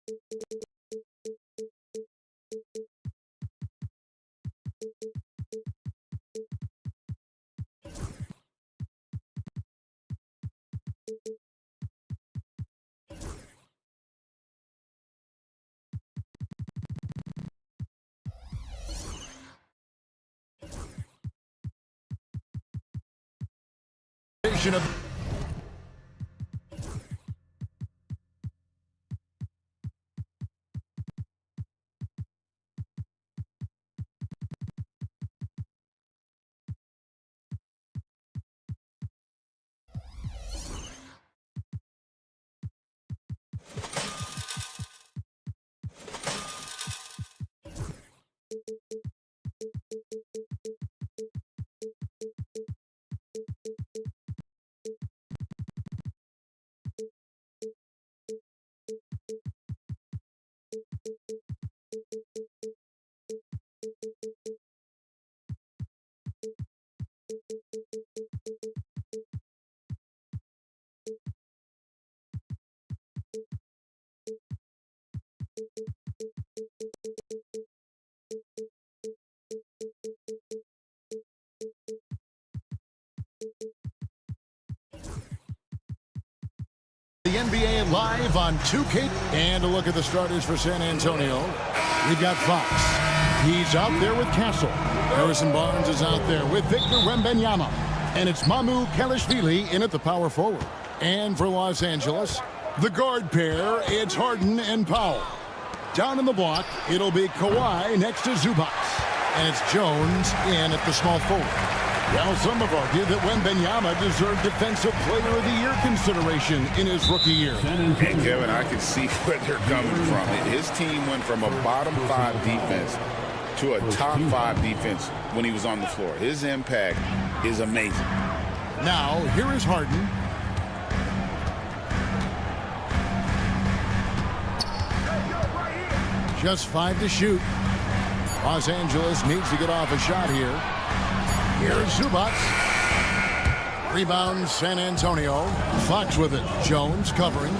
Of the NBA live on 2K. And a look at the starters for San Antonio. We've got Fox. He's out there with Castle. Harrison Barnes is out there with Victor Wembanyama. And it's Mamu Kelishvili in at the power forward. And for Los Angeles, the guard pair, it's Harden and Powell. Down in the block, it'll be Kawhi next to Zubac. And it's Jones in at the small forward. Well, some have argued that Wembanyama deserved Defensive Player of the Year consideration in his rookie year. And Kevin, I can see where they're coming from. His team went from a bottom 5 defense to a top 5 defense when he was on the floor. His impact is amazing. Now, here is Harden. Just 5 to shoot. Los Angeles needs to get off a shot here. Here's Zubac. Rebound San Antonio. Fox with it. Jones covering.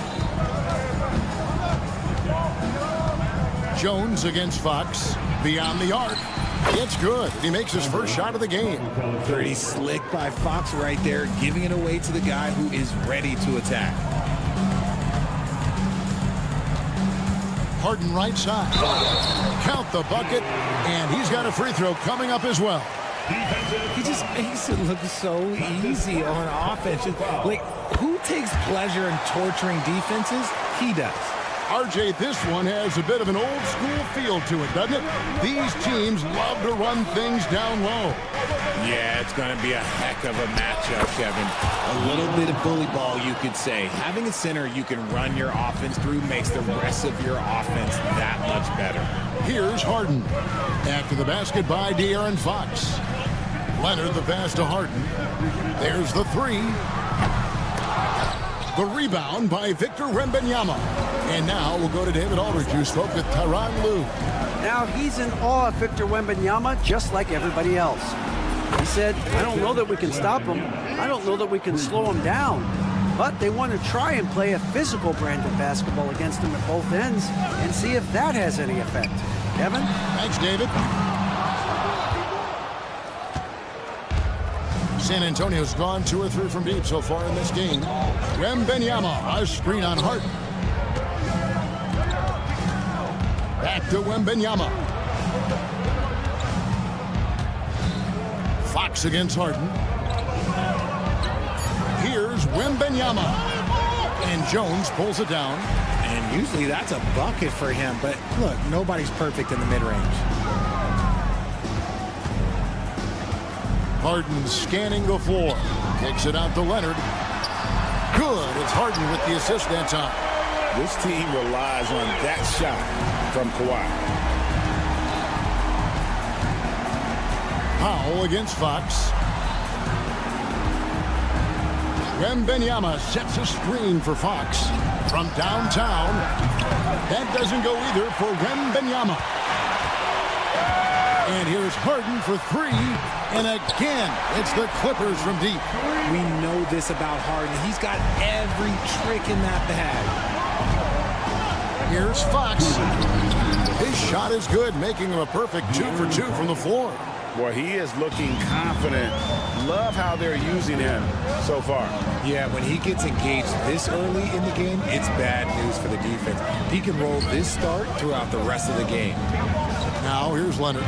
Jones against Fox. Beyond the arc. It's good. He makes his first shot of the game. Pretty slick by Fox right there, giving it away to the guy who is ready to attack. Harden right side. Count the bucket. And he's got a free throw coming up as well. He just makes it look so easy on offense. Like, who takes pleasure in torturing defenses? He does. RJ, this one has a bit of an old school feel to it, doesn't it? These teams love to run things down low. Yeah, it's going to be a heck of a matchup, Kevin. A little bit of bully ball, you could say. Having a center you can run your offense through makes the rest of your offense that much better. Here's Harden. After the basket by De'Aaron Fox. Leonard the pass to Harden. There's the 3. The rebound by Victor Wembanyama. And now we'll go to David Aldridge, who spoke with Tyronn Lue. Now he's in awe of Victor Wembanyama, just like everybody else. He said, I don't know that we can stop him. I don't know that we can slow him down. But they want to try and play a physical brand of basketball against him at both ends and see if that has any effect. Kevin? Thanks, David. San Antonio's gone 2 or 3 from deep so far in this game. Wembanyama, a screen on Harden. Back to Wembanyama. Fox against Harden. Here's Wembanyama. And Jones pulls it down. And usually that's a bucket for him. But look, nobody's perfect in the mid-range. Harden scanning the floor. Kicks it out to Leonard. Good. It's Harden with the assist that time. This team relies on that shot from Kawhi. Powell against Fox. Wembanyama sets a screen for Fox from downtown. That doesn't go either for Wembanyama. And here's Harden for 3. And again, it's the Clippers from deep. We know this about Harden. He's got every trick in that bag. Here's Fox. His shot is good, making him a perfect 2 for 2 from the floor. Boy, he is looking confident. Love how they're using him so far. Yeah, when he gets engaged this early in the game, it's bad news for the defense. He can roll this start throughout the rest of the game. Now here's Leonard.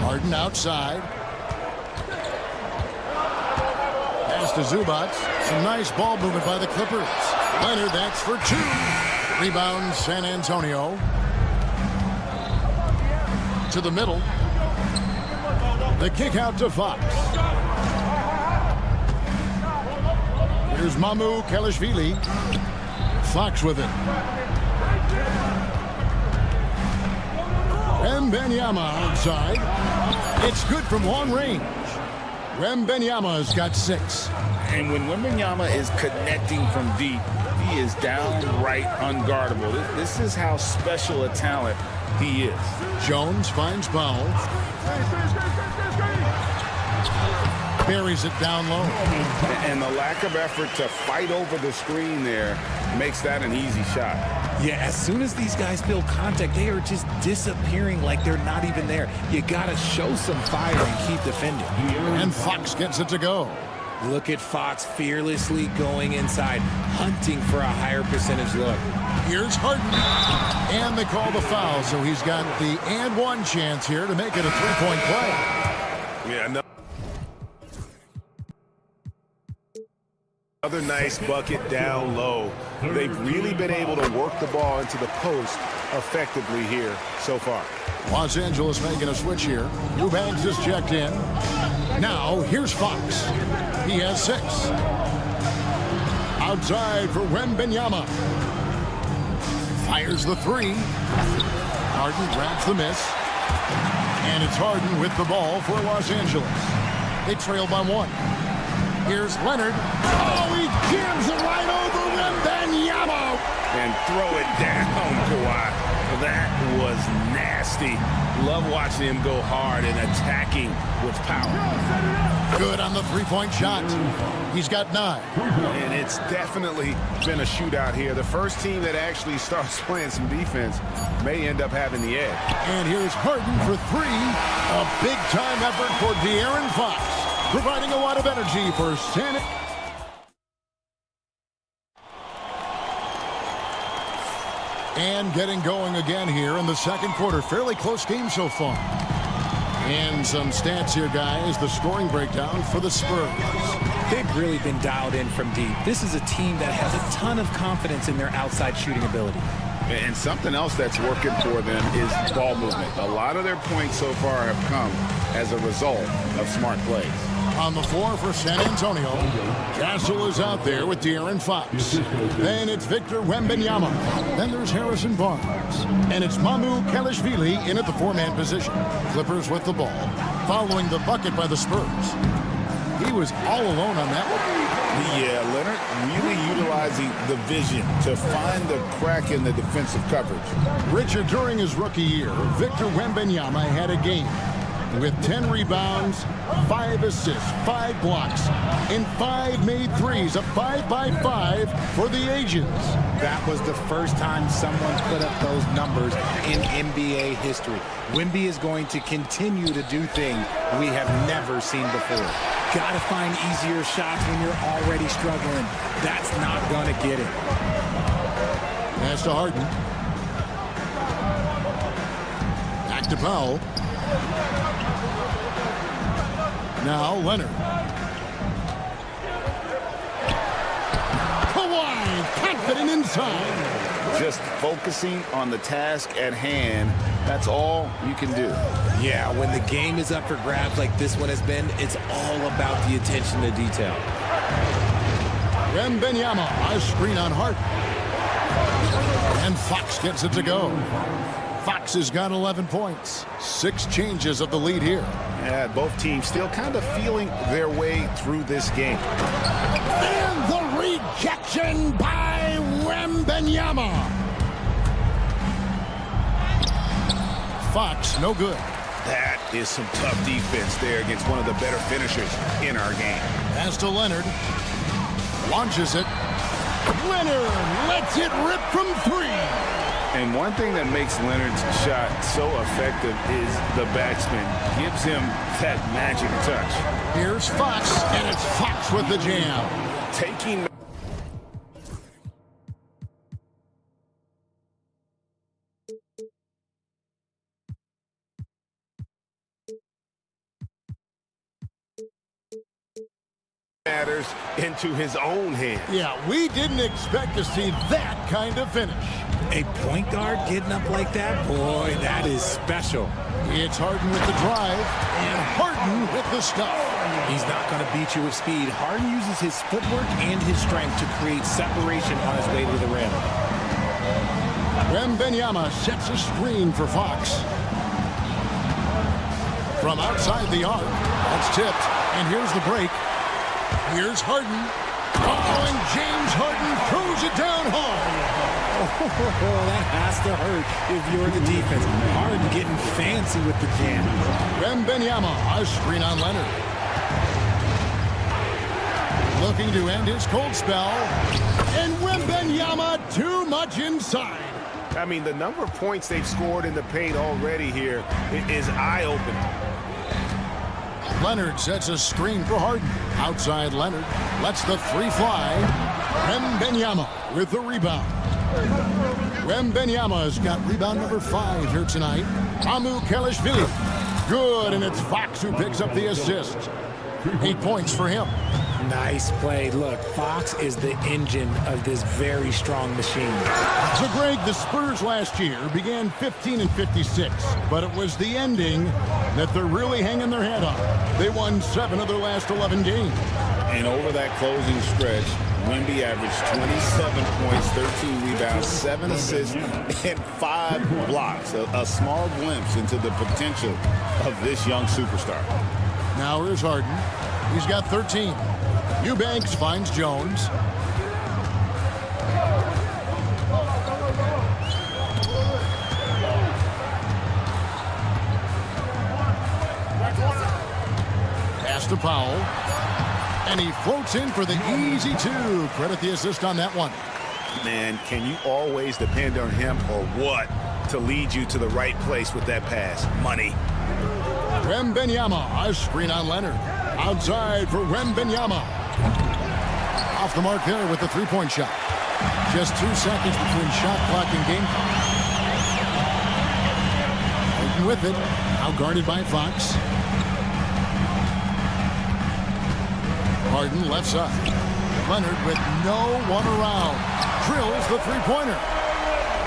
Harden outside. Pass to Zubats. Some nice ball movement by the Clippers. Leonard, that's for 2. Rebound, San Antonio. To the middle. The kick out to Fox. Here's Mamu Kelishvili. Fox with it. Wembanyama outside. It's good from long range. Wembanyama's got 6. And when Wembanyama is connecting from deep, he is downright unguardable. This is how special a talent he is. Jones finds Powell. Buries it down low. And the lack of effort to fight over the screen there makes that an easy shot. Yeah, as soon as these guys feel contact, they are just disappearing like they're not even there. You got to show some fire and keep defending. And Fox gets it to go. Look at Fox fearlessly going inside, hunting for a higher percentage look. Here's Harden. And they call the foul, so he's got the and one chance here to make it a 3-point play. Yeah, another nice bucket down low. They've really been able to work the ball into the post effectively here so far. Los Angeles making a switch here. Eubanks is checked in. Now, here's Fox. He has 6. Outside for Wembanyama. Fires the 3. Harden grabs the miss. And it's Harden with the ball for Los Angeles. They trail by 1. Here's Leonard. Oh, he jams it right over Wembanyama. And throw it down, Kawhi. That was nasty. Love watching him go hard and attacking with power. Good on the 3-point shot. He's got 9. And it's definitely been a shootout here. The first team that actually starts playing some defense may end up having the edge. And here's Harden for 3. A big-time effort for De'Aaron Fox, providing a lot of energy for San. And getting going again here in the second quarter. Fairly close game so far. And some stats here, guys. The scoring breakdown for the Spurs. They've really been dialed in from deep. This is a team that has a ton of confidence in their outside shooting ability. And something else that's working for them is ball movement. A lot of their points so far have come as a result of smart plays. On the floor for San Antonio, Castle is out there with De'Aaron Fox. Then it's Victor Wembanyama. Then there's Harrison Barnes. And it's Mamu Kelishvili in at the 4-man position. Clippers with the ball, following the bucket by the Spurs. He was all alone on that one. Yeah, Leonard really utilizing the vision to find the crack in the defensive coverage. Richard, during his rookie year, Victor Wembanyama had a game with 10 rebounds, 5 assists, 5 blocks, and 5 made threes, a 5-by-5 for the Asians. That was the first time someone put up those numbers in NBA history. Wemby is going to continue to do things we have never seen before. Gotta find easier shots when you're already struggling. That's not gonna get it. Pass to Harden. Back to Powell. Now Leonard. Kawhi, confident inside. Just focusing on the task at hand. That's all you can do. Yeah, when the game is up for grabs like this one has been, it's all about the attention to detail. Wembanyama, a screen on Harden. And Fox gets it to go. Fox has got 11 points. 6 changes of the lead here. Yeah, both teams still kind of feeling their way through this game. And the rejection by Wembanyama. Fox, no good. That is some tough defense there against one of the better finishers in our game. Pass to Leonard. Launches it. Leonard lets it rip from 3. And one thing that makes Leonard's shot so effective is the backspin. Gives him that magic touch. Here's Fox, and it's Fox with the jam. Taking matters into his own hands. Yeah, we didn't expect to see that kind of finish. A point guard getting up like that, boy, that is special. It's Harden with the drive, and Harden with the stuff. He's not going to beat you with speed. Harden uses his footwork and his strength to create separation on his way to the rim. Wembanyama sets a screen for Fox. From outside the arc, that's tipped, and here's the break. Here's Harden. Oh, and James Harden throws it down hard. Oh, that has to hurt if you're the defense. Harden getting fancy with the jam. Wembanyama, a screen on Leonard. Looking to end his cold spell. And Wembanyama too much inside. I mean, the number of points they've scored in the paint already here is eye-opening. Leonard sets a screen for Harden. Outside Leonard lets the 3 fly. Wembanyama with the rebound. Wembanyama's got rebound number 5 here tonight. Amu Kelishvili. Good, and it's Fox who picks up the assist. 8 points for him. Nice play. Look, Fox is the engine of this very strong machine. So, Greg, the Spurs last year began 15-56, but it was the ending that they're really hanging their head on. They won 7 of their last 11 games. And over that closing stretch, Wemby averaged 27 points, 13 rebounds, 7 assists, and 5 blocks. A small glimpse into the potential of this young superstar. Now here's Harden. He's got 13. Eubanks finds Jones. Pass to Powell. And he floats in for the easy 2. Credit the assist on that one. Man, can you always depend on him or what to lead you to the right place with that pass? Money. Wembanyama, a screen on Leonard. Outside for Wembanyama. Off the mark there with the 3-point shot. Just 2 seconds between shot clock and game clock. Harden with it. Now guarded by Fox. Harden left side. Leonard with no one around. Drills the 3-pointer.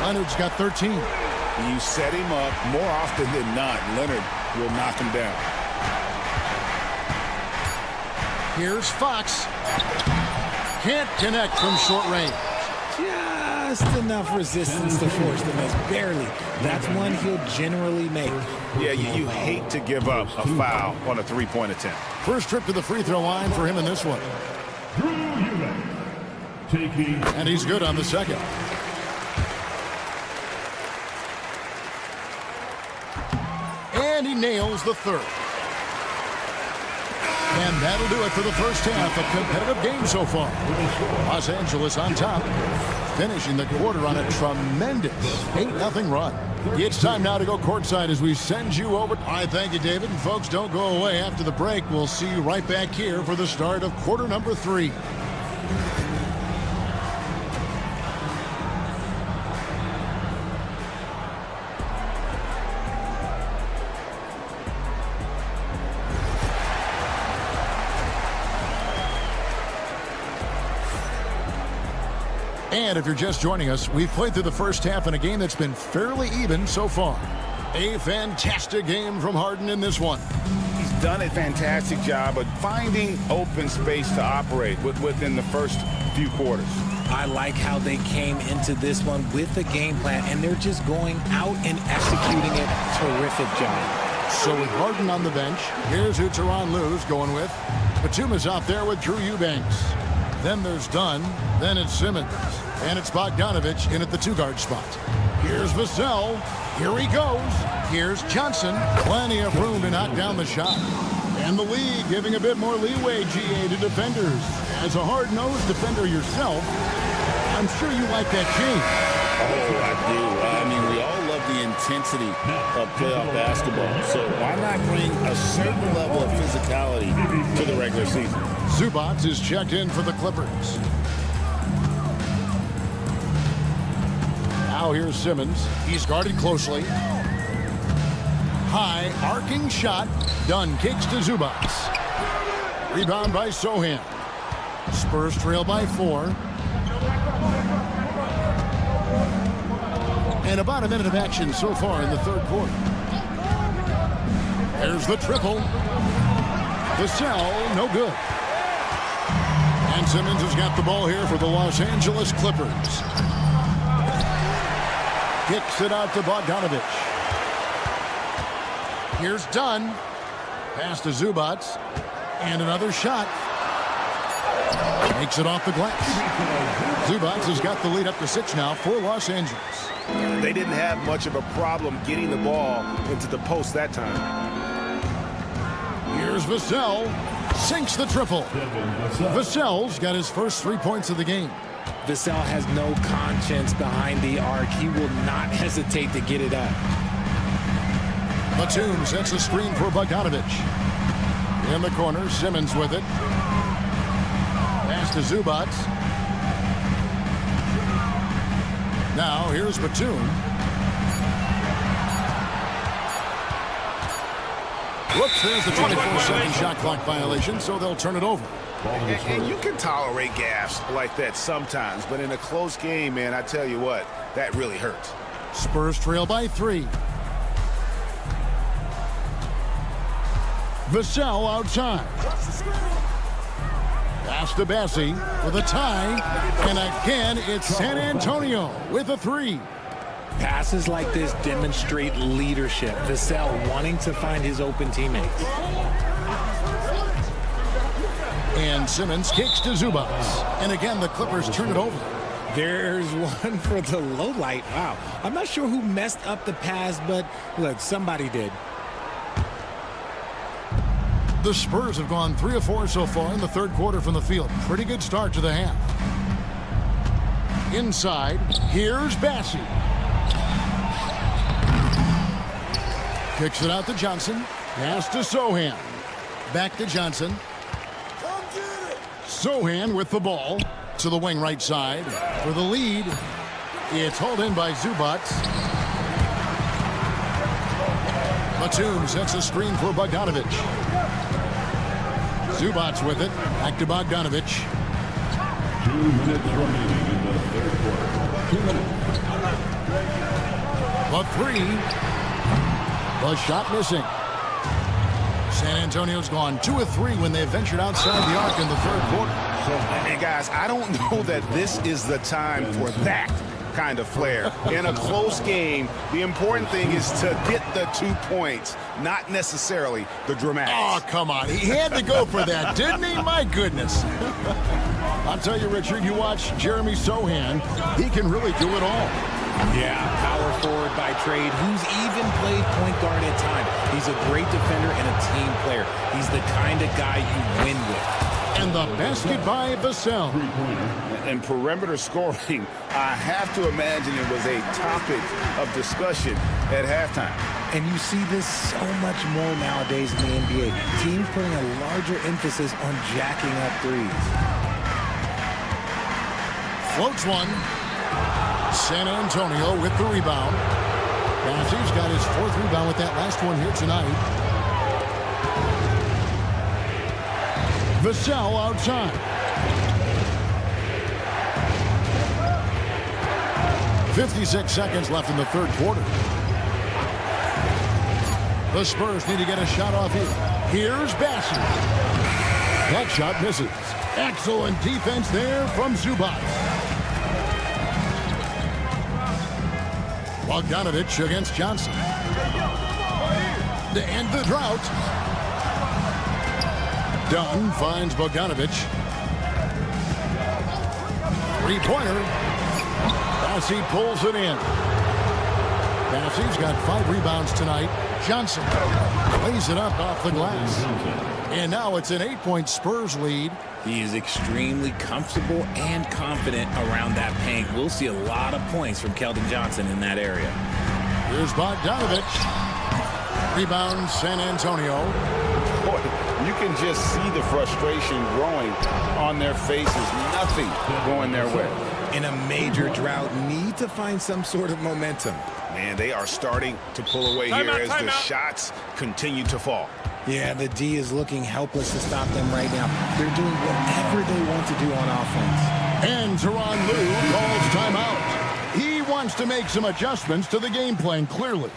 Leonard's got 13. You set him up more often than not. Leonard will knock him down. Here's Fox. Can't connect from short range. Just enough resistance to force the miss. Barely. That's one he'll generally make. Yeah, you hate to give up a foul on a 3-point attempt. First trip to the free throw line for him in this one. And he's good on the second. And he nails the third. And that'll do it for the first half. A competitive game so far. Los Angeles on top, finishing the quarter on a tremendous 8-0 run. It's time now to go courtside as we send you over. All right, thank you, David. And folks, don't go away. After the break, we'll see you right back here for the start of quarter number 3. And if you're just joining us, we've played through the first half in a game that's been fairly even so far. A fantastic game from Harden in this one. He's done a fantastic job of finding open space to operate within the first few quarters. I like how they came into this one with a game plan, and they're just going out and executing it. Terrific job. So with Harden on the bench, here's who Tyronn Lue's going with. Batum's out there with Drew Eubanks. Then there's Dunn. Then it's Simmons. And it's Bogdanovich in at the 2-guard spot. Here's Vassell. Here he goes. Here's Johnson. Plenty of room to knock down the shot. And the league giving a bit more leeway, GA, to defenders. As a hard-nosed defender yourself, I'm sure you like that change. Oh, I do. I mean, we all love the intensity of playoff basketball. So why not bring a certain level of physicality to the regular season? Zubac is checked in for the Clippers. Now here's Simmons. He's guarded closely. High arcing shot. Dunn kicks to Zubac. Rebound by Sohan. Spurs trail by 4. And about a minute of action so far in the third quarter. There's the triple. Vassell, no good. And Simmons has got the ball here for the Los Angeles Clippers. Kicks it out to Bogdanovic. Here's Dunn. Pass to Zubac. And another shot. Makes it off the glass. Zubac has got the lead up to 6 now for Los Angeles. They didn't have much of a problem getting the ball into the post that time. Here's Vassell. Sinks the triple. Vassell's got his first 3 points of the game. Vassell has no conscience behind the arc. He will not hesitate to get it up. Batum sets a screen for Bogdanovic. In the corner, Simmons with it. Pass to Zubac. Now here's Batum. Whoops, there's the 24-second shot clock violation, so they'll turn it over. And you can tolerate gaffes like that sometimes, but in a close game, man, I tell you what, that really hurts. Spurs trail by 3. Vassell outside. Pass to Bassi for the tie. And again, it's San Antonio with a 3. Passes like this demonstrate leadership. Vassell wanting to find his open teammates. And Simmons kicks to Zubac. And again, the Clippers turn it over. There's one for the low light. Wow. I'm not sure who messed up the pass, but look, somebody did. The Spurs have gone 3 of 4 so far in the third quarter from the field. Pretty good start to the half. Inside, here's Bassi. Kicks it out to Johnson. Pass to Sohan. Back to Johnson. Sohan with the ball to the wing right side. For the lead, it's hauled in by Zubac. Batum sets a screen for Bogdanovic. Zubac with it. Back to Bogdanovic. 2 minutes remaining in the third quarter. 2 minutes. The 3. The shot missing. San Antonio's gone 2 of 3 when they ventured outside the arc in the third quarter. And guys, I don't know that this is the time for that kind of flair. In a close game, the important thing is to get the 2 points, not necessarily the dramatics. Oh, come on. He had to go for that, didn't he? My goodness. I'll tell you, Richard, you watch Jeremy Sohan, he can really do it all. Yeah, power forward by trade, who's even played point guard at times. He's a great defender and a team player. He's the kind of guy you win with. And the basket by Vassell. And perimeter scoring, I have to imagine it was a topic of discussion at halftime. And you see this so much more nowadays in the NBA. Teams putting a larger emphasis on jacking up threes. Floats one. San Antonio with the rebound. Bassi's got his 4th rebound with that last one here tonight. Vassell outside. .56 seconds left in the third quarter. The Spurs need to get a shot off here. Here's Bassi. That shot misses. Excellent defense there from Zubac. Bogdanovic against Johnson. To end the drought. Dunn finds Bogdanovic. 3-pointer. Bassi pulls it in. Bassi's got 5 rebounds tonight. Johnson plays it up off the glass. And now it's an 8-point Spurs lead. He is extremely comfortable and confident around that paint. We'll see a lot of points from Keldon Johnson in that area. Here's Bogdanovich. Rebound, San Antonio. Boy, you can just see the frustration growing on their faces. Nothing going their way. In a major drought, need to find some sort of momentum. Man, they are starting to pull away here as the shots continue to fall. Yeah, the D is looking helpless to stop them right now. They're doing whatever they want to do on offense. And Tyronn Lue calls timeout. He wants to make some adjustments to the game plan, clearly.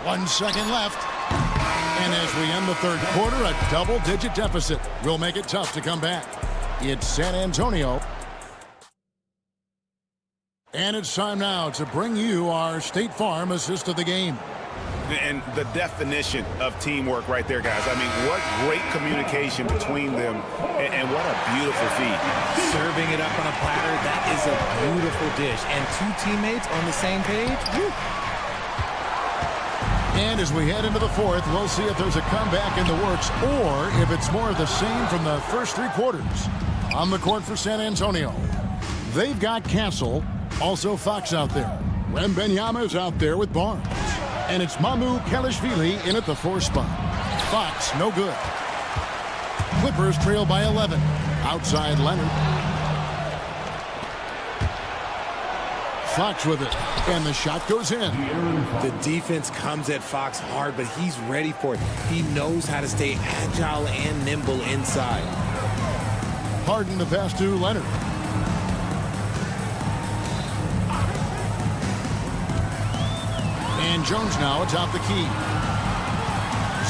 One second left. And as we end the third quarter, a double-digit deficit will make it tough to come back. It's San Antonio. And it's time now to bring you our State Farm assist of the game. And the definition of teamwork right there, guys. I mean, what great communication between them, and what a beautiful feed. Serving it up on a platter, that is a beautiful dish. And two teammates on the same page. Woo. And as we head into the fourth, we'll see if there's a comeback in the works or if it's more of the same from the first three quarters. On the court for San Antonio, they've got Castle, also Fox out there. Wembanyama is out there with Barnes. And it's Mamu Kelishvili in at the 4 spot. Fox, no good. Clippers trail by 11. Outside Leonard. Fox with it, and the shot goes in. The defense comes at Fox hard, but he's ready for it. He knows how to stay agile and nimble inside. Harden the pass to Leonard. And Jones now atop the key.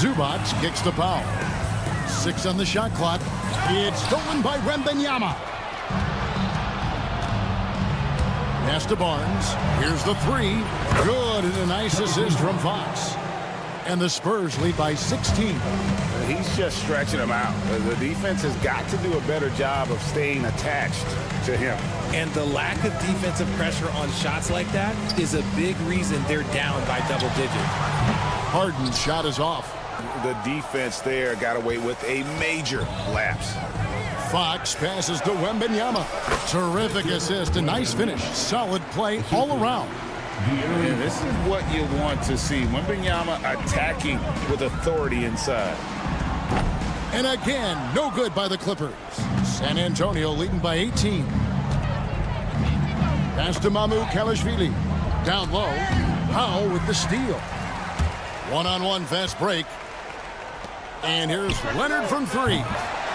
Zubac kicks the foul. 6 on the shot clock. It's stolen by Wembanyama. Pass to Barnes. Here's the 3. Good, and a nice assist from Fox. And the Spurs lead by 16. He's just stretching them out. The defense has got to do a better job of staying attached to him. And the lack of defensive pressure on shots like that is a big reason they're down by double digits. Harden's shot is off. The defense there got away with a major lapse. Fox passes to Wembanyama. Terrific assist, a nice finish. Solid play all around. Yeah, this is what you want to see. Wembanyama attacking with authority inside. And again, no good by the Clippers. San Antonio leading by 18. Pass to Mamu Kelishvili. Down low. Powell with the steal. One-on-one fast break. And here's Leonard from 3.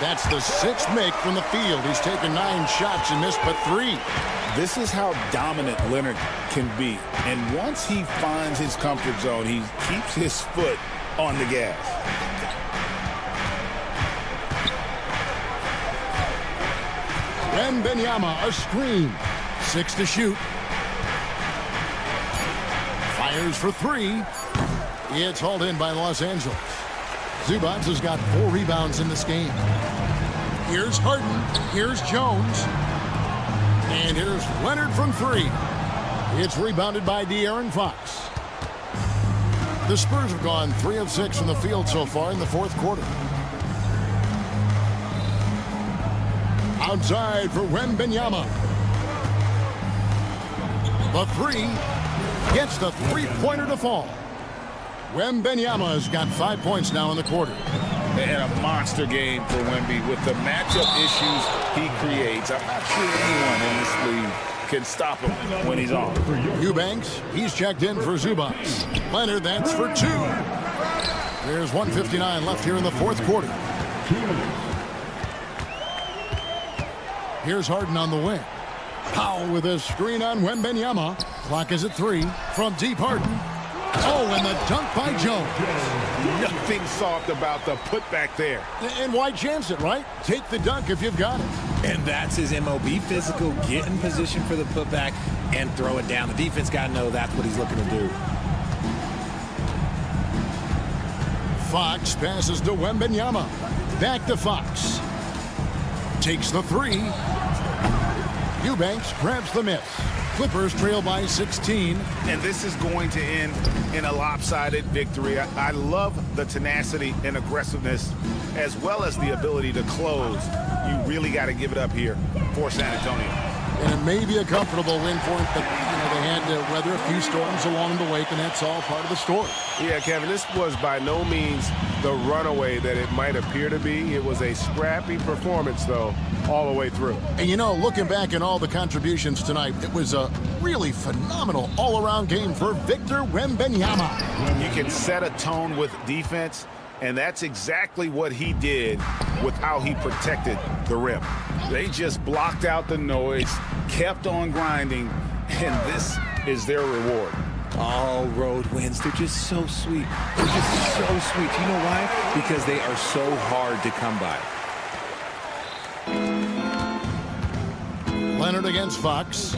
That's the 6th make from the field. He's taken 9 shots and missed but 3. This is how dominant Leonard can be. And once he finds his comfort zone, he keeps his foot on the gas. Wembanyama, a screen. 6 to shoot. Fires for 3. It's hauled in by Los Angeles. Zubac has got 4 rebounds in this game. Here's Harden. Here's Jones. And here's Leonard from 3. It's rebounded by De'Aaron Fox. The Spurs have gone 3 of 6 from the field so far in the fourth quarter. Outside for Wembanyama. The 3 gets the 3-pointer to fall. Wembanyama has got 5 points now in the quarter. And a monster game for Wemby with the matchup issues he creates. I'm not sure anyone in this league can stop him when he's on. Eubanks, he's checked in for Zubac. Leonard, that's for 2. There's 1:59 left here in the fourth quarter. Here's Harden on the wing. Powell with a screen on Wembanyama. Clock is at 3 from deep Harden. Oh, and the dunk by Jones. Nothing soft about the putback there. And why chance it, right? Take the dunk if you've got it. And that's his MOB, physical, get in position for the putback and throw it down. The defense got to know that's what he's looking to do. Fox passes to Wembanyama. Back to Fox. Takes the 3. Eubanks grabs the miss. Clippers trail by 16. And this is going to end in a lopsided victory. I love the tenacity and aggressiveness as well as the ability to close. You really got to give it up here for San Antonio. And it may be a comfortable win for them, but they had to weather a few storms along the way, and that's all part of the story. Yeah, Kevin, this was by no means the runaway that it might appear to be. It was a scrappy performance, though, all the way through. And looking back at all the contributions tonight, it was a really phenomenal all-around game for Victor Wembanyama. You can set a tone with defense, and that's exactly what he did with how he protected the rim. They just blocked out the noise, kept on grinding, and this is their reward. All road wins. They're just so sweet. They're just so sweet. You know why? Because they are so hard to come by. Leonard against Fox.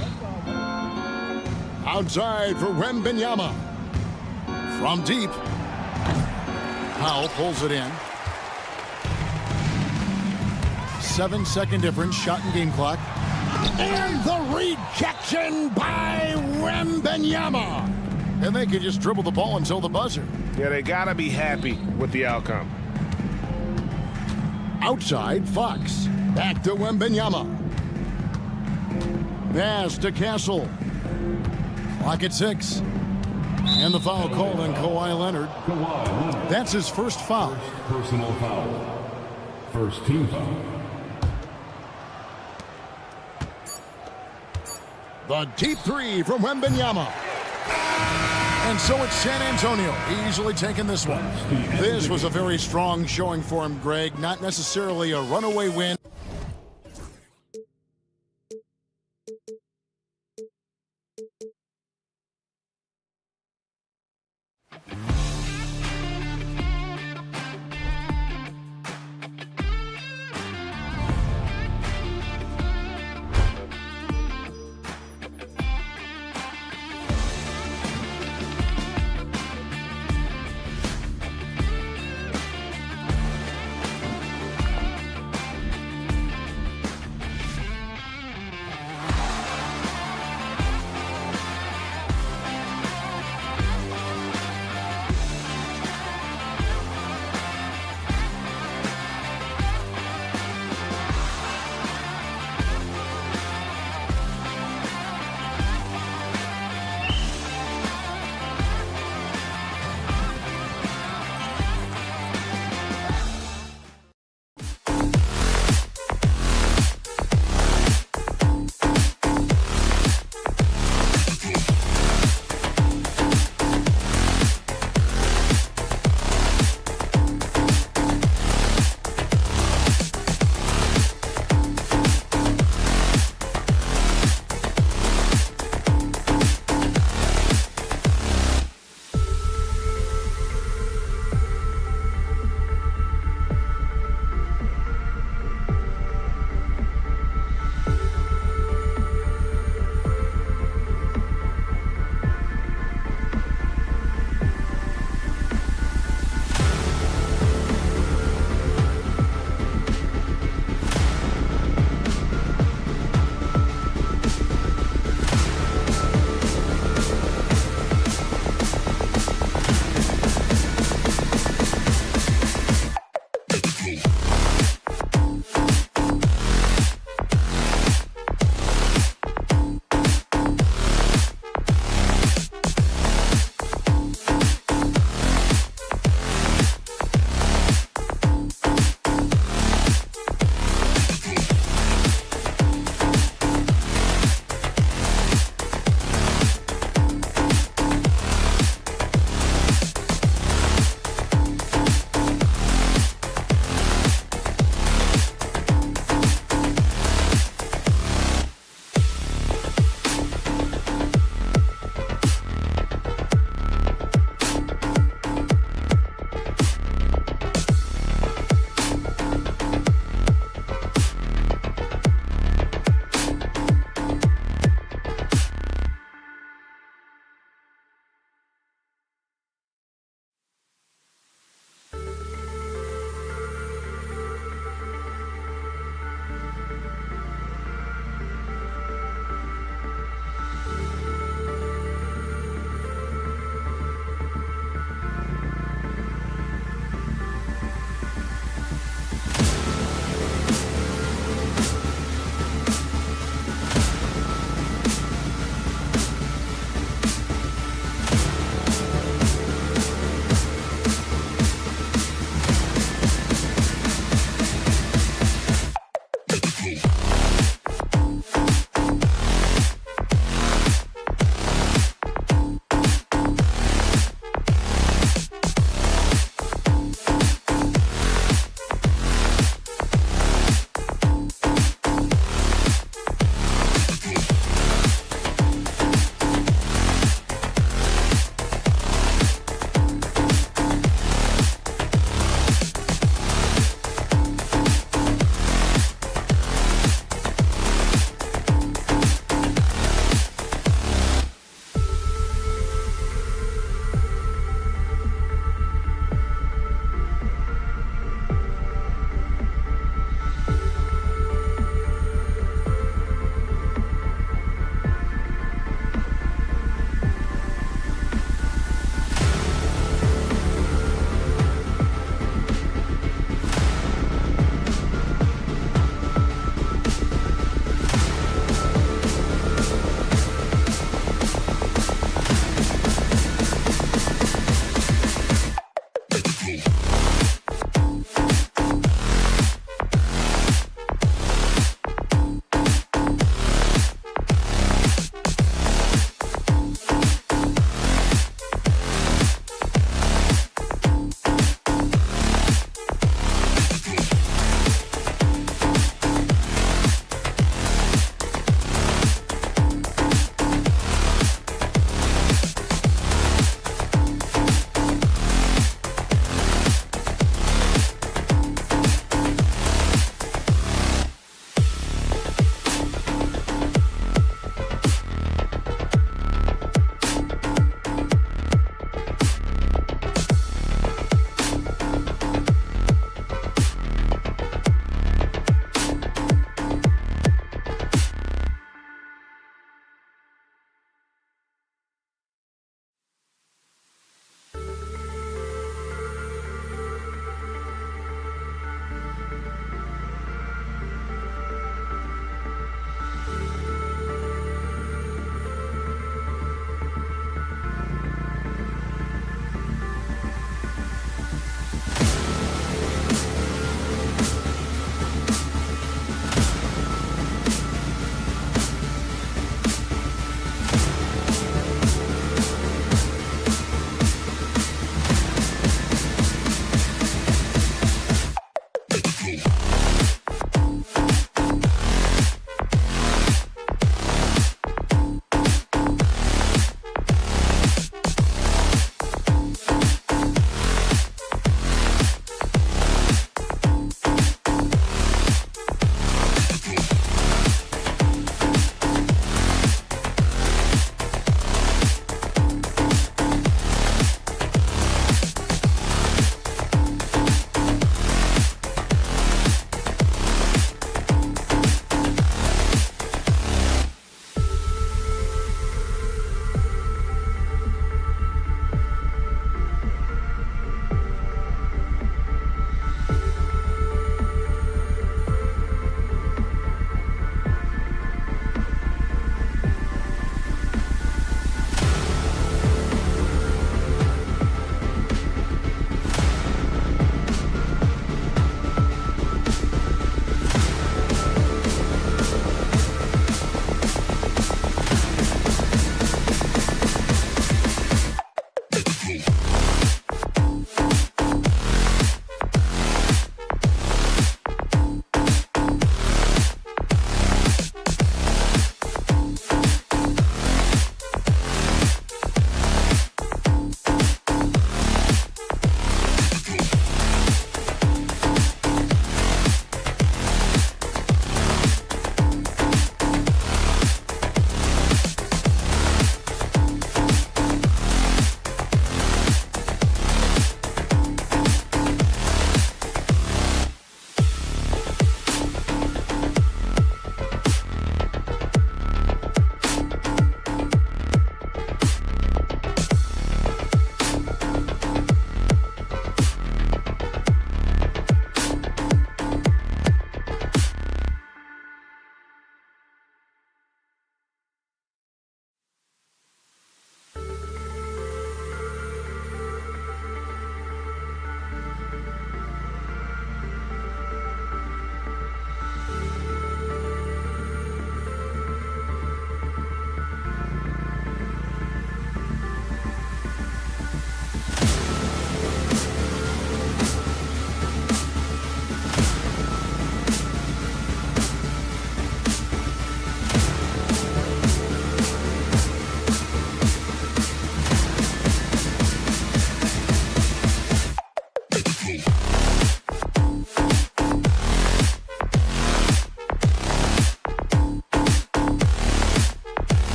Outside for Wembanyama. From deep. Powell pulls it in. 7-second difference, shot and game clock. And the rejection by Wembanyama. And they can just dribble the ball until the buzzer. Yeah, they got to be happy with the outcome. Outside, Fox. Back to Wembanyama. Pass to Castle. Clock at 6. And the foul called on Kawhi Leonard. That's his first foul. First personal foul. First team foul. The deep three from Wembanyama. And so it's San Antonio easily taking this one. This was a very strong showing for him, Greg. Not necessarily a runaway win.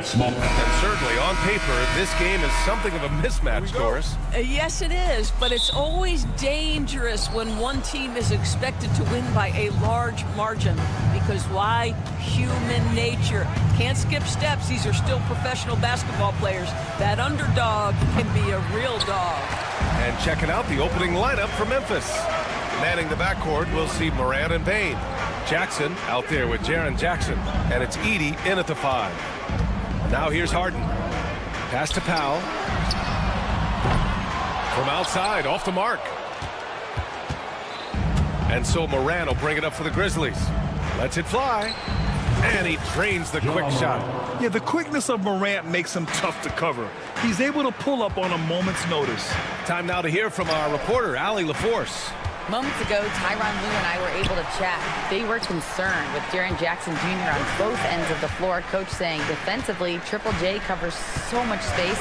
Small. And certainly on paper, this game is something of a mismatch, Doris. Yes, it is, but it's always dangerous when one team is expected to win by a large margin. Because why? Human nature. Can't skip steps. These are still professional basketball players. That underdog can be a real dog. And checking out the opening lineup for Memphis. Manning the backcourt, we'll see Morant and Bane. Jackson out there with Jaren Jackson. And it's Edey in at the 5. Now here's Harden. Pass to Powell. From outside, off the mark. And so Morant will bring it up for the Grizzlies. Lets it fly. And he drains the quick shot. Yeah, the quickness of Morant makes him tough to cover. He's able to pull up on a moment's notice. Time now to hear from our reporter, Allie LaForce. Moments ago, Tyronn Lue and I were able to chat. They were concerned with Jaren Jackson Jr. on both ends of the floor. Coach saying defensively, Triple J covers so much space,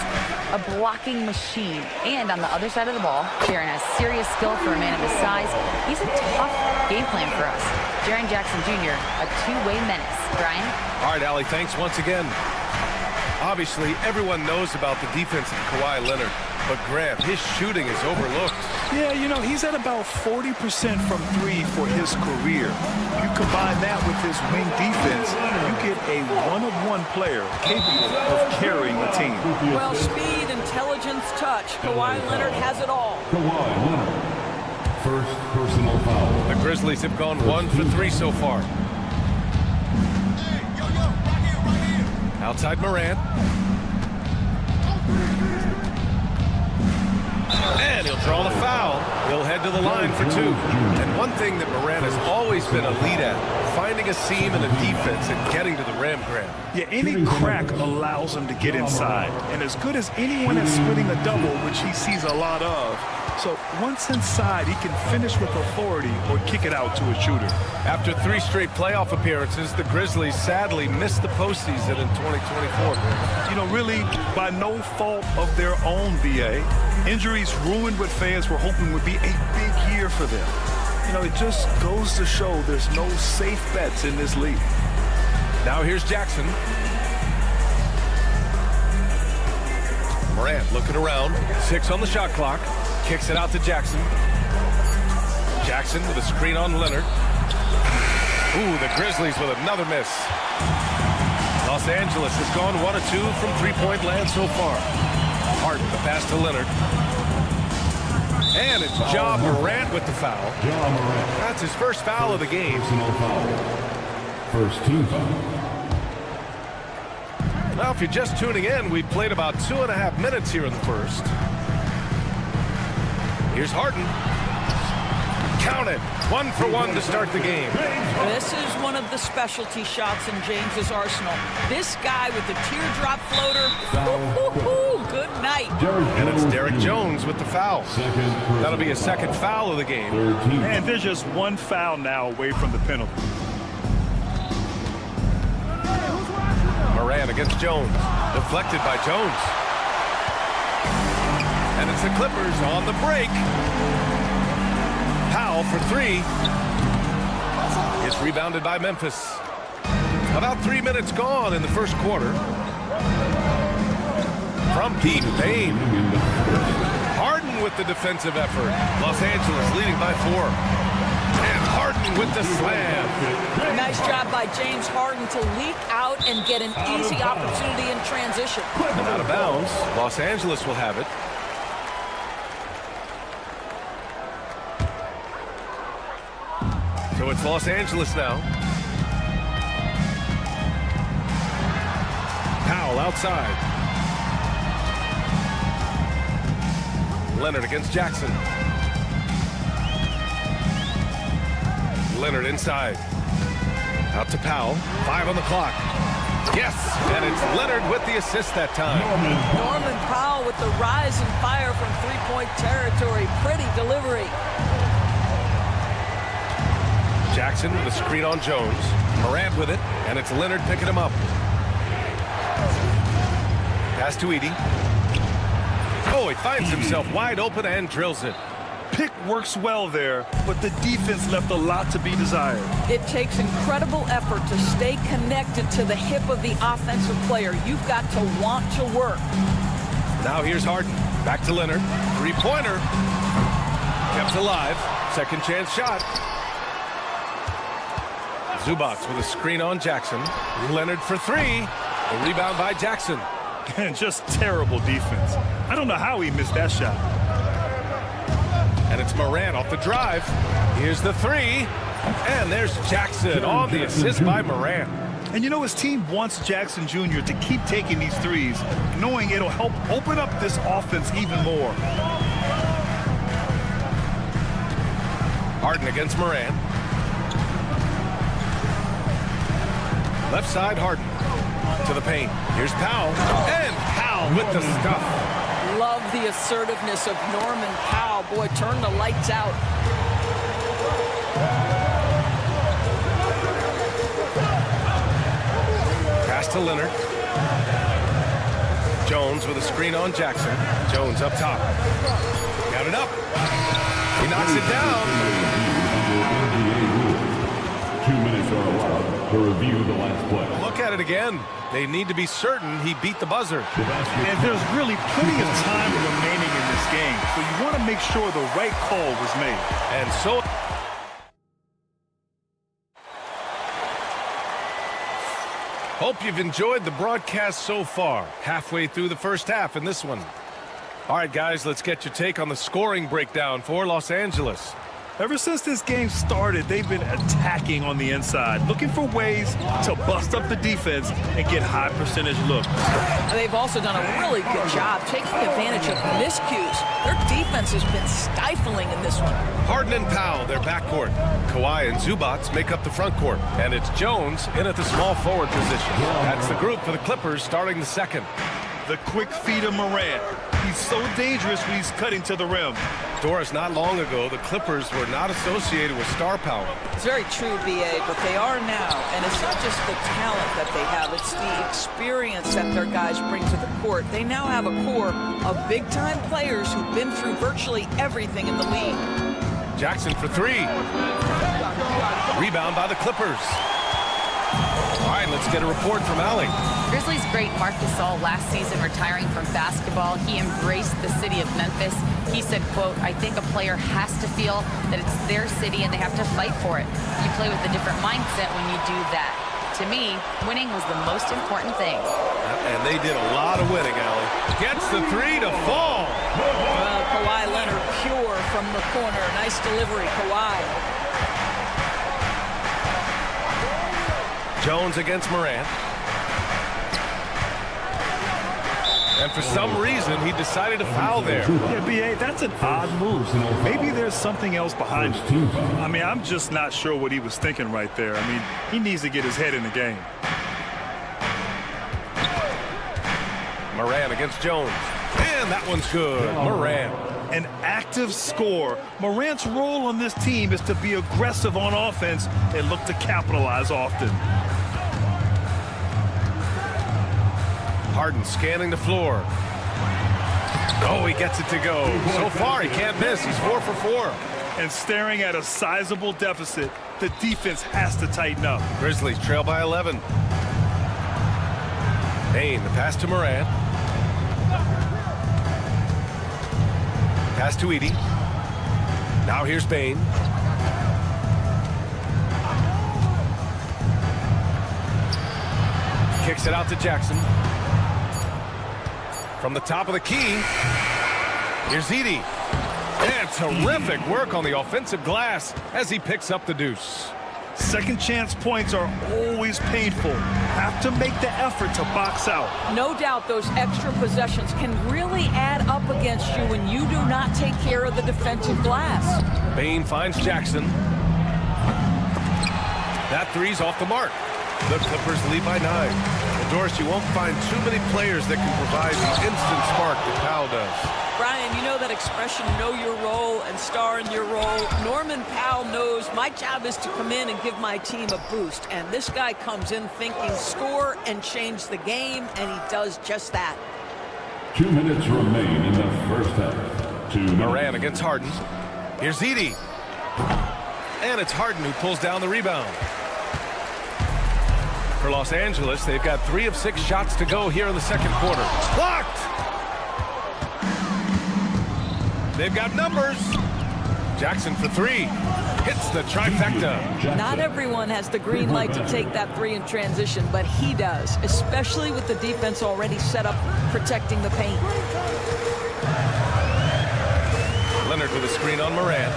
a blocking machine. And on the other side of the ball, Jaren has serious skill for a man of his size. He's a tough game plan for us. Jaren Jackson Jr., a two-way menace. Brian? All right, Allie, thanks once again. Obviously, everyone knows about the defense of Kawhi Leonard, but Grant, his shooting is overlooked. Yeah, you know, he's at about 40% from 3 for his career. You combine that with his wing defense, you get a one-of-one player capable of carrying a team. Well, speed, intelligence, touch. Kawhi Leonard has it all. Kawhi Leonard. First personal foul. The Grizzlies have gone 1 for 3 so far. Outside Morant. And he'll draw the foul. He'll head to the line for 2. And one thing that Morant has always been a lead at, finding a seam in a defense and getting to the rim, Grant. Yeah, any crack allows him to get inside. And as good as anyone at splitting a double, which he sees a lot of, so once inside, he can finish with authority or kick it out to a shooter. After 3 straight playoff appearances, the Grizzlies sadly missed the postseason in 2024. You know, really, by no fault of their own, VA. Injuries ruined what fans were hoping would be a big year for them. You know, it just goes to show there's no safe bets in this league. Now here's Jackson. Morant looking around. 6 on the shot clock. Kicks it out to Jackson. Jackson with a screen on Leonard. Ooh, the Grizzlies with another miss. Los Angeles has gone 1 of 2 from three-point land so far. Harden, the pass to Leonard. And it's Ja Morant with the foul. Ja Morant. That's his first foul of the game. Personal foul. First team foul. Well, if you're just tuning in, we've played about 2.5 minutes here in the first. Here's Harden. Count it. 1 for 1 to start the game. This is one of the specialty shots in James's arsenal. This guy with the teardrop floater. Good night. And it's Derek Jones with the foul. That'll be a second foul of the game. And there's just one foul now away from the penalty. Morant against Jones. Deflected by Jones. And it's the Clippers on the break. Powell for 3. It's rebounded by Memphis. About 3 minutes gone in the first quarter. From deep, Bane. Harden with the defensive effort. Los Angeles leading by 4. And Harden with the slam. Nice job by James Harden to leak out and get an easy opportunity in transition. And out of bounds. Los Angeles will have it. So it's Los Angeles now. Powell outside. Leonard against Jackson. Leonard inside. Out to Powell. 5 on the clock. Yes, and it's Leonard with the assist that time. Norman Powell with the rise and fire from three-point territory. Pretty delivery. Jackson with a screen on Jones. Morant with it, and it's Leonard picking him up. Pass to Edey. Oh, he finds himself wide open and drills it. pick works well there, but the defense left a lot to be desired. It takes incredible effort to stay connected to the hip of the offensive player. You've got to want to work. Now here's Harden. Back to Leonard. Three-pointer. Kept alive. Second chance shot. Zubac with a screen on Jackson. Leonard for three. The rebound by Jackson. And just terrible defense. I don't know how he missed that shot. And it's Morant off the drive. Here's the three. And there's Jackson on the assist by Morant. And you know, his team wants Jackson Jr. to keep taking these threes, knowing it'll help open up this offense even more. Harden against Morant. Left side, Harden to the paint. Here's Powell. And Powell with the stuff. Love the assertiveness of Norman Powell. Boy, turn the lights out. Pass to Leonard. Jones with a screen on Jackson. Jones up top. Got it up. He knocks it down. 2 minutes are allowed to review the last play. Look at it again. They need to be certain he beat the buzzer. And there's really plenty of time remaining in this game, so you want to make sure the right call was made. And so... Hope you've enjoyed the broadcast so far. Halfway through the first half in this one. All right, guys, let's get your take on the scoring breakdown for Los Angeles. Ever since this game started, they've been attacking on the inside, looking for ways to bust up the defense and get high percentage looks. They've also done a really good job taking advantage of miscues. Their defense has been stifling in this one. Harden and Powell, their backcourt. Kawhi and Zubac make up the front court. And it's Jones in at the small forward position. That's the group for the Clippers starting the second. The quick feed of Morant. He's so dangerous when he's cutting to the rim. Doris, not long ago, the Clippers were not associated with star power. It's very true, B.A., but they are now. And it's not just the talent that they have. It's the experience that their guys bring to the court. They now have a core of big-time players who've been through virtually everything in the league. Jackson for three. Rebound by the Clippers. All right, let's get a report from Allie. Grizzlies great Marc Gasol last season retiring from basketball. He embraced the city of Memphis. He said, quote, "I think a player has to feel that it's their city and they have to fight for it. You play with a different mindset when you do that. To me, winning was the most important thing." And they did a lot of winning, Allie. Gets the three to fall. Well, Kawhi Leonard pure from the corner. Nice delivery, Kawhi. Jones against Morant. And for some reason, he decided to foul there. Yeah, B.A., that's an odd move. Maybe there's something else behind it. I mean, I'm just not sure what he was thinking right there. I mean, he needs to get his head in the game. Morant against Jones. And that one's good. Morant. An active scorer. Morant's role on this team is to be aggressive on offense and look to capitalize often. Harden scanning the floor. Oh, he gets it to go. So far, he can't miss. He's 4 for 4. And staring at a sizable deficit, the defense has to tighten up. Grizzlies trail by 11. Bane, the pass to Morant. Pass to Edey. Now here's Bane. Kicks it out to Jackson. From the top of the key, here's Edey. And terrific work on the offensive glass as he picks up the deuce. Second chance points are always painful. Have to make the effort to box out. No doubt those extra possessions can really add up against you when you do not take care of the defensive glass. Bane finds Jackson. That three's off the mark. The Clippers lead by 9. Well, Doris, you won't find too many players that can provide the instant spark that Powell does. Brian, you know that expression, know your role and star in your role. Norman Powell knows my job is to come in and give my team a boost. And this guy comes in thinking score and change the game, and he does just that. 2 minutes remain in the first half. 2 minutes. Morant against Harden. Here's Edie. And it's Harden who pulls down the rebound. For Los Angeles, they've got 3 of 6 shots to go here in the second quarter. Blocked! They've got numbers. Jackson for 3. Hits the trifecta. Not everyone has the green light to take that 3 in transition, but he does, especially with the defense already set up protecting the paint. Leonard with a screen on Morant.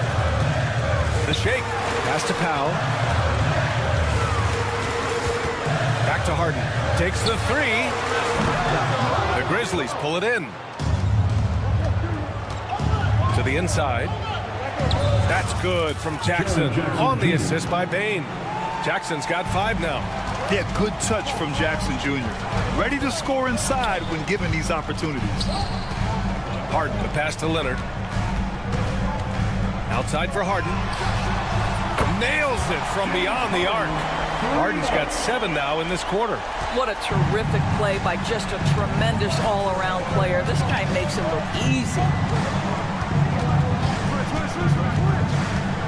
The shake. Pass to Powell. Back to Harden. Takes the 3. The Grizzlies pull it in. To the inside. That's good from Jackson on the assist by Bane. Jackson's got 5 now. Yeah, good touch from Jackson Jr. Ready to score inside when given these opportunities. Harden, the pass to Leonard. Outside for Harden. Nails it from beyond the arc. Harden's got 7 now in this quarter. What a terrific play by just a tremendous all-around player. This guy makes it look easy.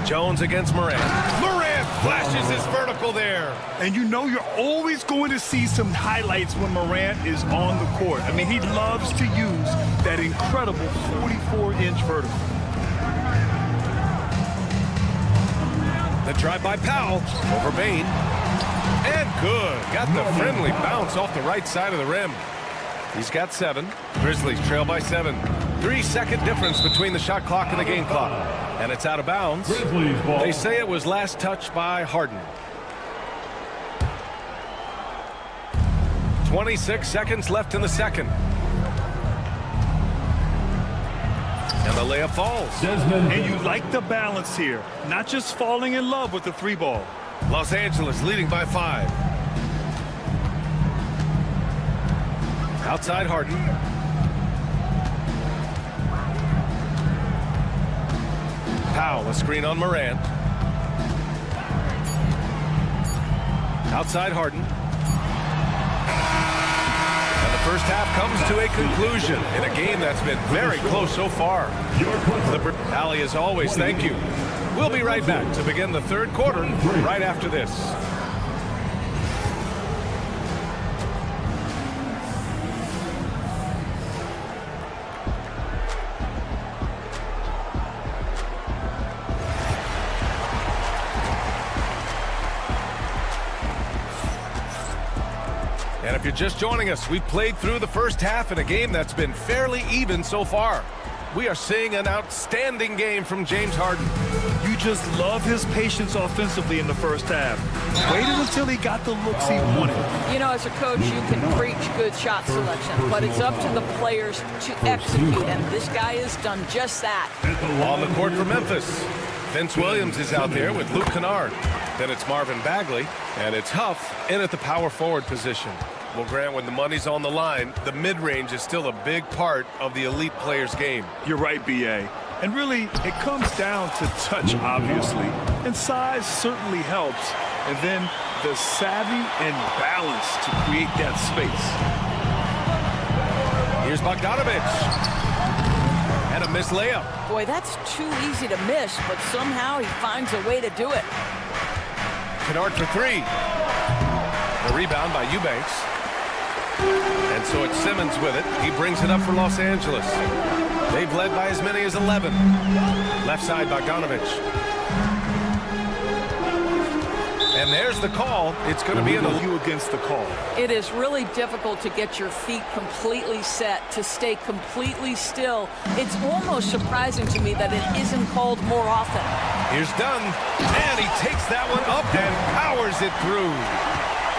Jones against Morant. Morant flashes his vertical there. And you know you're always going to see some highlights when Morant is on the court. I mean, he loves to use that incredible 44-inch vertical. The drive by Powell over Bane. And good. Got the friendly bounce off the right side of the rim. He's got 7. Grizzlies trail by 7. 3-second difference between the shot clock and the game clock. And it's out of bounds. They say it was last touched by Harden. 26 seconds left in the second. And the layup falls. And you like the balance here. Not just falling in love with the 3 ball. Los Angeles leading by 5. Outside Harden. Powell, a screen on Morant. Outside Harden. And the first half comes to a conclusion in a game that's been very close so far. Allie, as always, thank you. We'll be right back to begin the third quarter right after this. And if you're just joining us, we've played through the first half in a game that's been fairly even so far. We are seeing an outstanding game from James Harden. You just love his patience offensively in the first half. Waited until he got the looks he wanted. You know, as a coach, you can preach good shot selection, but it's up to the players to execute, and this guy has done just that. On the court for Memphis, Vince Williams is out there with Luke Kennard. Then it's Marvin Bagley, and it's Huff in at the power forward position. Well, Grant, when the money's on the line, the mid-range is still a big part of the elite player's game. You're right, B.A. And really, it comes down to touch, obviously. And size certainly helps. And then the savvy and balance to create that space. Here's Bogdanovich. And a missed layup. Boy, that's too easy to miss, but somehow he finds a way to do it. Kennard for 3. The rebound by Eubanks. And so it's Simmons with it. He brings it up for Los Angeles. They've led by as many as 11. Left side, Bogdanovich. And there's the call. It's going to be an you against the call. It is really difficult to get your feet completely set, to stay completely still. It's almost surprising to me that it isn't called more often. Here's Dunn. And he takes that one up and powers it through.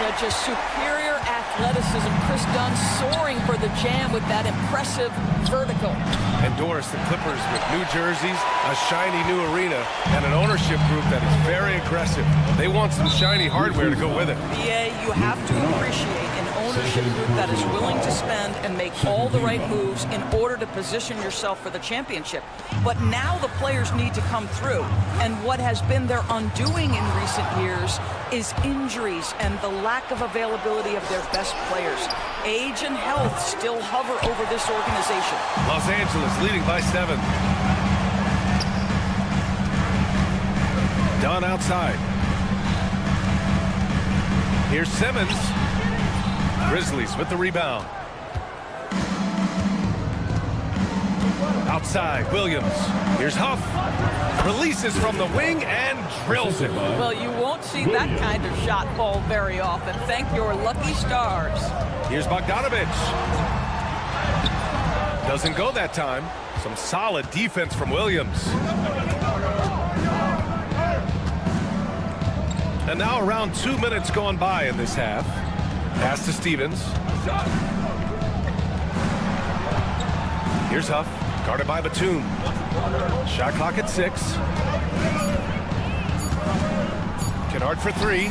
Yeah, just superior athleticism. Chris Dunn soaring for the jam with that impressive vertical. And Doris, the Clippers with new jerseys, a shiny new arena, and an ownership group that is very aggressive. They want some shiny hardware to go with it. BA, you have to appreciate an ownership group that is willing to spend and make all the right moves in order to position yourself for the championship. But now the players need to come through. And what has been their undoing in recent years is injuries and the lack of availability of their best players. Age and health still hover over this organization. Los Angeles leading by 7. Done outside. Here's Simmons. Grizzlies with the rebound. Outside, Williams. Here's Huff. Releases from the wing and drills it. Well, you won't see that kind of shot fall very often. Thank your lucky stars. Here's Bogdanovich. Doesn't go that time. Some solid defense from Williams. And now around 2 minutes gone by in this half. Pass to Stevens. Here's Huff. Guarded by Batum. Shot clock at 6. Kennard for 3.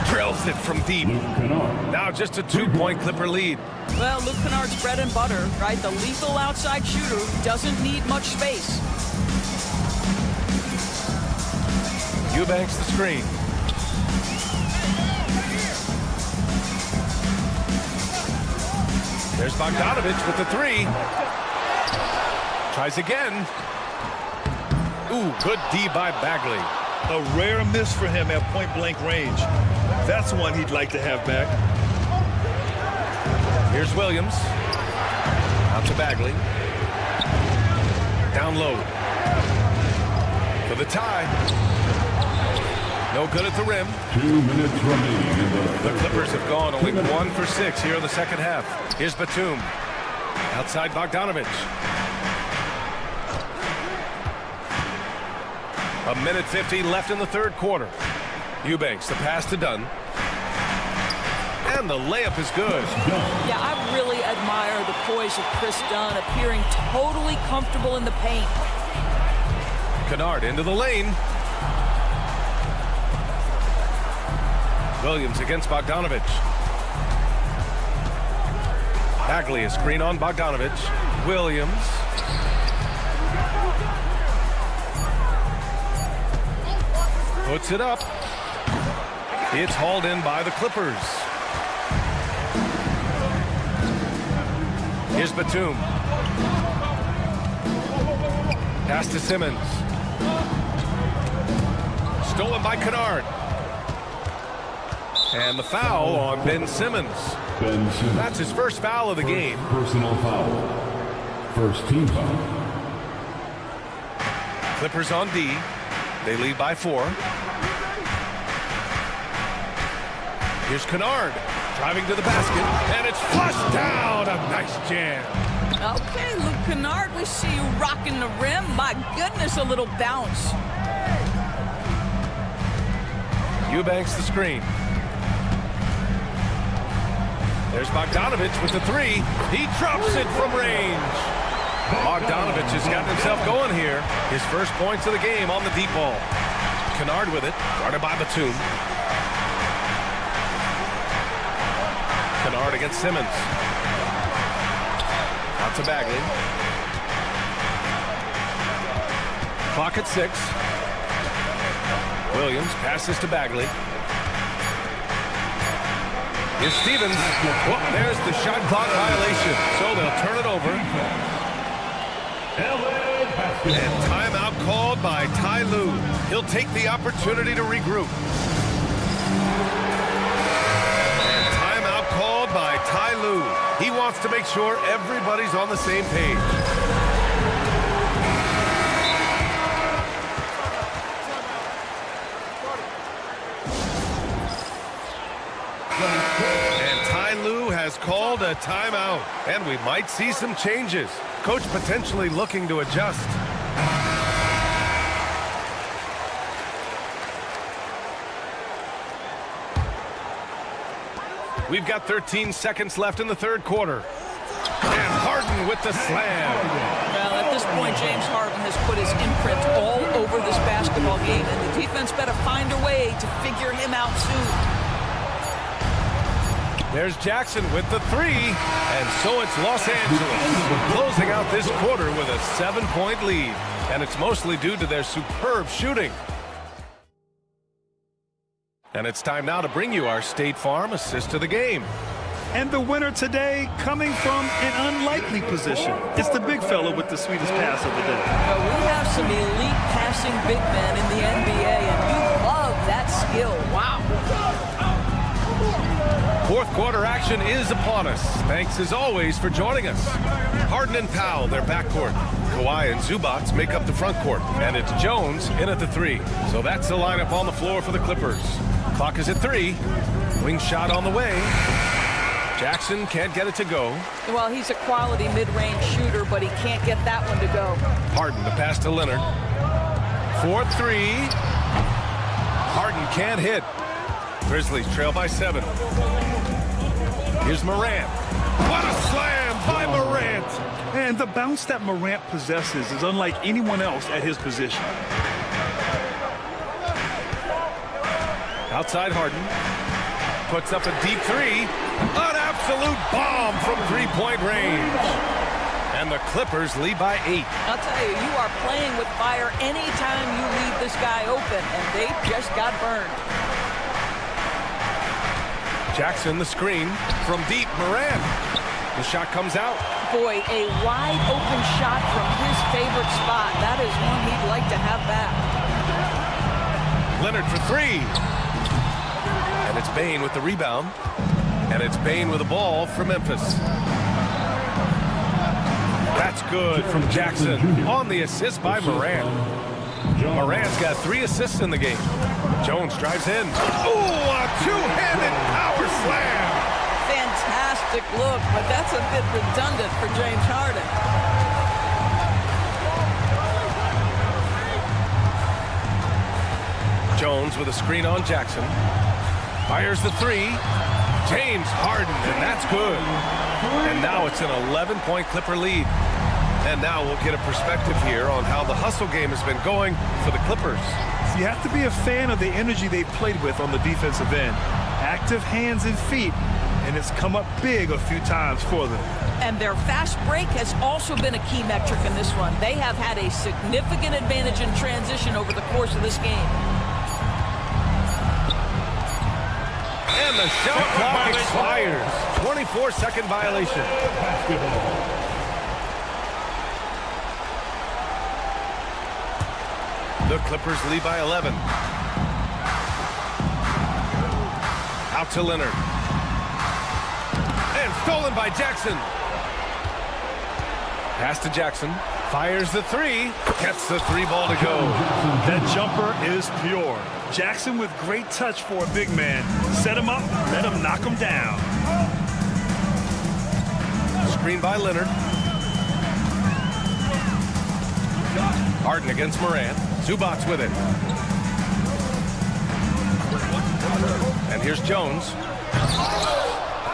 Drills it from deep. Now just a 2-point Clipper lead. Well, Luke Kennard's bread and butter, right? The lethal outside shooter doesn't need much space. Eubanks the screen. There's Bogdanovich with the 3. Tries again. Ooh, good D by Bagley. A rare miss for him at point-blank range. That's one he'd like to have back. Here's Williams. Out to Bagley. Down low. For the tie. No good at the rim. 2 minutes remaining in the The Clippers have gone only 1 for 6 here in the second half. Here's Batum. Outside Bogdanovich. A minute 50 left in the third quarter. Eubanks, the pass to Dunn. And the layup is good. Yeah, I really admire the poise of Chris Dunn, appearing totally comfortable in the paint. Kennard into the lane. Williams against Bogdanovich. Bagley, a screen on Bogdanovich. Williams. Puts it up. It's hauled in by the Clippers. Here's Batum. Pass to Simmons. Stolen by Kennard. And the foul on Ben Simmons. Ben Simmons. That's his first foul of the game. Personal foul. First team foul. Clippers on D. They lead by 4. Here's Kennard driving to the basket, and it's flushed down. A nice jam. Okay, Luke Kennard, we see you rocking the rim. My goodness, a little bounce. Eubanks the screen. There's Bogdanovich with the 3. He drops it from range. Bogdanovich has gotten himself going here. His first points of the game on the deep ball. Kennard with it, guarded by Batum. Kennard against Simmons. Out to Bagley. Clock at 6. Williams passes to Bagley. Here's Stevens. Well, there's the shot clock violation. So they'll turn it over. And timeout called by Ty Lue. He'll take the opportunity to regroup. And timeout called by Ty Lue. He wants to make sure everybody's on the same page. And Ty Lue has called a timeout. And we might see some changes. Coach potentially looking to adjust. We've got 13 seconds left in the third quarter. And Harden with the slam. Well, at this point, James Harden has put his imprint all over this basketball game, and the defense better find a way to figure him out soon. There's Jackson with the 3, and so it's Los Angeles closing out this quarter with a 7-point lead, and it's mostly due to their superb shooting. And it's time now to bring you our State Farm assist of the game. And the winner today coming from an unlikely position. It's the big fella with the sweetest pass of the day. Well, we have some elite passing big men in the NBA, and Fourth quarter action is upon us. Thanks as always for joining us. Harden and Powell, their backcourt. Kawhi and Zubac make up the front court. And it's Jones in at the 3. So that's the lineup on the floor for the Clippers. Clock is at 3. Wing shot on the way. Jackson can't get it to go. Well, he's a quality mid-range shooter, but he can't get that one to go. Harden, the pass to Leonard. 4-3. Harden can't hit. Grizzlies trail by 7. Here's Morant. What a slam by Morant! And the bounce that Morant possesses is unlike anyone else at his position. Outside Harden. Puts up a deep 3. An absolute bomb from three-point range. And the Clippers lead by 8. I'll tell you, you are playing with fire anytime you leave this guy open, and they just got burned. Jackson, the screen from deep. Morant. The shot comes out. Boy, a wide open shot from his favorite spot. That is one he'd like to have back. Leonard for 3. And it's Bane with the rebound. And it's Bane with the ball for Memphis. That's good from Jackson on the assist by Morant. Morant's got 3 assists in the game. Jones drives in. Ooh, a two-handed power slam. Fantastic look, but that's a bit redundant for James Harden. Jones with a screen on Jackson. Fires the 3. James Harden, and that's good. And now it's an 11-point Clipper lead. And now we'll get a perspective here on how the hustle game has been going for the Clippers. You have to be a fan of the energy they've played with on the defensive end. Active hands and feet, and it's come up big a few times for them. And their fast break has also been a key metric in this one. They have had a significant advantage in transition over the course of this game. And the shot clock expires. 24-second violation. The Clippers lead by 11. Out to Leonard. And stolen by Jackson. Pass to Jackson. Fires the 3. Gets the 3 ball to go. That jumper is pure. Jackson with great touch for a big man. Set him up, let him knock him down. Screen by Leonard. Harden against Morant. Zubac with it. And here's Jones.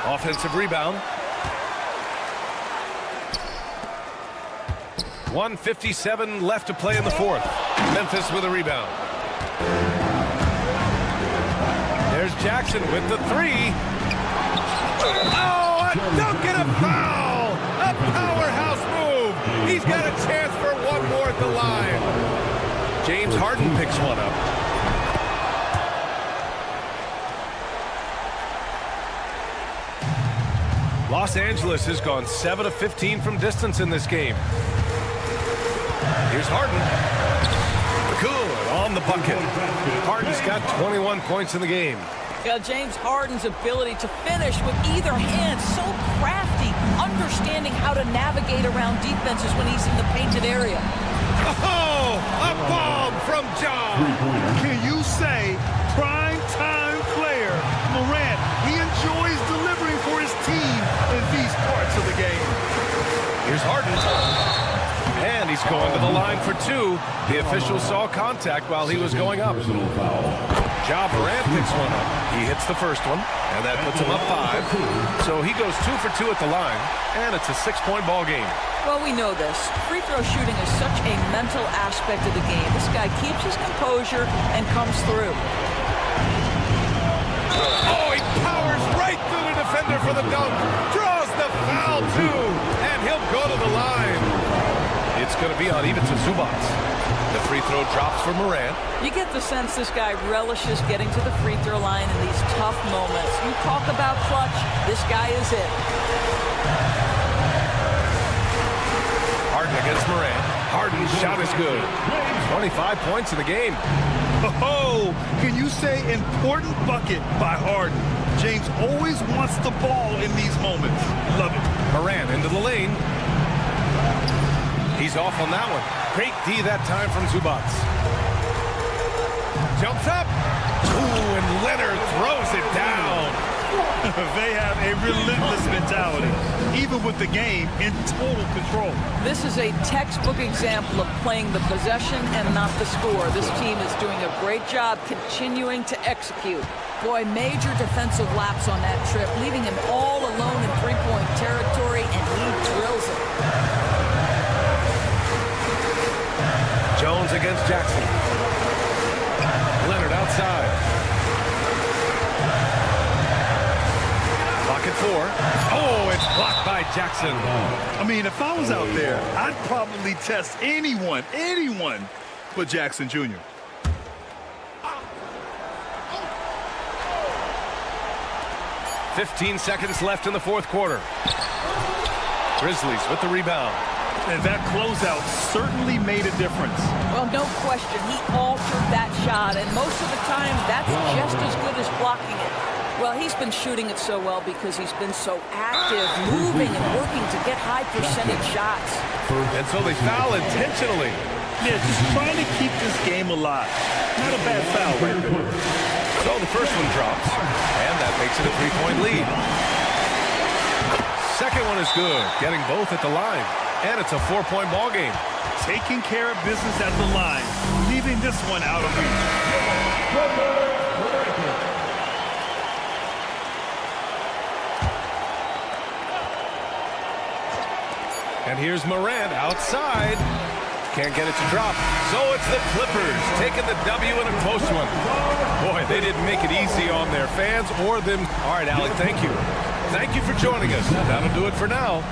Offensive rebound. 1:57 left to play in the fourth. Memphis with a rebound. There's Jackson with the 3. Oh, a dunk and a foul! A powerhouse move! He's got a chance for one more at the line. James Harden picks one up. Los Angeles has gone 7 of 15 from distance in this game. Here's Harden. Good on the bucket. Harden's got 21 points in the game. Yeah, James Harden's ability to finish with either hand, so crafty, understanding how to navigate around defenses when he's in the painted area. Oh, a bomb from John. Can you say prime time player? Morant, he enjoys delivering for his team in these parts of the game. Here's Harden. And he's going to the line for 2. The official saw contact while he was going up. Ja Morant picks one up. He hits the first one, and that puts him up 5. So he goes 2 for 2 at the line, and it's a 6-point ball game. Well, we know this. Free throw shooting is such a mental aspect of the game. This guy keeps his composure and comes through. Oh, he powers right through the defender for the dunk. Draws the foul, too, and he'll go to the line. It's going to be on even to Zubac. The free throw drops for Morant. You get the sense this guy relishes getting to the free throw line in these tough moments. You talk about clutch, this guy is it. Harden against Morant. Harden's shot is good. 25 points in the game. Oh, can you say important bucket by Harden? James always wants the ball in these moments. Love it. Moran into the lane. He's off on that one. Great D that time from Zubac. Jumps up. Ooh, and Leonard throws it down. They have a relentless mentality, even with the game in total control. This is a textbook example of playing the possession and not the score. This team is doing a great job continuing to execute. Boy, major defensive lapse on that trip, leaving him all alone in three-point territory, and he drills it. Jones against Jackson. Leonard outside. Clock at 4. Oh, it's blocked by Jackson. I mean, if I was out there, I'd probably test anyone but Jackson Jr. "15 seconds left in the fourth quarter. Grizzlies with the rebound. And that closeout certainly made a difference. Well, no question, he altered that shot, and most of the time, that's just as good as blocking it. Well, he's been shooting it so well because he's been so active, moving and working to get high percentage shots. And so they foul intentionally. Yeah, just trying to keep this game alive. Not a bad foul right there. So the first one drops, and that makes it a three-point lead. Second one is good, getting both at the line. And it's a 4-point ball game. Taking care of business at the line, leaving this one out of reach. And here's Morant outside. Can't get it to drop. So it's the Clippers taking the W in a close one. Boy, they didn't make it easy on their fans or them. All right, Alec, thank you. Thank you for joining us. That'll do it for now.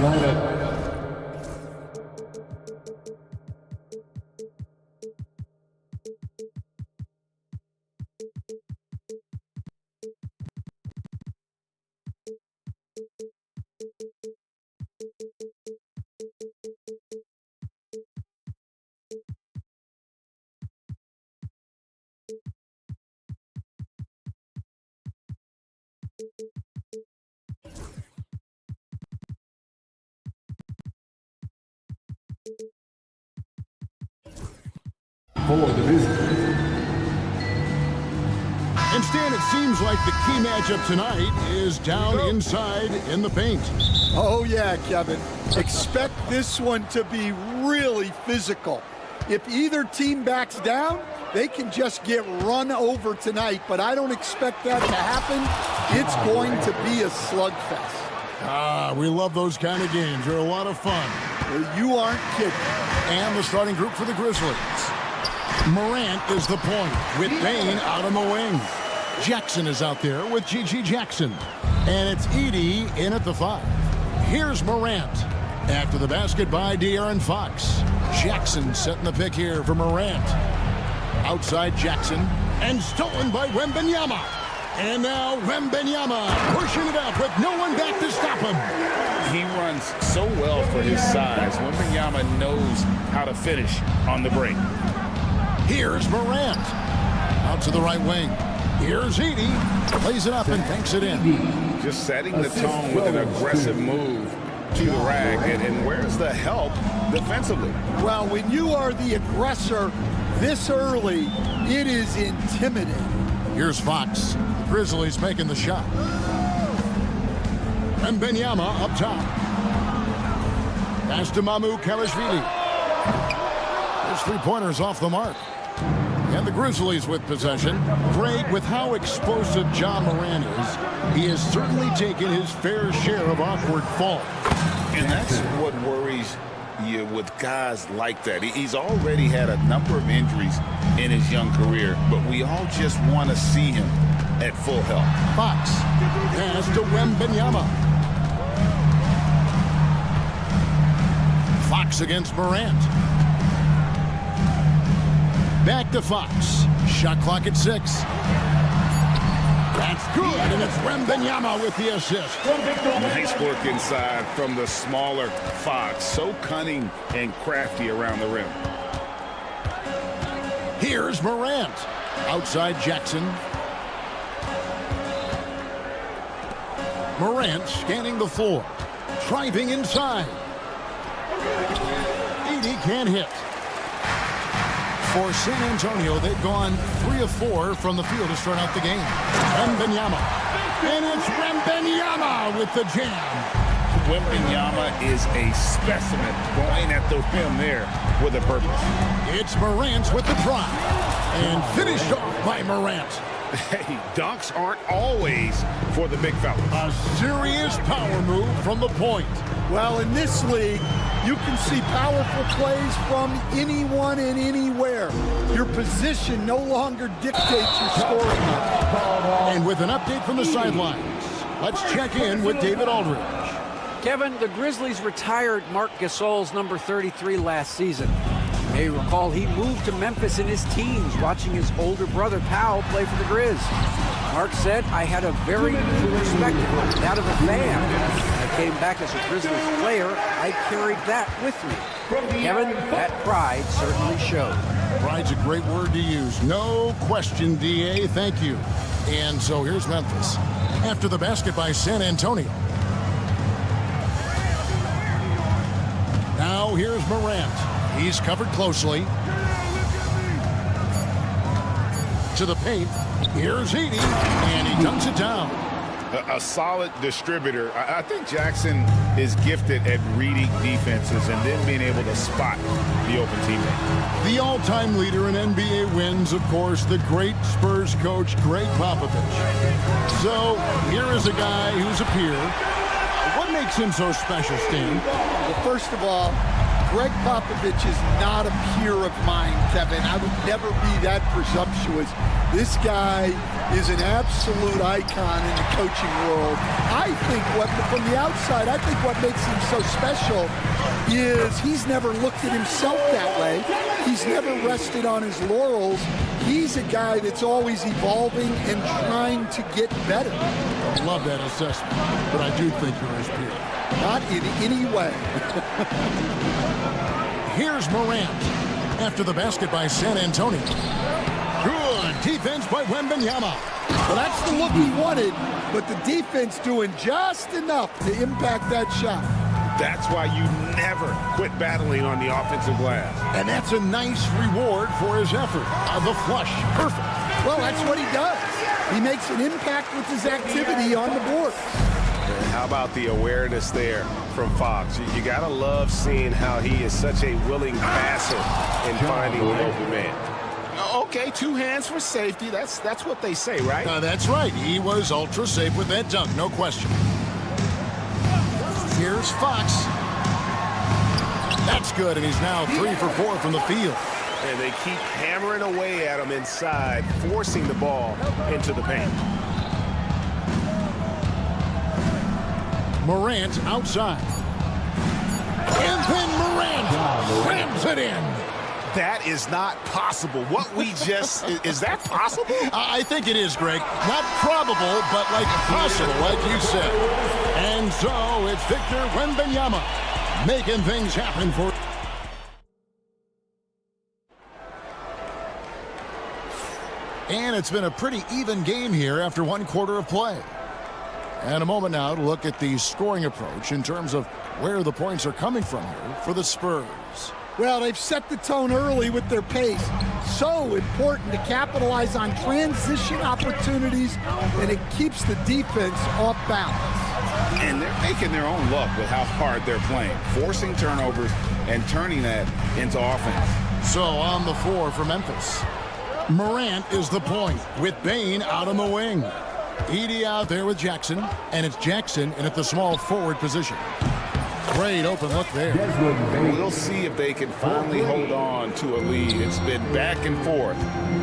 lineup. For the Grizzlies. And Stan, it seems like the key matchup tonight is down inside in the paint. Oh, yeah, Kevin. Expect this one to be really physical. If either team backs down, they can just get run over tonight, but I don't expect that to happen. It's going to be a slugfest. Ah, we love those kind of games. They're a lot of fun. Well, you aren't kidding. And the starting group for the Grizzlies. Morant is the point with Bain out on the wing. Jackson is out there with G.G. Jackson. And it's Edey in at the 5. Here's Morant. After the basket by De'Aaron Fox. Jackson setting the pick here for Morant. Outside Jackson. And stolen by Wembanyama. And now Wembanyama pushing it up with no one back to stop him. He runs so well for his size. Wembanyama knows how to finish on the break. Here's Morant. Out to the right wing. Here's Edey. Plays it up and banks it in. Just setting the tone with an aggressive move to the rack. And where's the help defensively? Well, when you are the aggressor this early, it is intimidating. Here's Fox. The Grizzlies making the shot. Wembanyama up top. Pass to Mamukelashvili. His three-pointers off the mark. And the Grizzlies with possession. Greg, with how explosive John Morant is, he has certainly taken his fair share of awkward falls. And that's what worries you with guys like that. He's already had a number of injuries in his young career, but we all just want to see him at full health. Fox pass to Wembanyama. Fox against Morant. Back to Fox. Shot clock at 6. That's good, and it's Wembanyama with the assist. Nice work inside from the smaller Fox. So cunning and crafty around the rim. Here's Morant. Outside Jackson. Morant scanning the floor. Driving inside. Edey can't hit. For San Antonio, they've gone 3 of 4 from the field to start out the game. Wembanyama. And it's Wembanyama with the jam. Wembanyama is a specimen going at the rim there with a purpose. It's Morant with the drive. And finished off by Morant. Hey, dunks aren't always for the big fellas. A serious power move from the point. Well, in this league, you can see powerful plays from anyone and anywhere. Your position no longer dictates your scoring. And with an update from the sidelines, let's check in with David Aldridge. Kevin, the Grizzlies retired Marc Gasol's number 33 last season. You may recall he moved to Memphis in his teens, watching his older brother Powell play for the Grizz. Marc said, I had a very true perspective, that of a fan. I came back as a Grizzlies player. I carried that with me. Kevin, that pride certainly showed. Pride's a great word to use. No question, D.A. Thank you. And so here's Memphis. After the basket by San Antonio. Now here's Morant. He's covered closely. To the paint. Here's Edey. And he dunks it down. A solid distributor. I think Jackson is gifted at reading defenses and then being able to spot the open teammate. The all-time leader in NBA wins, of course, the great Spurs coach, Greg Popovich. So here is a guy who's a peer. What makes him so special, Stan? Well, first of all, Greg Popovich is not a peer of mine, Kevin. I would never be that presumptuous. This guy is an absolute icon in the coaching world. I think from the outside, I think what makes him so special is he's never looked at himself that way. He's never rested on his laurels. He's a guy that's always evolving and trying to get better. I love that assessment, but I do think you're his peer. Not in any way. Here's Morant. After the basket by San Antonio. Good defense by Wembanyama. Well, that's the look he wanted, but the defense doing just enough to impact that shot. That's why you never quit battling on the offensive glass. And that's a nice reward for his effort. The flush. Perfect. Well, that's what he does. He makes an impact with his activity on the board. How about the awareness there from Fox? You got to love seeing how he is such a willing passer in finding the open man. Okay, 2 hands for safety. That's what they say, right? That's right. He was ultra safe with that dunk, no question. Here's Fox. That's good, and he's now 3 for 4 from the field. And they keep hammering away at him inside, forcing the ball into the paint. Morant outside. And then Morant slams it in. That is not possible. What we just, is that possible? I think it is, Greg. Not probable, but like possible, like you said. And so it's Victor Wembanyama making things happen for. And it's been a pretty even game here after 1 quarter of play. And a moment now to look at the scoring approach in terms of where the points are coming from here for the Spurs. Well, they've set the tone early with their pace. So important to capitalize on transition opportunities, and it keeps the defense off balance. And they're making their own luck with how hard they're playing, forcing turnovers and turning that into offense. So on the floor for Memphis, Morant is the point with Bane out on the wing. Edey out there with Jackson, and it's Jackson in at the small forward position. Great open look there. We'll see if they can finally hold on to a lead. It's been back and forth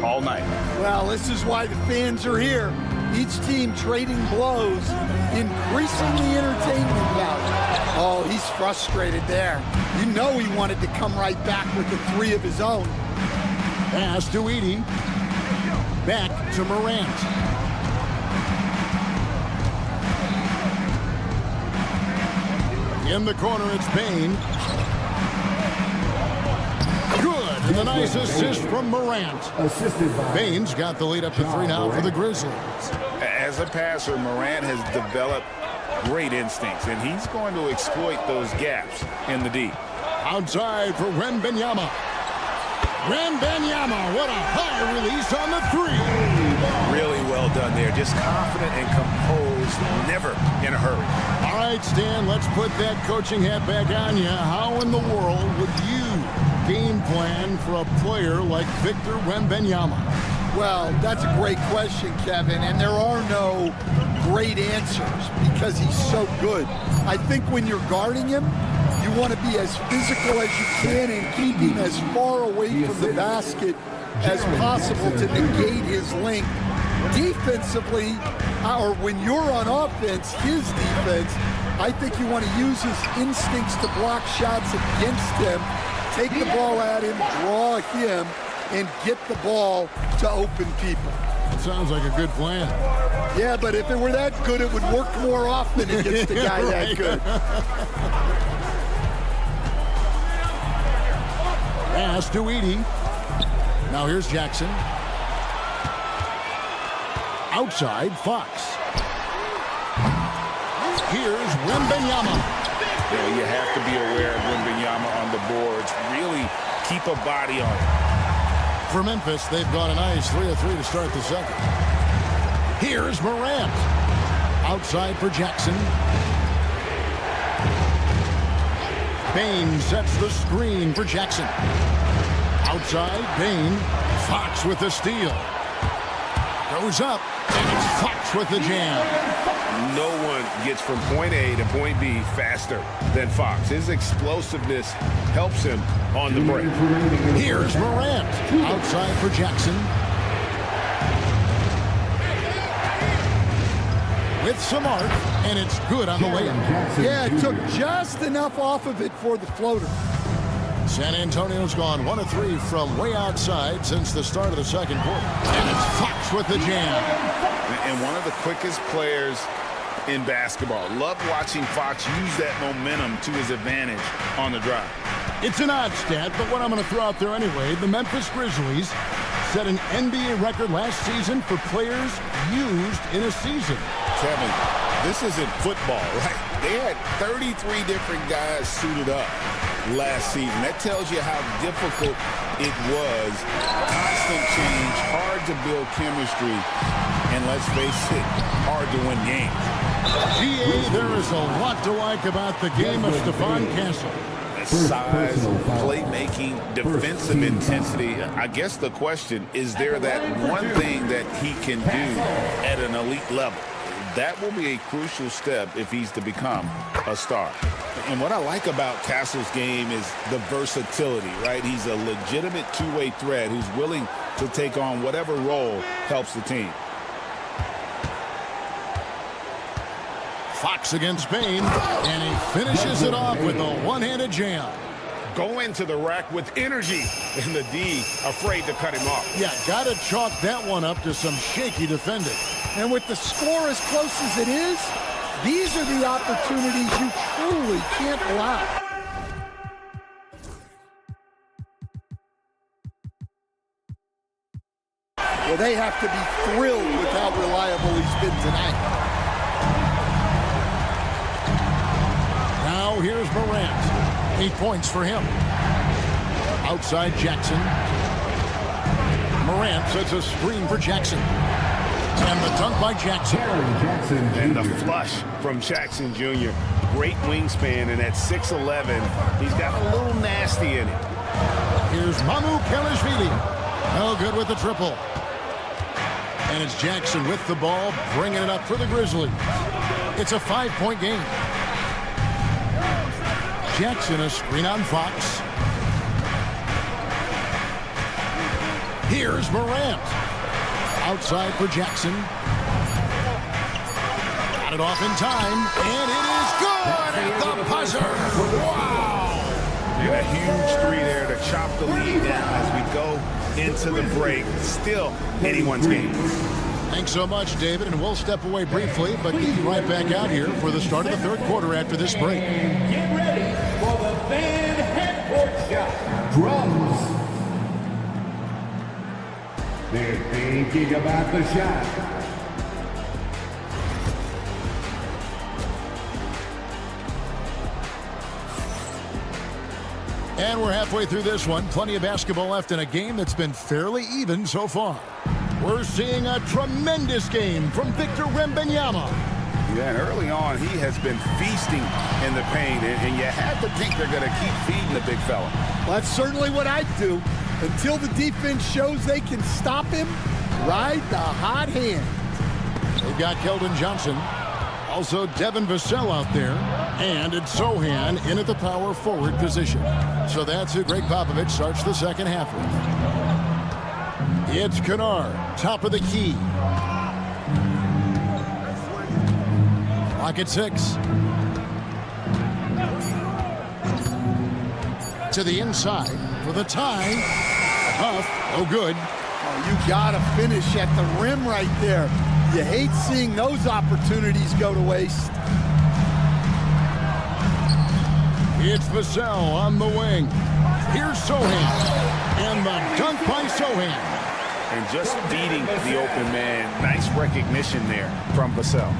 all night. Well, this is why the fans are here. Each team trading blows, increasing the entertainment value. Oh, he's frustrated there. You know he wanted to come right back with the 3 of his own. Pass to Edey. Back to Morant. In the corner, it's Bane. Good. And the nice assist from Morant. Bane's got the lead up to 3 now for the Grizzlies. As a passer, Morant has developed great instincts, and he's going to exploit those gaps in the D. Outside for Wembanyama. Wembanyama, what a high release on the 3. Really well done there. Just confident and composed, never in a hurry. All right, Stan, let's put that coaching hat back on you. How in the world would you game plan for a player like Victor Wembanyama? Well, that's a great question, Kevin, and there are no great answers because he's so good. I think when you're guarding him, you want to be as physical as you can and keep him as far away from the basket as possible to negate his length. Defensively, or when you're on offense, his defense, I think you want to use his instincts to block shots against him, take the ball at him, draw him, and get the ball to open people. That sounds like a good plan. Yeah, but if it were that good, it would work more often against a guy that good. Pass to Edey. Now here's Jackson. Outside, Fox. Here's Wembanyama. You have to be aware of Wembanyama on the boards. Really keep a body on it. For Memphis, they've got a nice 3 of 3 to start the second. Here's Morant. Outside for Jackson. Bane sets the screen for Jackson. Outside, Bane. Fox with the steal. Goes up, and it's Fox with the jam. no one gets from point A to point B faster than Fox. His explosiveness helps him on the break. Here's Morant. Outside for Jackson. With some arc, and it's good on the way in. Yeah, it took just enough off of it for the floater. San Antonio's gone 1 of 3 from way outside since the start of the second quarter. And it's Fox with the jam. And one of the quickest players in basketball. Love watching Fox use that momentum to his advantage on the drive. It's an odd stat, but what I'm going to throw out there anyway, the Memphis Grizzlies set an NBA record last season for players used in a season. Kevin, this isn't football, right? They had 33 different guys suited up last season. That tells you how difficult it was. Constant change, hard to build chemistry, and let's face it, hard to win games. GA, there is a lot to like about the game of Stephon Castle. Size, playmaking, defensive intensity. I guess the question, is there that one thing that he can do at an elite level? That will be a crucial step if he's to become a star. And what I like about Castle's game is the versatility, right? He's a legitimate two-way threat who's willing to take on whatever role helps the team. Fox against Bain, and he finishes it off with a one-handed jam. Go into the rack with energy, and the D afraid to cut him off. Yeah, got to chalk that one up to some shaky defending. And with the score as close as it is, these are the opportunities you truly can't allow. Well, they have to be thrilled with how reliable he's been tonight. Now here's Morant. 8 points for him. Outside Jackson. Morant sets a screen for Jackson. And the dunk by Jackson. And the flush from Jackson Jr. Great wingspan, and at 6'11", he's got a little nasty in it. Here's Mamu Kelishvili. No good with the triple. And it's Jackson with the ball, bringing it up for the Grizzlies. It's a 5-point game. Jackson a screen on Fox. Here's Morant. Outside for Jackson. Got it off in time, and it is good at the buzzer. Wow! And a huge three there to chop the lead down as we go into the break. Still anyone's game. Thanks so much, David, and we'll step away briefly, but be right back out here for the start of the third quarter after this break. Get ready for the Van Headcourt shot. Drums. They're thinking about the shot. And we're halfway through this one. Plenty of basketball left in a game that's been fairly even so far. We're seeing a tremendous game from Victor Wembanyama. Yeah, and early on, he has been feasting in the paint, and you have to think they're going to keep feeding the big fella. Well, that's certainly what I'd do. Until the defense shows they can stop him, ride the hot hand. They've got Keldon Johnson. Also Devin Vassell out there. And it's Sohan in at the power forward position. So that's who Greg Popovich starts the second half with. It's Kennard, top of the key. Clock at 6. To the inside for the tie. Huff, no good. Oh, you gotta finish at the rim right there. You hate seeing those opportunities go to waste. It's Vassell on the wing. Here's Sohan. And the dunk by Sohan. And just beating the open man. Nice recognition there from Vassell.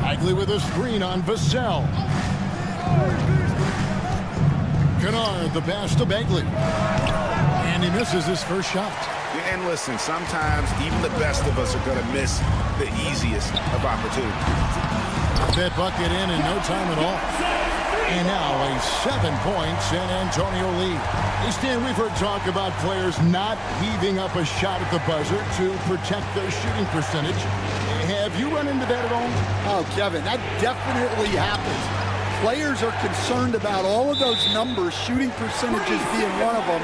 Bagley with a screen on Vassell. Kennard, the pass to Bagley. And he misses his first shot. And listen, sometimes even the best of us are going to miss the easiest of opportunities. That bucket in no time at all. And now a 7-point San Antonio lead. Hey, Stan, we've heard talk about players not heaving up a shot at the buzzer to protect their shooting percentage. Have you run into that at all? Oh, Kevin, that definitely happens. Players are concerned about all of those numbers, shooting percentages being one of them,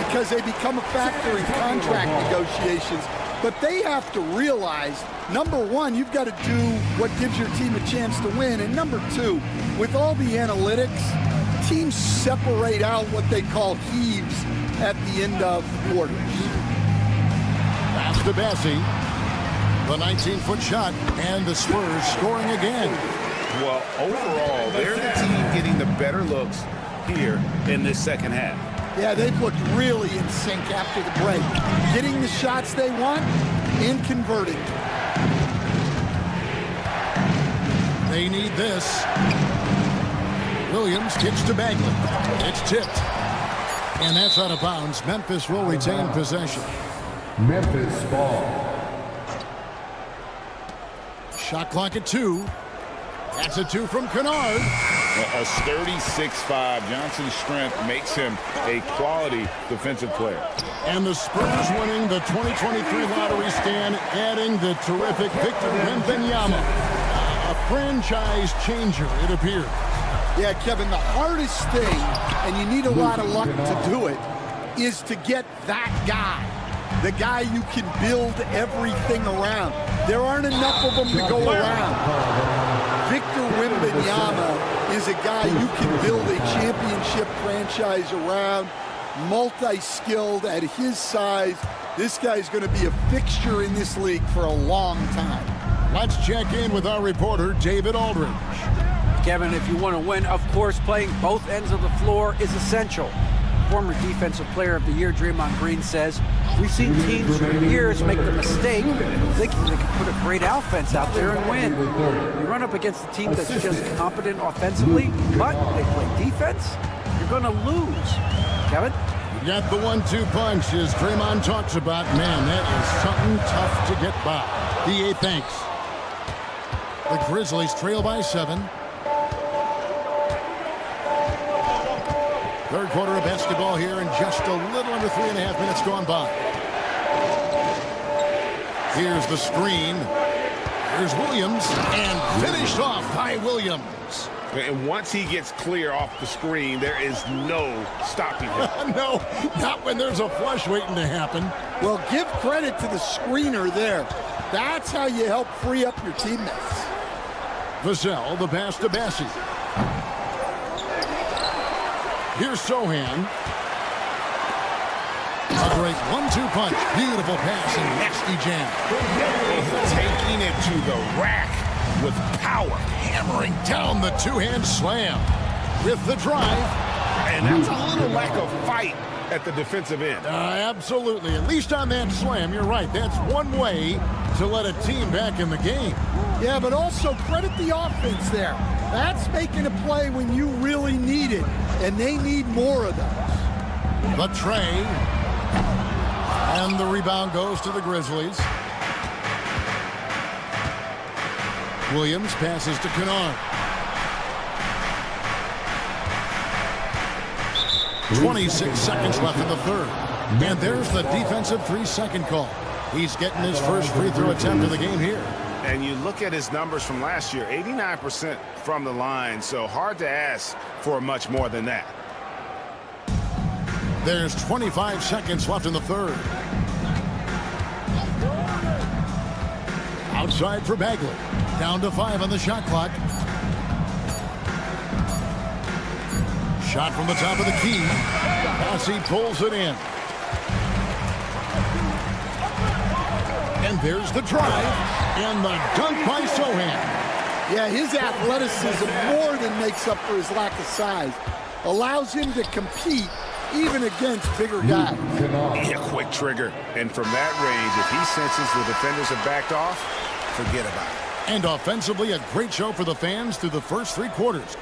because they become a factor in contract negotiations. But they have to realize, number one, you've got to do what gives your team a chance to win. And number two, with all the analytics, teams separate out what they call heaves at the end of quarters. Pass to Bassi. The 19-foot shot, and the Spurs scoring again. Well, overall, they're the team getting the better looks here in this second half. Yeah, they've looked really in sync after the break. Getting the shots they want and converting. They need this. Williams kicks to Bagley. It's tipped. And that's out of bounds. Memphis will retain possession. Memphis ball. Shot clock at 2. That's a 2 from Kennard. A sturdy 6'5". Johnson's strength makes him a quality defensive player. And the Spurs winning the 2023 lottery stand, adding the terrific Victor Wembanyama. A franchise changer, it appears. Yeah, Kevin, the hardest thing, and you need a lot of luck to do it, is to get that guy. The guy you can build everything around. There aren't enough of them to go around. Victor Wembanyama is a guy you can build a championship franchise around, multi-skilled at his size. This guy's going to be a fixture in this league for a long time. Let's check in with our reporter, David Aldridge. Kevin, if you want to win, of course, playing both ends of the floor is essential. Former Defensive Player of the Year Draymond Green says, we've seen teams for years make the mistake of thinking they can put a great offense out there and win. You run up against a team that's just competent offensively, but they play defense, you're going to lose. Kevin? You got the 1-2 punch, as Draymond talks about. Man, that is something tough to get by. DA thanks. The Grizzlies trail by 7. Third quarter of basketball here, and just a little under 3.5 minutes gone by. Here's the screen. Here's Williams, and finished off by Williams. And once he gets clear off the screen, there is no stopping him. No, not when there's a flush waiting to happen. Well, give credit to the screener there. That's how you help free up your teammates. Vassell, the pass to Bassi. Here's Sohan. A great 1-2 punch. Beautiful pass and nasty jam. Taking it to the rack with power. Hammering down the two-hand slam. With the drive. And that's a little lack of fight at the defensive end. Absolutely. At least on that slam, you're right. That's one way to let a team back in the game. Yeah, but also credit the offense there. That's making a play when you really need it, and they need more of those. The tray. And the rebound goes to the Grizzlies. Williams passes to Kennard. 26 seconds left in the third. And there's the defensive 3-second call. He's getting his first free throw attempt of the game here. And you look at his numbers from last year, 89% from the line, so hard to ask for much more than that. There's 25 seconds left in the third. Outside for Bagley. Down to 5 on the shot clock. Shot from the top of the key. Bassi pulls it in. And there's the drive. And the dunk by Sohan. Yeah, his athleticism more than makes up for his lack of size. Allows him to compete even against bigger guys. Yeah, quick trigger. And from that range, if he senses the defenders have backed off, forget about it. And offensively, a great show for the fans through the first 3 quarters.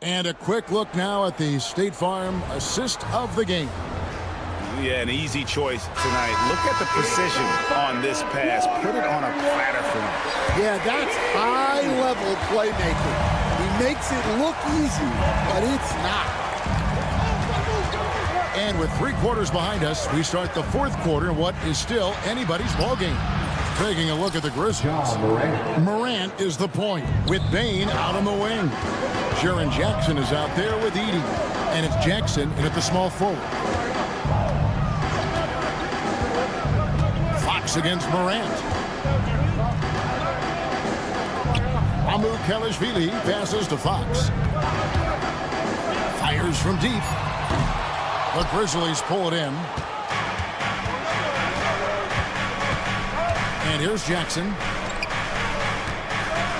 And a quick look now at the State Farm assist of the game. Yeah, an easy choice tonight. Look at the precision on this pass. Put it on a platter for him. Yeah, that's high-level playmaking. He makes it look easy, but it's not. And with 3 quarters behind us, we start the 4th quarter in what is still anybody's ballgame. Taking a look at the Grizzlies. Morant is the point with Bain out on the wing. Jaren Jackson is out there with Edey. And it's Jackson in at the small forward. Fox against Morant. Kelishvili passes to Fox. Fires from deep. The Grizzlies pull it in. And here's Jackson.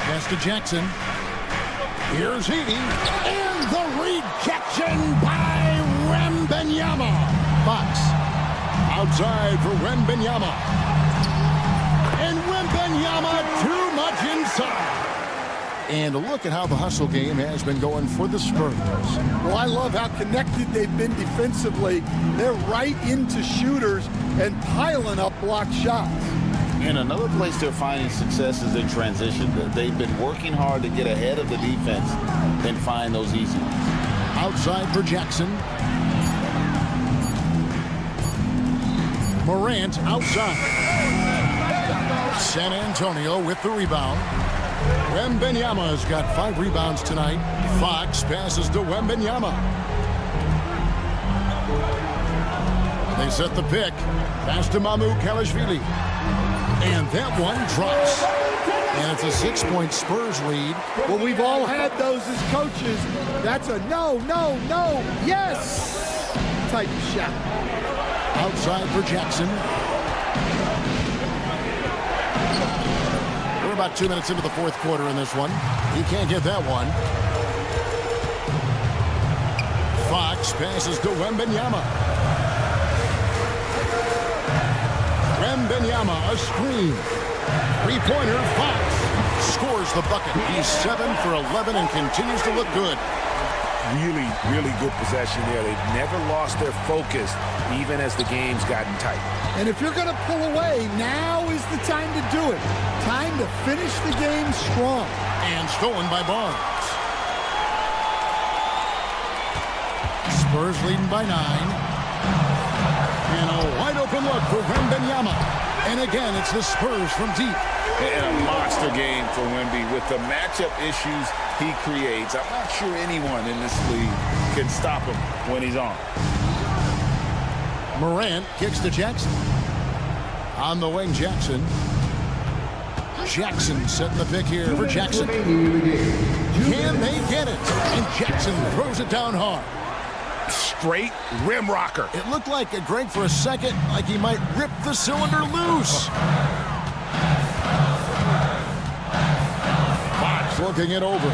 Pass to Jackson. Here's Edey. And the rejection by Wembanyama. Fox. Outside for Wembanyama. And Wembanyama too much inside. And look at how the hustle game has been going for the Spurs. Well, I love how connected they've been defensively. They're right into shooters and piling up blocked shots. And another place they're finding success is in transition. They've been working hard to get ahead of the defense and find those easy ones. Outside for Jackson. Morant outside. San Antonio with the rebound. Wembanyama has got 5 rebounds tonight. Fox passes to Wembanyama. They set the pick. Pass to Kelishvili. And that one drops. And it's a 6-point Spurs lead. Well, we've all had those as coaches. That's a no, no, no, yes type shot. Outside for Jackson. We're about 2 minutes into the 4th quarter in this one. He can't get that one. Fox passes to Wembanyama. Wembanyama, a screen. 3-pointer, Fox scores the bucket. He's 7 for 11 and continues to look good. Really, really good possession there. They've never lost their focus, even as the game's gotten tight. And if you're going to pull away, now is the time to do it. Time to finish the game strong. And stolen by Barnes. Spurs leading by 9. And a wide open look for Wembanyama. And again, it's the Spurs from deep. And a monster game for Wemby with the matchup issues he creates. I'm not sure anyone in this league can stop him when he's on. Morant kicks to Jackson. On the wing, Jackson. Jackson setting the pick here for Jackson. Can they get it? And Jackson throws it down hard. Straight rim rocker. It looked like Greg for a second, like he might rip the cylinder loose. Fox looking it over.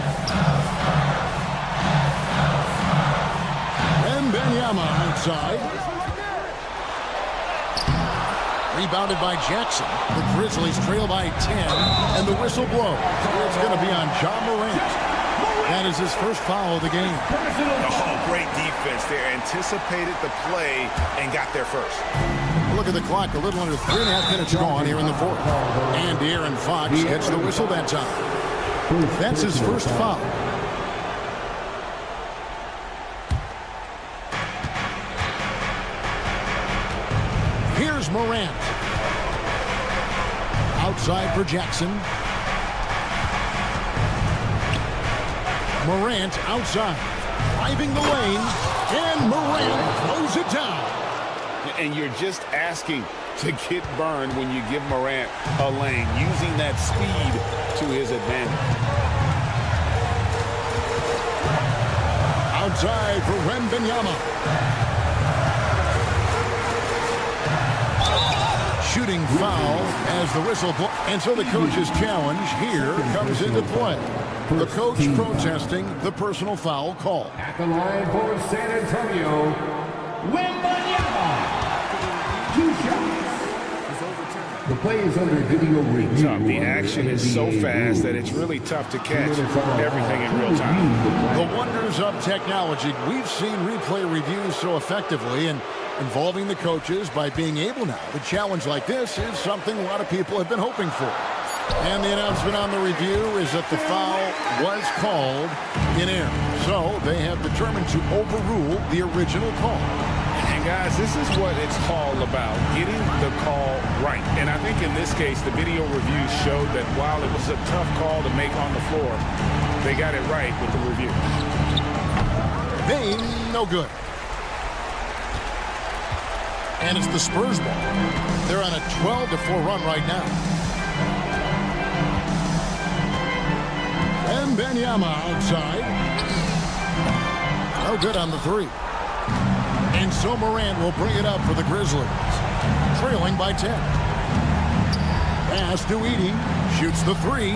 Wembanyama outside. Rebounded by Jackson. The Grizzlies trail by 10, and the whistle blows. It's going to be on Ja Morant. That is his first foul of the game. Oh, great defense there. Anticipated the play and got there first. Look at the clock. A little under 3.5 minutes gone here in the 4th. And Aaron Fox gets the whistle that time. That's his first foul. Here's Morant. Outside for Jackson. Morant outside. Driving the lane. And Morant throws it down. And you're just asking to get burned when you give Morant a lane, using that speed to his advantage. Outside for Wembanyama. Shooting foul as the whistle blows. And so the coach's challenge here comes into play. The coach protesting the personal foul call. At the line for San Antonio, Wembanyama. 2 shots. The play is under video review. The action is so fast that it's really tough to catch everything in real time. The wonders of technology. We've seen replay reviews so effectively, and involving the coaches by being able now to challenge like this is something a lot of people have been hoping for. And the announcement on the review is that the foul was called in error. So they have determined to overrule the original call. And And guys, this is what it's all about, getting the call right. And I think in this case, the video review showed that while it was a tough call to make on the floor, they got it right with the review. No good. And it's the Spurs ball. They're on a 12-4 run right now. And Wembanyama outside. No good on the three. And so Morant will bring it up for the Grizzlies. Trailing by 10. Pass to Edey. Shoots the three.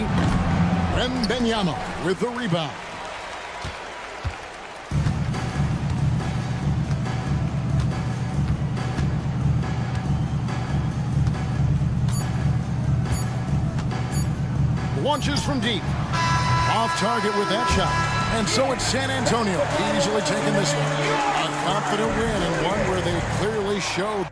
And Wembanyama with the rebound. Launches from deep. Off target with that shot. And so it's San Antonio easily taking this one. A confident win and one where they clearly showed.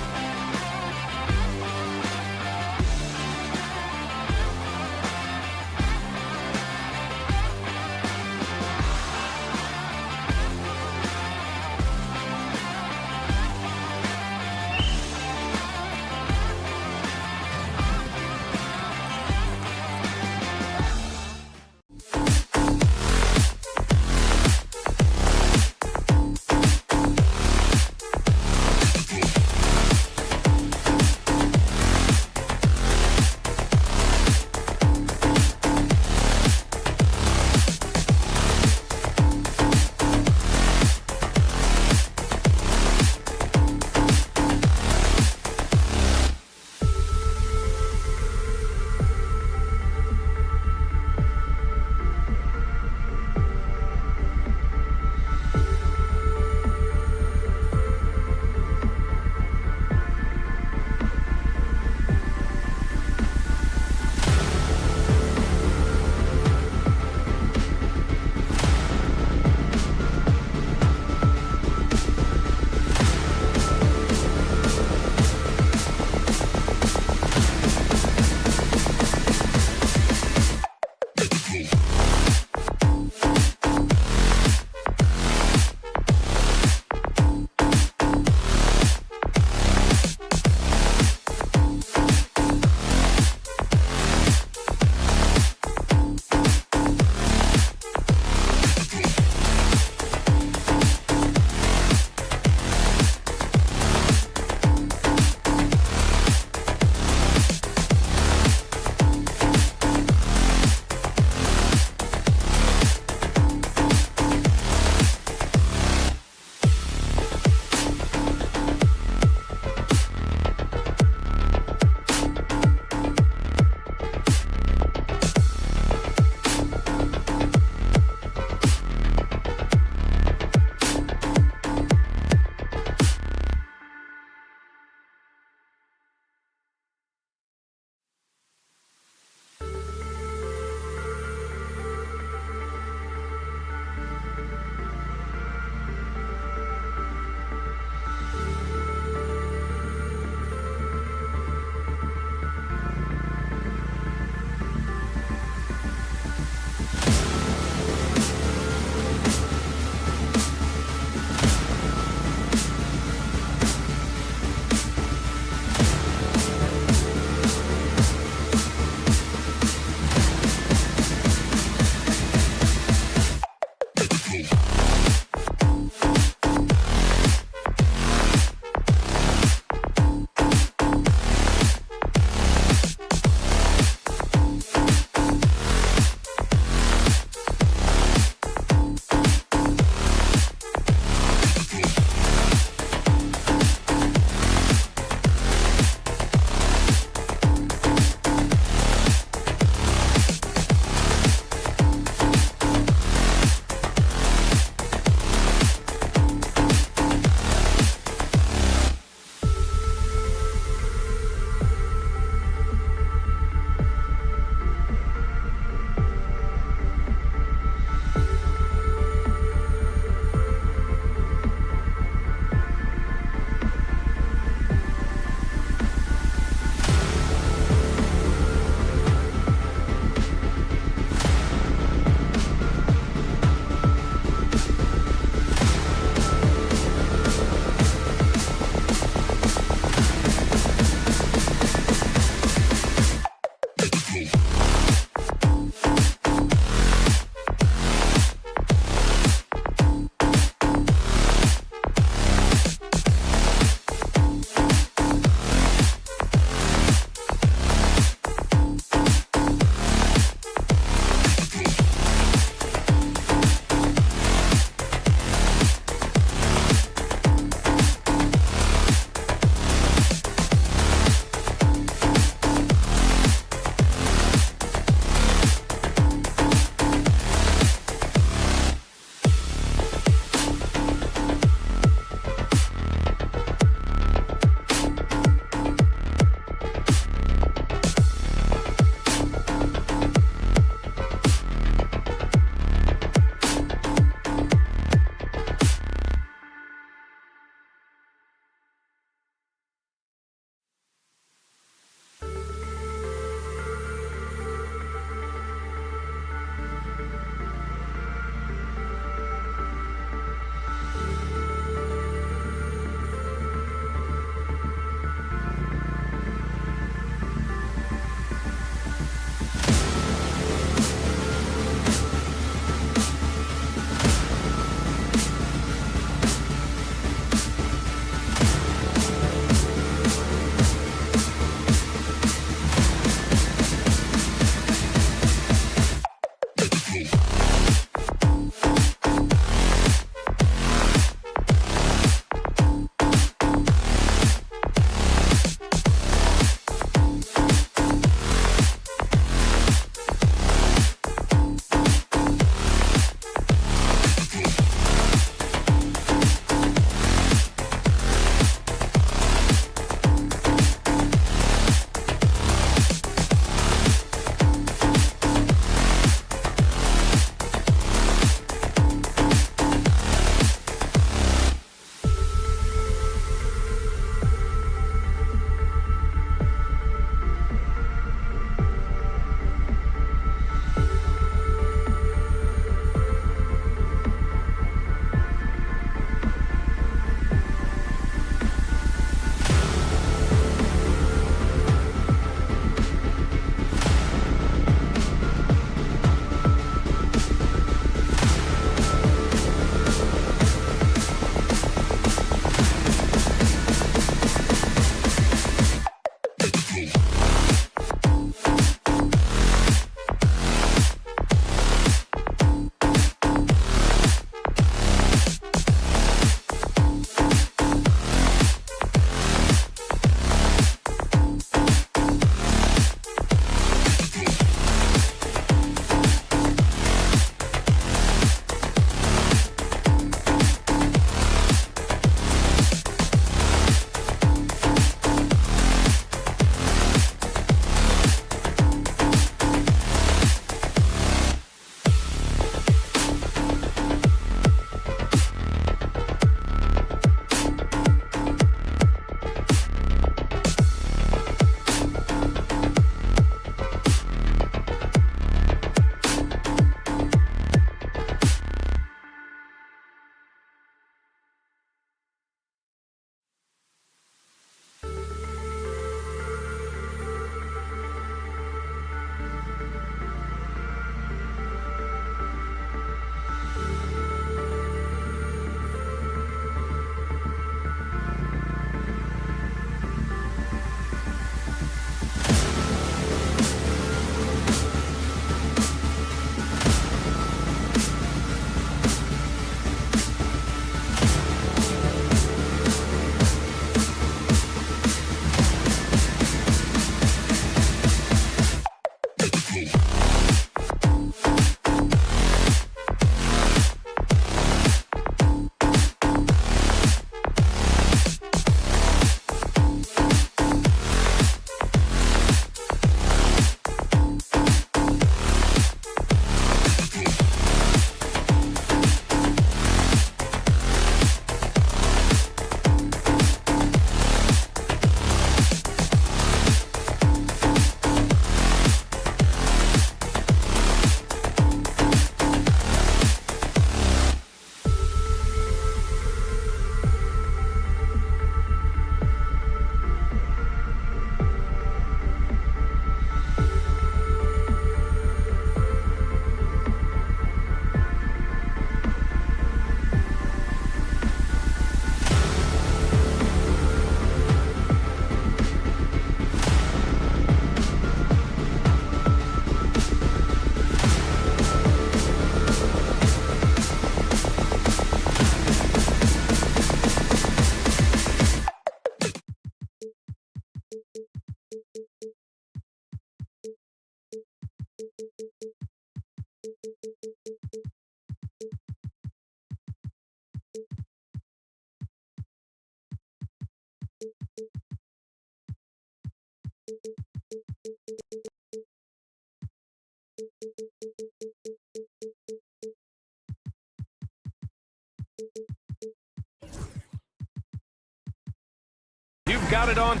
got it on.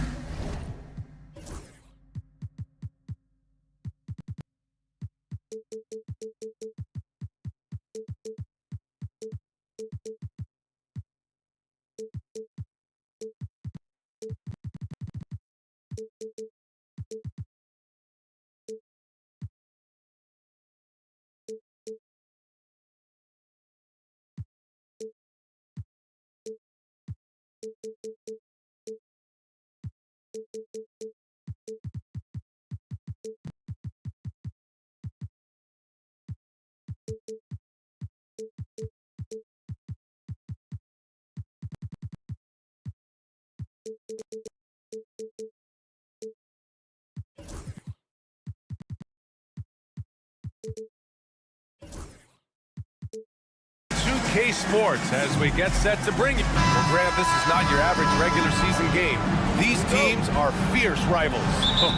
Sports as we get set to bring you. Well, Grant, this is not your average regular season game. These teams are fierce rivals.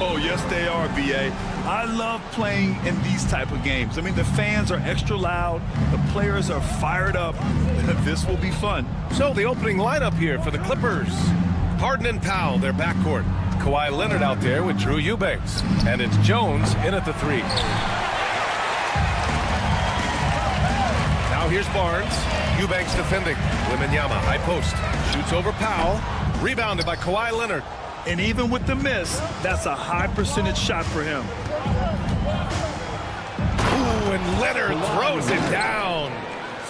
Oh, yes, they are, B.A. I love playing in these type of games. I mean, the fans are extra loud. The players are fired up. This will be fun. So the opening lineup here for the Clippers. Harden and Powell, their backcourt. Kawhi Leonard out there with Drew Eubanks. And it's Jones in at the 3. Now here's Barnes. Eubanks defending. Wembanyama, high post. Shoots over Powell. Rebounded by Kawhi Leonard. And even with the miss, that's a high percentage shot for him. Ooh, and Leonard throws it down.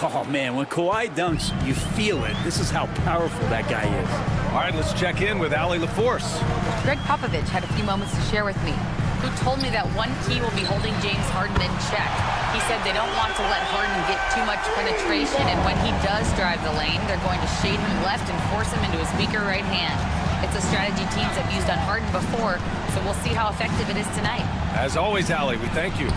Oh, man, when Kawhi dunks, you feel it. This is how powerful that guy is. All right, let's check in with Allie LaForce. Greg Popovich had a few moments to share with me, who told me that one key will be holding James Harden in check. He said they don't want to let Harden get too much penetration, and when he does drive the lane, they're going to shade him left and force him into his weaker right hand. It's a strategy teams have used on Harden before, so we'll see how effective it is tonight. As always, Allie, we thank you.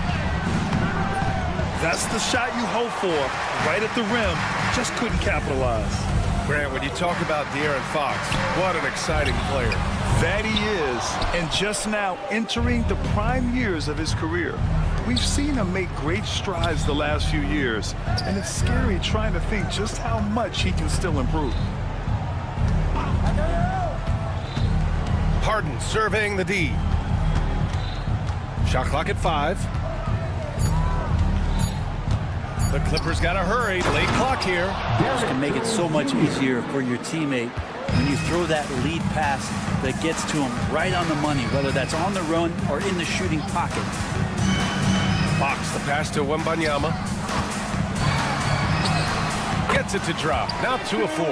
That's the shot you hope for, right at the rim. Just couldn't capitalize. Grant, when you talk about De'Aaron Fox, what an exciting player. That he is, and just now entering the prime years of his career. We've seen him make great strides the last few years, and it's scary trying to think just how much he can still improve. Harden surveying the D. Shot clock at 5. The Clippers got to hurry. Late clock here. This can make it so much easier for your teammate when you throw that lead pass that gets to him right on the money, whether that's on the run or in the shooting pocket. Fox, the pass to Wembanyama. Gets it to drop. Now 2 of 4.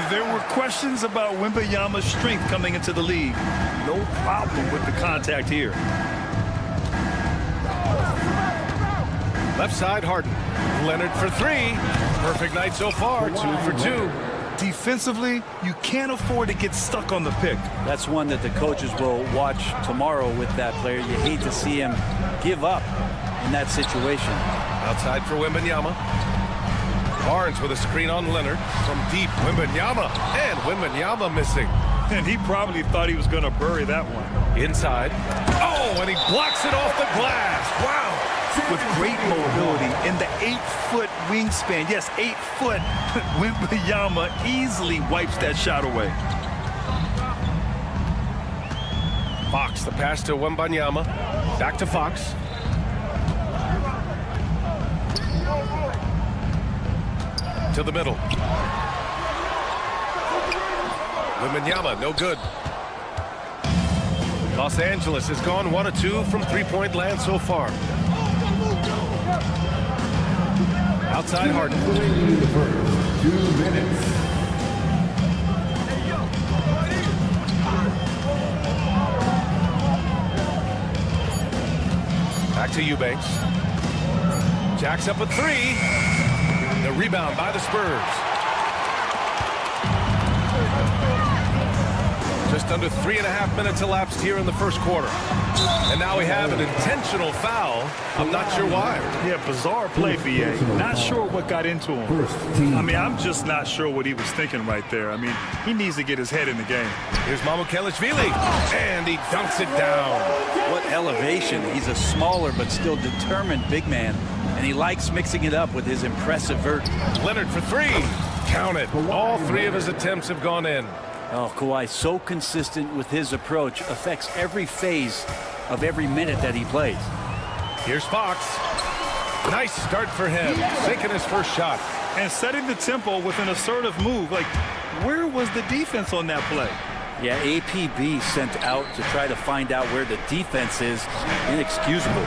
There were questions about Wembanyama's strength coming into the league. No problem with the contact here. Left side, Harden. Leonard for 3. Perfect night so far. 2 for 2. Defensively, you can't afford to get stuck on the pick. That's one that the coaches will watch tomorrow with that player. You hate to see him give up in that situation. Outside for Wembanyama. Barnes with a screen on Leonard. From deep, Wembanyama. And Wembanyama missing. And he probably thought he was going to bury that one. Inside. Oh, and he blocks it off the glass. Wow. With great mobility in the 8-foot wingspan. Yes, 8 foot. Wembanyama easily wipes that shot away. Fox, the pass to Wembanyama. Back to Fox. To the middle. Wembanyama, no good. Los Angeles has gone 1 of 2 from three-point land so far. Outside Harden. 2 minutes. Back to Eubanks. Jacks up a 3. The rebound by the Spurs. Just under 3.5 minutes elapsed here in the first quarter. And now we have an intentional foul. I'm not sure why. Yeah, bizarre play, B.A. Not sure what got into him. I mean, I'm just not sure what he was thinking right there. I mean, he needs to get his head in the game. Here's Mamukelashvili, and he dunks it down. What elevation. He's a smaller but still determined big man, and he likes mixing it up with his impressive vert. Leonard for 3. Count it. All 3 of his attempts have gone in. Oh, Kawhi, so consistent with his approach, affects every phase of every minute that he plays. Here's Fox. Nice start for him, sinking his first shot. And setting the tempo with an assertive move. Like, where was the defense on that play? Yeah, APB sent out to try to find out where the defense is. Inexcusable.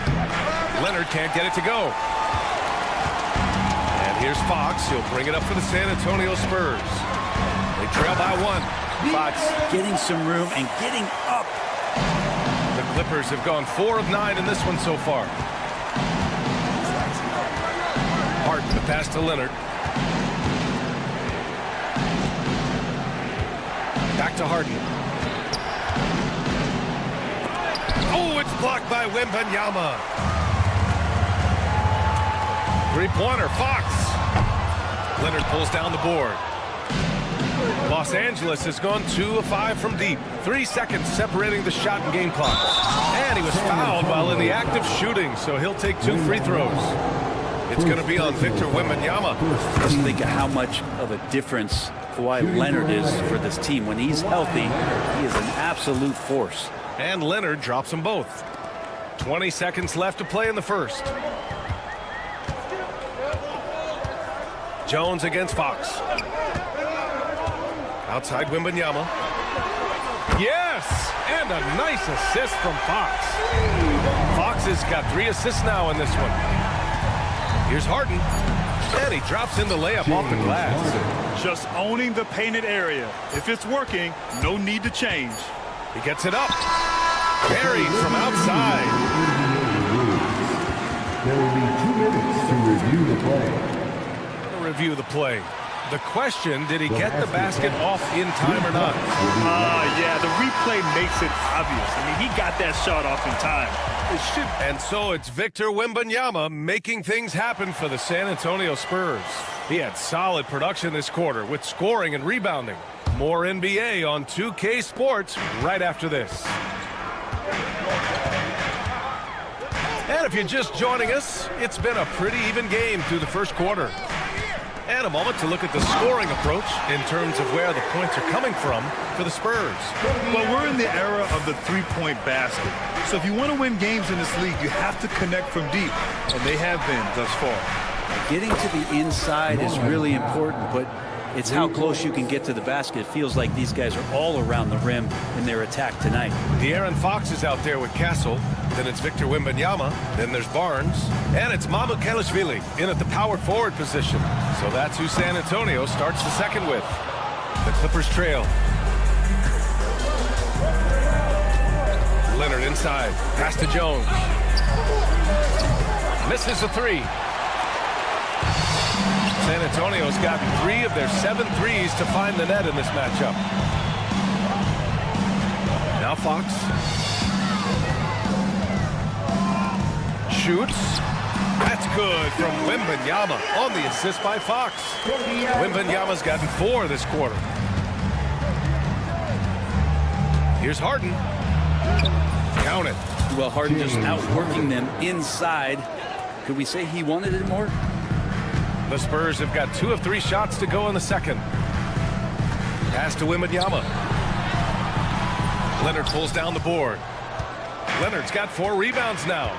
Leonard can't get it to go. And here's Fox. He'll bring it up for the San Antonio Spurs. They trail by 1. Fox getting some room and getting up. The Clippers have gone 4 of 9 in this one so far. Harden, the pass to Leonard. Back to Harden. Oh, it's blocked by Wembanyama. Three-pointer, Fox. Leonard pulls down the board. Los Angeles has gone 2 of 5 from deep. 3 seconds separating the shot and game clock. And he was fouled while in the act of shooting, so he'll take 2 free throws. It's going to be on Victor Wembanyama. Just think of how much of a difference Kawhi Leonard is for this team. When he's healthy, he is an absolute force. And Leonard drops them both. 20 seconds left to play in the first. Jones against Fox. Outside Wembanyama. Yes! And a nice assist from Fox. Fox has got 3 assists now in this one. Here's Harden. And he drops in the layup off the glass. Just owning the painted area. If it's working, no need to change. He gets it up. Buried from outside. There will be 2 minutes to review the play. Review the play. The question, did he get the basket off in time or not? Yeah, the replay makes it obvious. I mean, he got that shot off in time. And so it's Victor Wembanyama making things happen for the San Antonio Spurs. He had solid production this quarter with scoring and rebounding. More NBA on 2K Sports right after this. And if you're just joining us, it's been a pretty even game through the first quarter. And a moment to look at the scoring approach in terms of where the points are coming from for the Spurs. Well, we're in the era of the three-point basket. So if you want to win games in this league, you have to connect from deep. And they have been thus far. Getting to the inside is really important, but it's how close you can get to the basket. It feels like these guys are all around the rim in their attack tonight. De'Aaron Fox is out there with Castle. Then it's Victor Wembanyama. Then there's Barnes. And it's Mamukelashvili in at the power forward position. So that's who San Antonio starts the second with. The Clippers trail. Leonard inside. Pass to Jones. Misses a 3. San Antonio's gotten 3 of their 7 threes to find the net in this matchup. Now Fox. Shoots. That's good from Wembanyama on the assist by Fox. Wembanyama's gotten 4 this quarter. Here's Harden. Count it. Well, Harden just outworking them inside. Could we say he wanted it more? The Spurs have got 2 of 3 shots to go in the second. Pass to Wembanyama. Leonard pulls down the board. Leonard's got 4 rebounds now.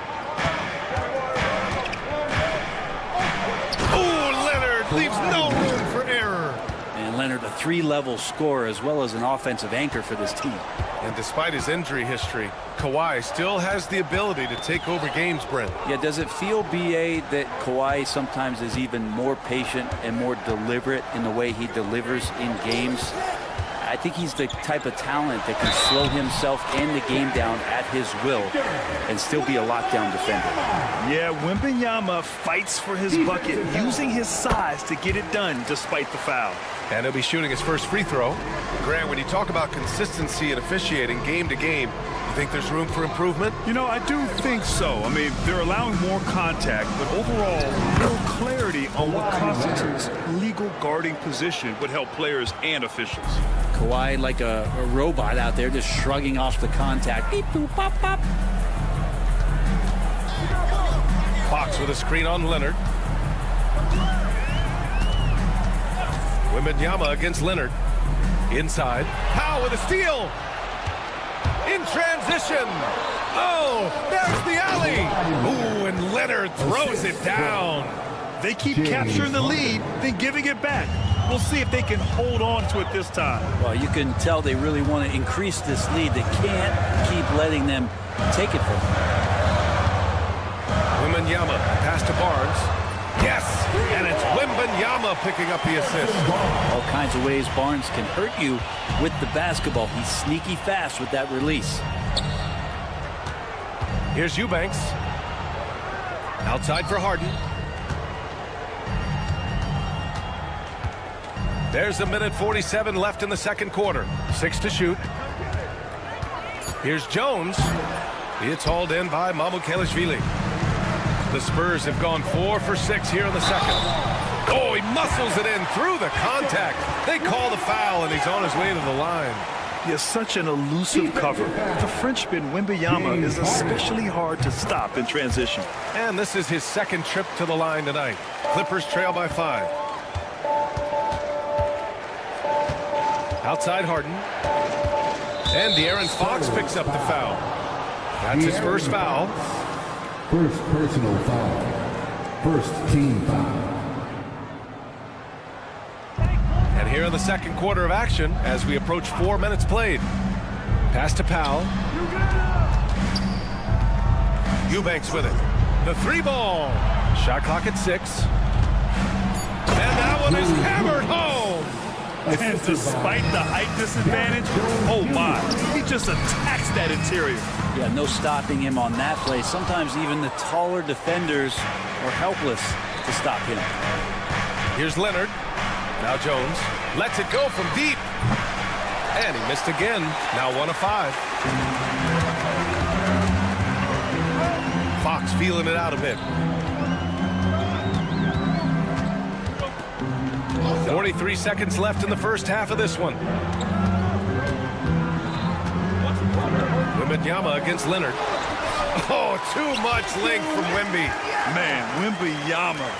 Oh, Leonard leaves no room for error. And Leonard, a 3-level scorer as well as an offensive anchor for this team. And despite his injury history, Kawhi still has the ability to take over games, Brent. Yeah, does it feel, B.A., that Kawhi sometimes is even more patient and more deliberate in the way he delivers in games? I think he's the type of talent that can slow himself and the game down at his will and still be a lockdown defender. Yeah, Wembanyama fights for his bucket, using his size to get it done despite the foul. And he'll be shooting his first free throw. Grant, when you talk about consistency and officiating game to game, you think there's room for improvement? You know, I do think so. I mean, they're allowing more contact, but overall, more clarity on what constitutes legal guarding position would help players and officials. Kawhi like a robot out there just shrugging off the contact. Beep, boop, pop, pop. Fox with a screen on Leonard. Wembanyama against Leonard. Inside. Powell with a steal. In transition. Oh, there's the alley. Ooh, and Leonard throws it down. They keep capturing the lead, then giving it back. We'll see if they can hold on to it this time. Well, you can tell they really want to increase this lead. They can't keep letting them take it from them. Wembanyama pass to Barnes. Yes, and it's Wembanyama picking up the assist. All kinds of ways Barnes can hurt you with the basketball. He's sneaky fast with that release. Here's Eubanks. Outside for Harden. There's a minute 47 left in the second quarter. 6 to shoot. Here's Jones. It's hauled in by Mamukelashvili. The Spurs have gone 4 for 6 here in the second. Oh, he muscles it in through the contact. They call the foul, and he's on his way to the line. He has such an elusive cover. The Frenchman Wembanyama is especially hard to stop in transition. And this is his second trip to the line tonight. Clippers trail by 5. Outside Harden. And De'Aaron Fox picks up the foul. That's his first foul. First personal foul. First team foul. And here in the second quarter of action as we approach 4 minutes played. Pass to Powell. Eubanks with it. The 3-ball. Shot clock at 6. And that one is hammered home. And despite the height disadvantage, oh my, he just attacks that interior. Yeah, no stopping him on that play. Sometimes even the taller defenders are helpless to stop him. Here's Leonard. Now Jones lets it go from deep. And he missed again. Now 1 of 5. Fox feeling it out a bit. 43 seconds left in the first half of this one. Wembanyama against Leonard. Oh, too much length from Wemby. Man, Wembanyama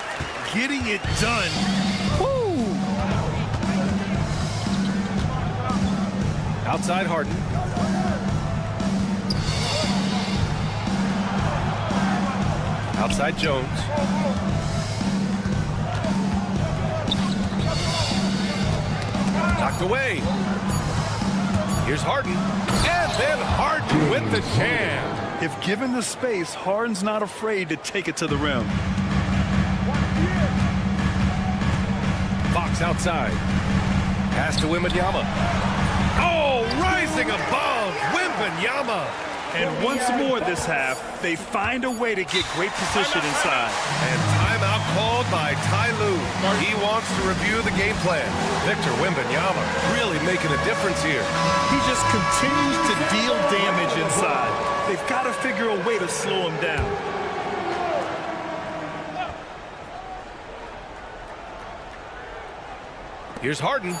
getting it done. Woo! Outside Harden. Outside Jones. Knocked away. Here's Harden. And then Harden with the jam. If given the space, Harden's not afraid to take it to the rim. Fox outside. Pass to Wembanyama. Oh, rising above Wembanyama. And once more this half, they find a way to get great position inside. And timeout called by Ty Lue. He wants to review the game plan. Victor Wembanyama really making a difference here. He just continues to deal damage inside. They've got to figure a way to slow him down. Here's Harden.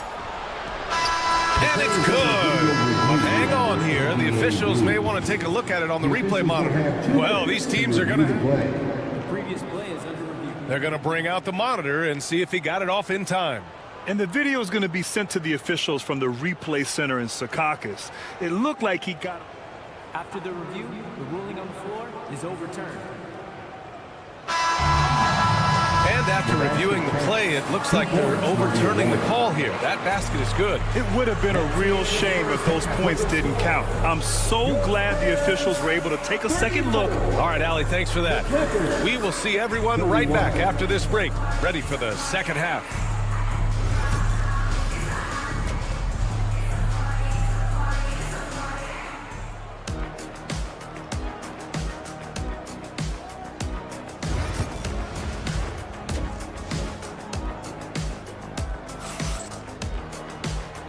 And it's good. But hang on here. The officials may want to take a look at it on the replay monitor. Well, these teams are going to... The previous play is under review. They're going to bring out the monitor and see if he got it off in time. And the video is going to be sent to the officials from the replay center in Secaucus. It looked like he got... After the review, the ruling on the floor is overturned. And after reviewing the play, it looks like they're overturning the call here. That basket is good. It would have been a real shame if those points didn't count. I'm so glad the officials were able to take a second look. All right, Allie, thanks for that. We will see everyone right back after this break, ready for the second half.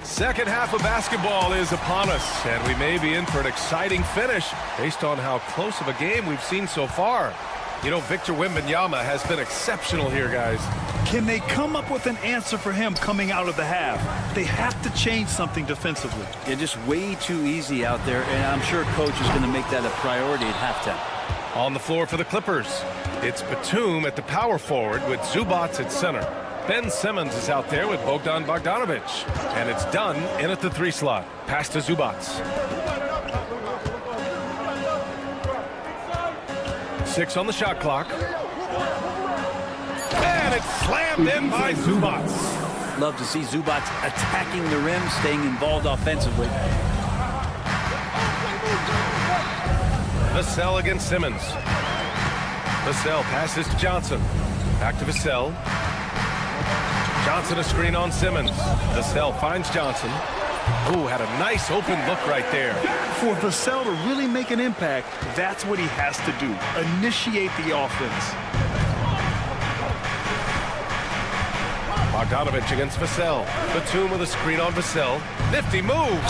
Second half of basketball is upon us, and we may be in for an exciting finish based on how close of a game we've seen so far. You know, Victor Wembanyama has been exceptional here, guys. Can they come up with an answer for him coming out of the half? They have to change something defensively. They're just way too easy out there, and I'm sure coach is going to make that a priority at halftime. On the floor for the Clippers, it's Batum at the power forward with Zubats at center. Ben Simmons is out there with Bogdan Bogdanovic. And it's done in at the 3 slot. Pass to Zubac. 6 on the shot clock. And it's slammed in by Zubac. Love to see Zubac attacking the rim, staying involved offensively. Vassell against Simmons. Vassell passes to Johnson. Back to Vassell. Johnson a screen on Simmons. Vassell finds Johnson. Ooh, had a nice open look right there. For Vassell to really make an impact, that's what he has to do. Initiate the offense. Bogdanovic against Vassell. Batum with a screen on Vassell. Nifty move.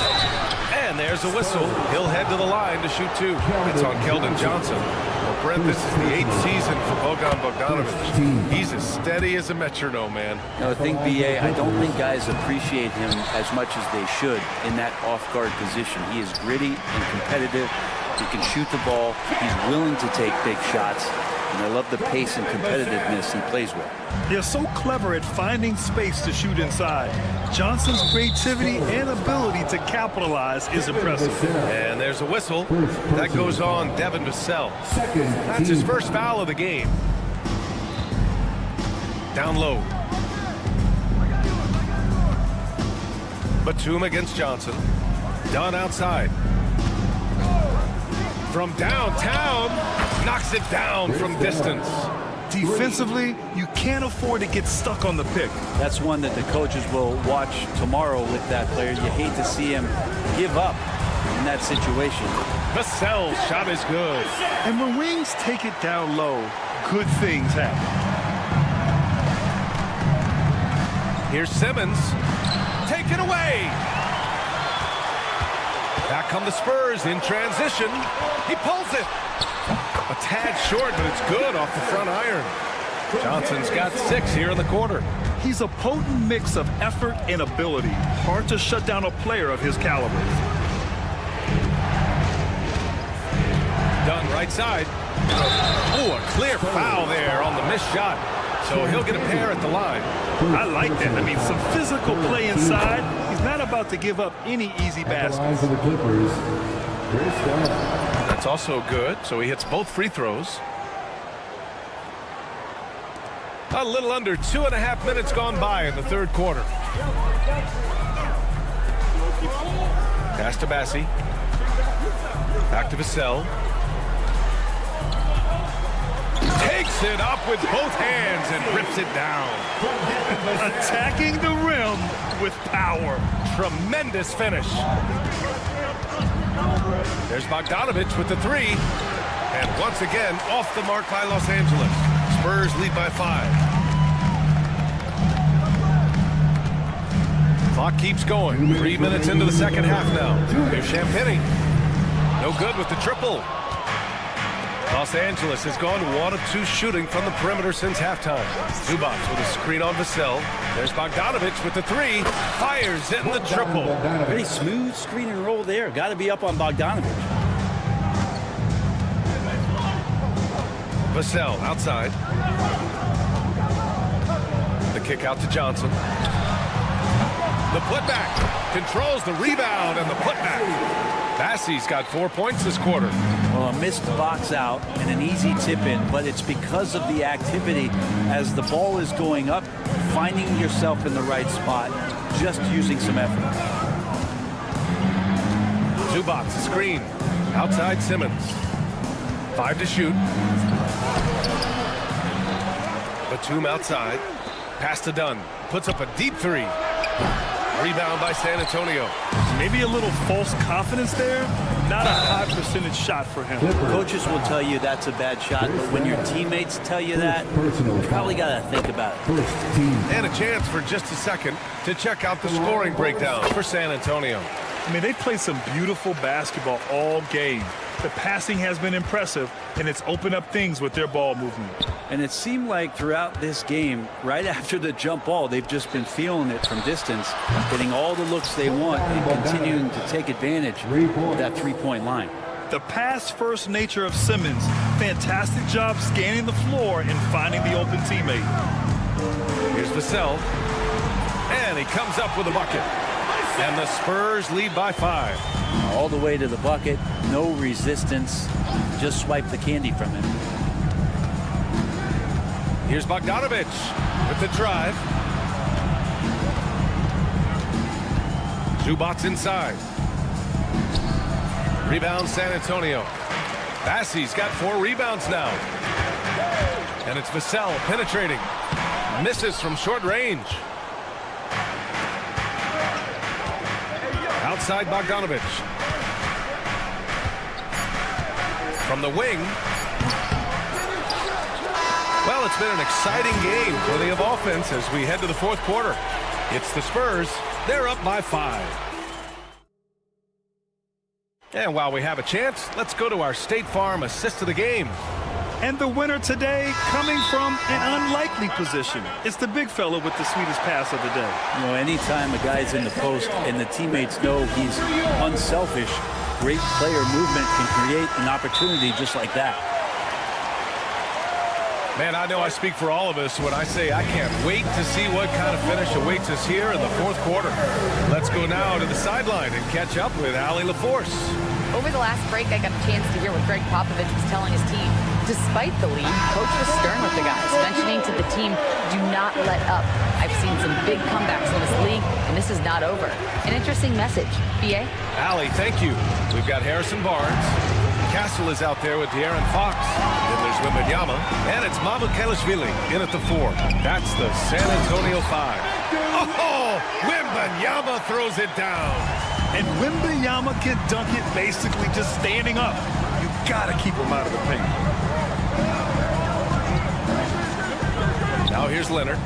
And there's a whistle. He'll head to the line to shoot 2. It's on Keldon Johnson. Well, Brent, this is the 8th season for Bogdan Bogdanovic. He's as steady as a metronome, man. You know, I think, B.A., I don't think guys appreciate him as much as they should in that off-guard position. He is gritty and competitive. He can shoot the ball. He's willing to take big shots. And I love the pace and competitiveness he plays with. They're so clever at finding space to shoot inside. Johnson's creativity and ability to capitalize is impressive. And there's a whistle. That goes on Devin Vassell. That's his first foul of the game. Down low. Batum against Johnson. Dunn outside. From downtown, knocks it down from distance. Defensively, you can't afford to get stuck on the pick. That's one that the coaches will watch tomorrow with that player. You hate to see him give up in that situation. Vassell's shot is good. And when wings take it down low, good things happen. Here's Simmons. Take it away. Back come the Spurs in transition. He pulls it. A tad short, but it's good off the front iron. Johnson's got 6 here in the quarter. He's a potent mix of effort and ability. Hard to shut down a player of his caliber. Dunn right side. Oh, a clear foul there on the missed shot. So he'll get a pair at the line. I like that. I mean, some physical play inside. He's not about to give up any easy baskets. That's also good. So he hits both free throws. A little under 2.5 minutes gone by in the 3rd quarter. Pass to Bassi. Back to Vassell. Takes it up with both hands and rips it down. Attacking the rim with power. Tremendous finish. There's Bogdanovic with the 3. And once again, off the mark by Los Angeles. Spurs lead by 5. Clock keeps going. 3 minutes into the second half now. Here's Champagny. No good with the triple. Los Angeles has gone 1 of 2 shooting from the perimeter since halftime. Zubac with a screen on Vassell. There's Bogdanovic with the 3. Fires in the triple. Pretty smooth screen and roll there. Got to be up on Bogdanovic. Vassell outside. The kick out to Johnson. The putback. Controls the rebound and the putback. Bassi's got 4 points this quarter. Well, a missed box out and an easy tip in, but it's because of the activity as the ball is going up, finding yourself in the right spot, just using some effort. Zubac, screen. Outside Simmons. 5 to shoot. Batum outside. Pass to Dunn. Puts up a deep 3. Rebound by San Antonio. Maybe a little false confidence there. Not a high percentage shot for him. Coaches will tell you that's a bad shot, but when your teammates tell you that, you probably got to think about it. And a chance for just a second to check out the scoring breakdown for San Antonio. I mean, they played some beautiful basketball all game. The passing has been impressive, and it's opened up things with their ball movement. And it seemed like throughout this game, right after the jump ball, they've just been feeling it from distance, getting all the looks they want and continuing to take advantage of that three-point line. The pass-first nature of Simmons, fantastic job scanning the floor and finding the open teammate. Here's Vassell. And he comes up with a bucket. And the Spurs lead by 5. All the way to the bucket, no resistance, just swipe the candy from him. Here's Bogdanovic with the drive. Zubac's inside. Rebound San Antonio. Bassey's got 4 rebounds now. And it's Vassell penetrating. Misses from short range. Outside Bogdanovic. From the wing. Well, it's been an exciting game, plenty of offense as we head to the 4th quarter. It's the Spurs. They're up by 5. And while we have a chance, let's go to our State Farm assist of the game. And the winner today coming from an unlikely position. It's the big fella with the sweetest pass of the day. You know, anytime a guy's in the post and the teammates know he's unselfish, great player movement can create an opportunity just like that. Man, I know I speak for all of us when I say I can't wait to see what kind of finish awaits us here in the 4th quarter. Let's go now to the sideline and catch up with Allie LaForce. Over the last break, I got a chance to hear what Greg Popovich was telling his team. Despite the lead, Coach was stern with the guys, mentioning to the team, do not let up. I've seen some big comebacks in this league, and this is not over. An interesting message. B.A.? Allie, thank you. We've got Harrison Barnes. Castle is out there with De'Aaron Fox. Then there's Wembanyama. And it's Mamukelashvili in at the 4. That's the San Antonio 5. Oh, Wembanyama throws it down. And Wembanyama can dunk it basically just standing up. You gotta keep him out of the paint. Now here's Leonard.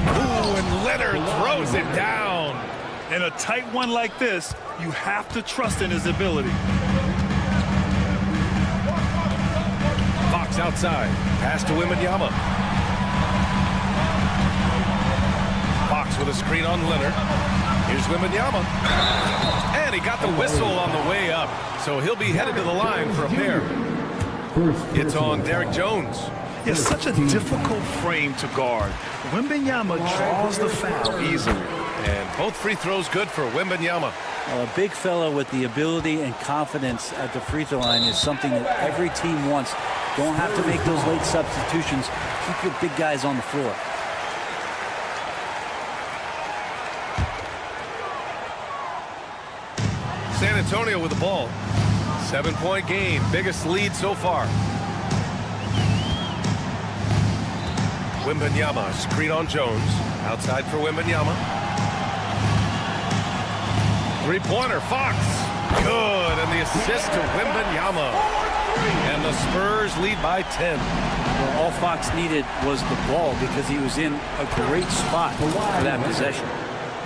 Ooh, and Leonard throws it down. In a tight one like this, you have to trust in his ability. Fox outside. Pass to Wembanyama. Fox with a screen on Leonard. Here's Wembanyama. And he got the whistle on the way up. So he'll be headed to the line for a pair. It's on Derek Jones. It's such a difficult frame to guard. Wembanyama draws the foul easily. And both free throws good for Wembanyama. A big fella with the ability and confidence at the free throw line is something that every team wants. Don't have to make those late substitutions. Keep your big guys on the floor. San Antonio with the ball. 7-point game. Biggest lead so far. Wembanyama, screen on Jones. Outside for Wembanyama. Three-pointer, Fox. Good, and the assist to Wembanyama. And the Spurs lead by 10. Well, all Fox needed was the ball because he was in a great spot for that possession.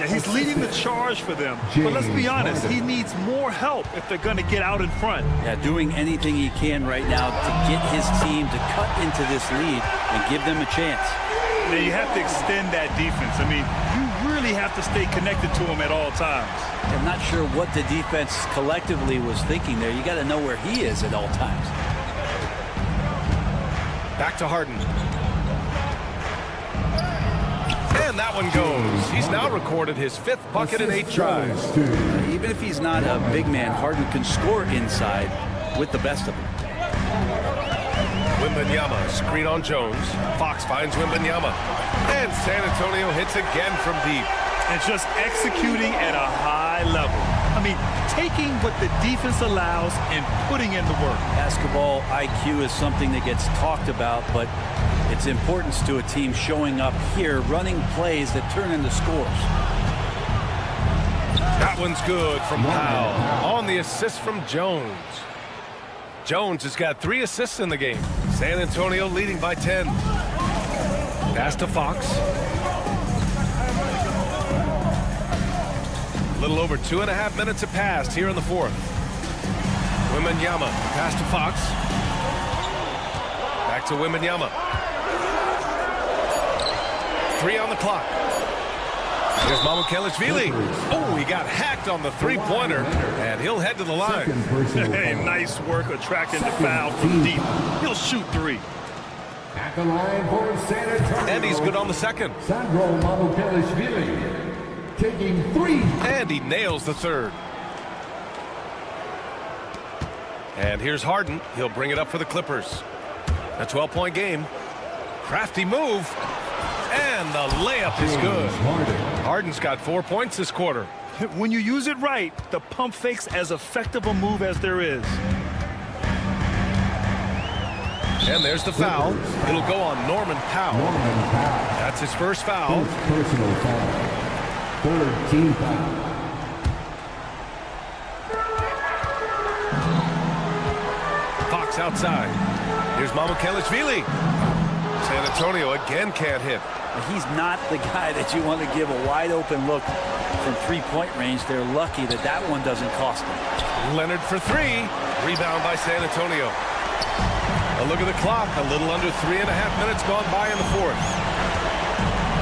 Yeah, he's leading the charge for them. But let's be honest, he needs more help if they're going to get out in front. Yeah, doing anything he can right now to get his team to cut into this lead and give them a chance. Now you have to extend that defense. I mean, you really have to stay connected to him at all times. I'm not sure what the defense collectively was thinking there. You got to know where he is at all times. Back to Harden. And that one goes. He's now recorded his 5th bucket in 8 tries. Even if he's not a big man, Harden can score inside with the best of them. Wembanyama, screen on Jones. Fox finds Wembanyama. And San Antonio hits again from deep. And just executing at a high level. I mean, taking what the defense allows and putting in the work. Basketball IQ is something that gets talked about, but its importance to a team showing up here, running plays that turn into scores. That one's good from Powell. On the assist from Jones. Jones has got 3 assists in the game. San Antonio leading by 10. Pass to Fox. A little over 2.5 minutes have passed here in the 4th. Wembanyama, pass to Fox. Back to Wembanyama. 3 on the clock. Here's Mamukelashvili. Oh, he got hacked on the three-pointer, and he'll head to the line. Hey, nice work attracting the foul from deep. He'll shoot 3. At the line for San Antonio. And he's good on the second. Sandro Mamukelashvili taking 3. And he nails the third. And here's Harden. He'll bring it up for the Clippers. A 12-point game. Crafty move. And the layup is good. Harden's got 4 points this quarter. When you use it right, the pump fake's as effective a move as there is. And there's the foul. It'll go on Norman Powell. That's his first foul. Personal foul. 3rd team foul. Fox outside. Here's Mamukelashvili. San Antonio again can't hit. He's not the guy that you want to give a wide open look from 3-point range. They're lucky that that one doesn't cost them. Leonard for 3. Rebound by San Antonio. A look at the clock. A little under 3.5 minutes gone by in the fourth.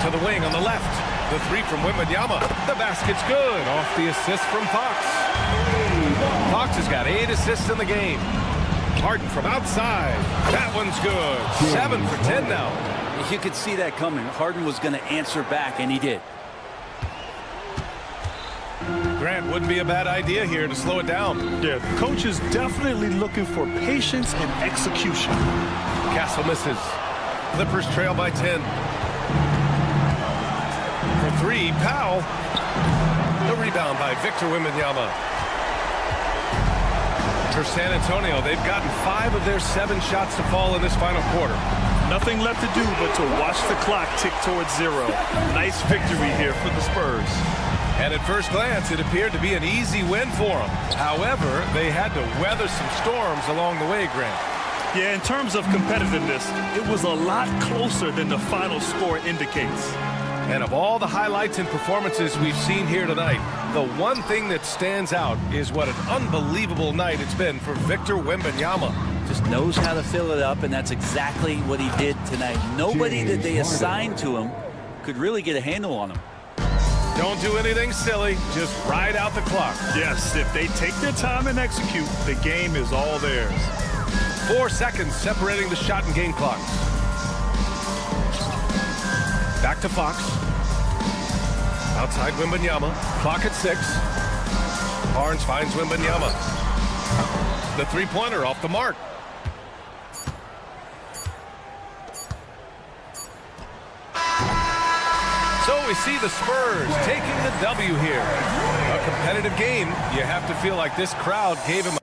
To the wing on the left. The 3 from Wembanyama. The basket's good. Off the assist from Fox. Fox has got 8 assists in the game. Harden from outside. That one's good. 7 for 10 now. You could see that coming. Harden was going to answer back, and he did. Grant, wouldn't be a bad idea here to slow it down. Yeah, the coach is definitely looking for patience and execution. Castle misses. Clippers trail by 10. For 3, Powell. The rebound by Victor Wembanyama. For San Antonio, they've gotten 5 of their 7 shots to fall in this final quarter. Nothing left to do but to watch the clock tick towards 0. Nice victory here for the Spurs. And at first glance, it appeared to be an easy win for them. However, they had to weather some storms along the way, Grant. Yeah, in terms of competitiveness, it was a lot closer than the final score indicates. And of all the highlights and performances we've seen here tonight, the one thing that stands out is what an unbelievable night it's been for Victor Wembanyama. Just knows how to fill it up, and that's exactly what he did tonight. Nobody that they assigned to him could really get a handle on him. Don't do anything silly. Just ride out the clock. Yes, if they take their time and execute, the game is all theirs. 4 seconds separating the shot and game clocks. Back to Fox. Outside Wembanyama. Clock at 6. Barnes finds Wembanyama. The 3-pointer off the mark. So we see the Spurs taking the W here. A competitive game. You have to feel like this crowd gave him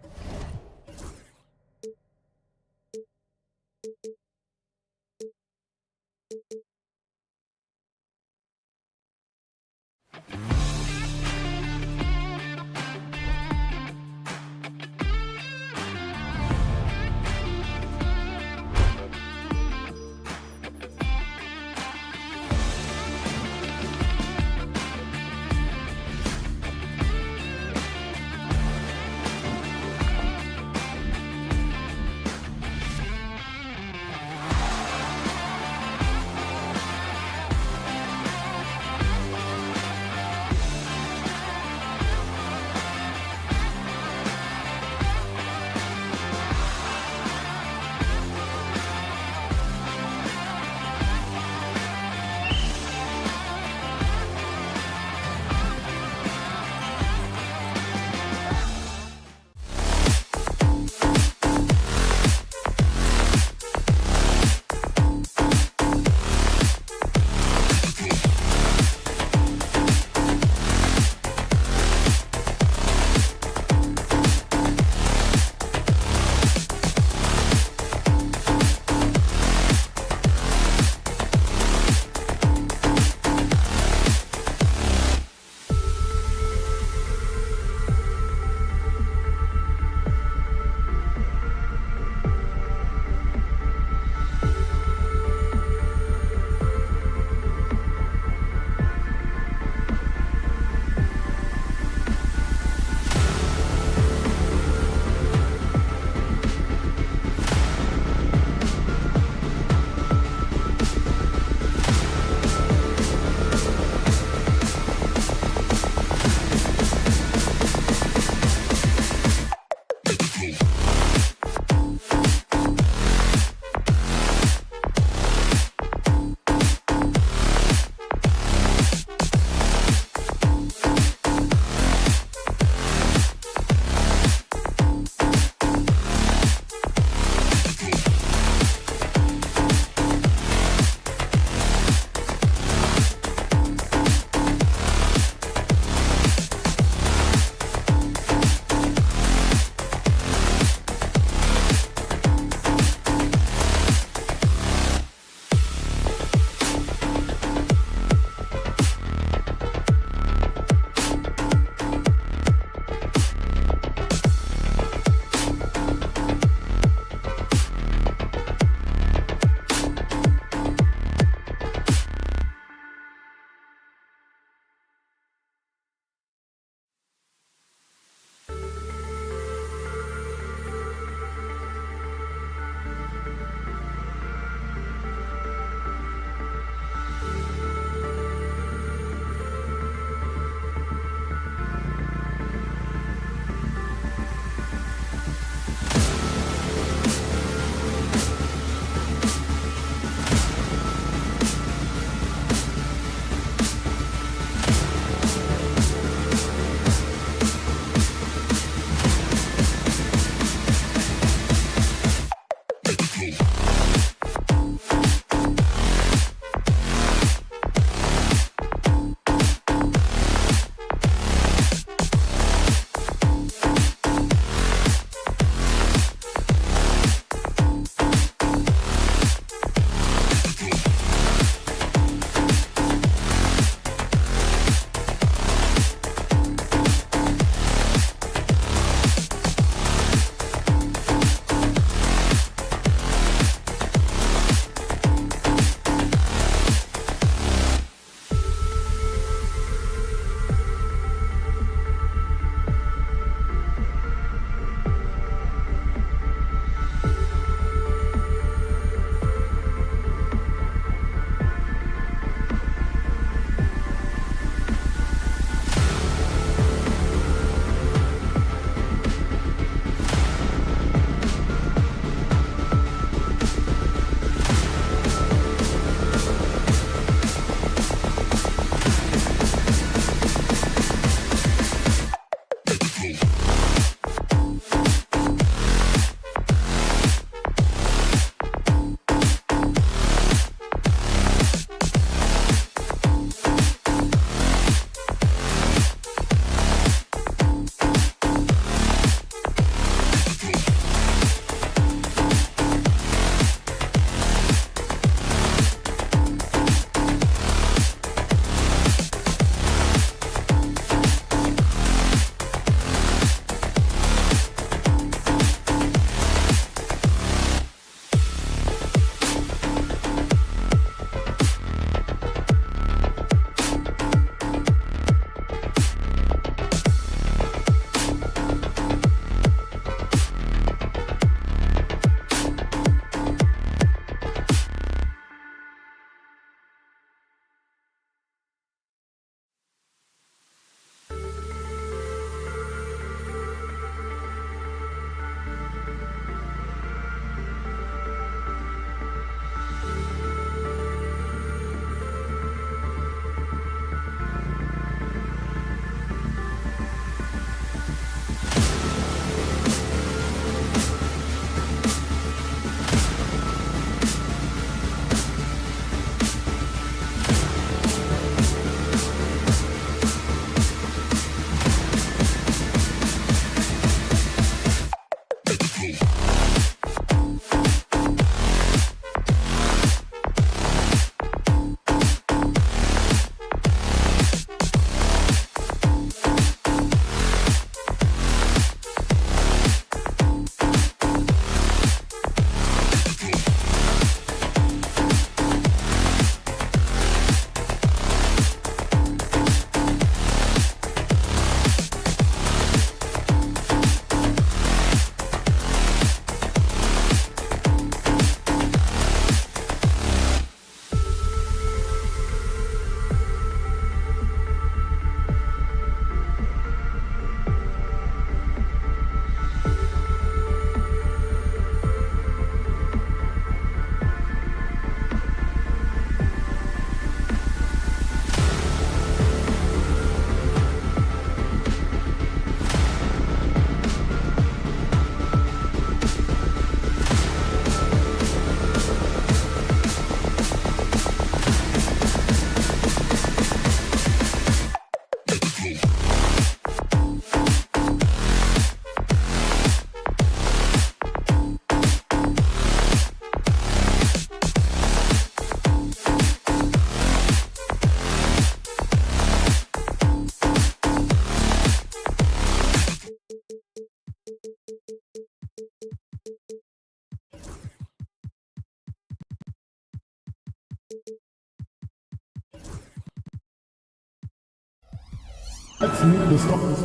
Let's meet the starters.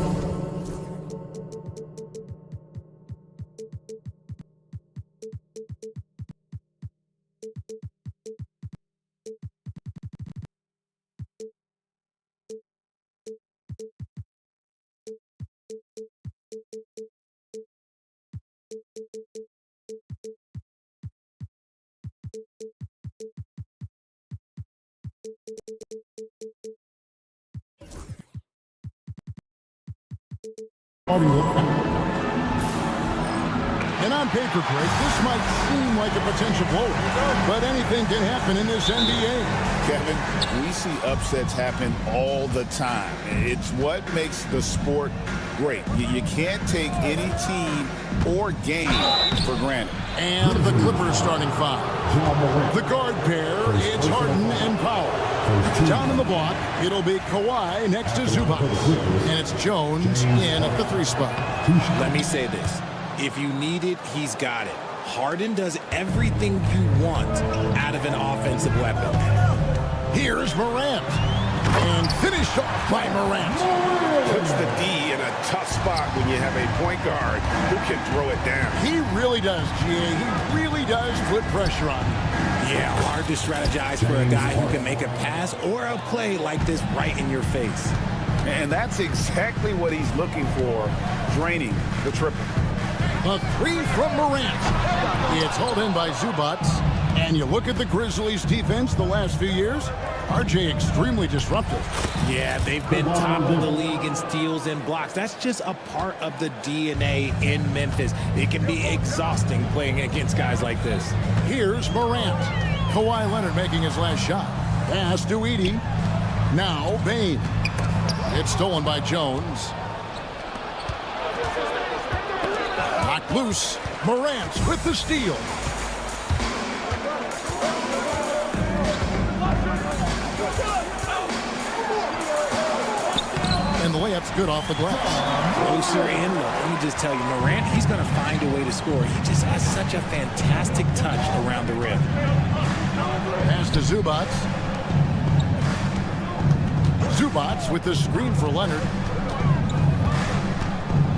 And on paper, Craig, this might seem like a potential blowout, but anything can happen in this NBA. Kevin, we see upsets happen all the time. It's what makes the sport great. You can't take any team or game for granted. And the Clippers starting five. The guard pair, it's Harden and Powell. Down in the block, it'll be Kawhi next to Zubac. And it's Jones in at the 3 spot. Let me say this. If you need it, he's got it. Harden does everything you want out of an offensive weapon. Here's Morant. And finished off by Morant. Puts the D in a tough spot when you have a point guard who can throw it down. He really does, GA. He really does put pressure on him. Yeah, hard to strategize for a guy who can make a pass or a play like this right in your face. And that's exactly what he's looking for, draining the triple. A 3 from Morant. It's hauled in by Zubac. And you look at the Grizzlies defense the last few years, RJ extremely disruptive. Yeah, they've been top of the league in steals and blocks. That's just a part of the DNA in Memphis. It can be exhausting playing against guys like this. Here's Morant. Kawhi Leonard making his last shot. Pass to Edey. Now Bane. It's stolen by Jones. Knocked loose. Morant with the steal. And the layup's good off the glass. Closer in, look, let me just tell you, Morant, he's going to find a way to score. He just has such a fantastic touch around the rim. Pass to Zubac. Zubac with the screen for Leonard.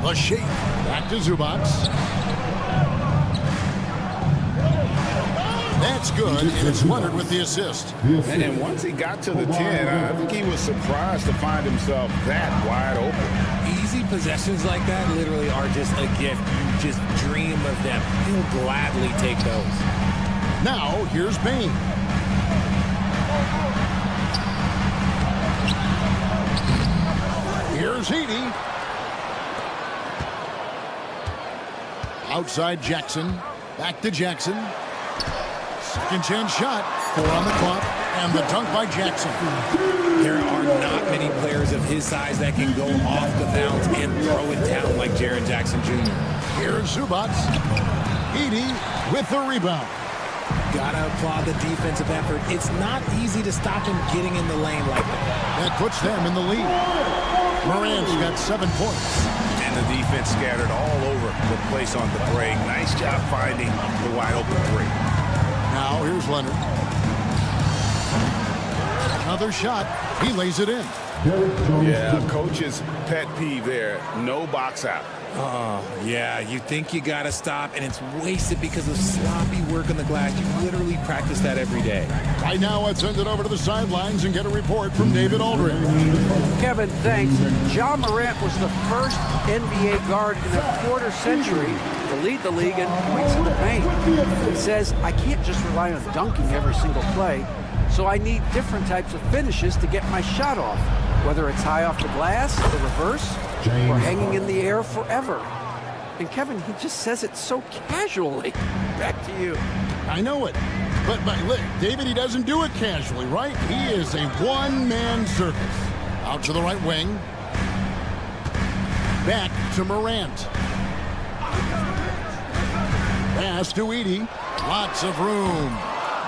A shake. Back to Zubac. That's good, and it's Leonard with the assist. And once he got to the 10, I think he was surprised to find himself that wide open. Easy possessions like that literally are just a gift. You just dream of them. He'll gladly take those. Now, here's Bane. Here's Edey. Outside Jackson. Back to Jackson. Second chance shot. 4 on the clock. And the dunk by Jackson. There are not many players of his size that can go off the bounce and throw it down like Jaren Jackson Jr. Here's Zubac. Edey with the rebound. Gotta applaud the defensive effort. It's not easy to stop him getting in the lane like that. That puts them in the lead. Morant's got 7 points. And the defense scattered all over the place on the break. Nice job finding the wide open 3. Now here's Leonard. Another shot. He lays it in. Yeah, coach's pet peeve there. No box out. Yeah, you think you gotta stop, and it's wasted because of sloppy work on the glass. You literally practice that every day. Right now, let's send it over to the sidelines and get a report from David Aldridge. Kevin, thanks. Ja Morant was the first NBA guard in a quarter century to lead the league in points in the paint. He says, I can't just rely on dunking every single play, so I need different types of finishes to get my shot off, whether it's high off the glass, the reverse, or hanging in the air forever. And Kevin, he just says it so casually. Back to you. I know it. But look, David, he doesn't do it casually, right? He is a one-man circus. Out to the right wing. Back to Morant. Pass to Edey. Lots of room.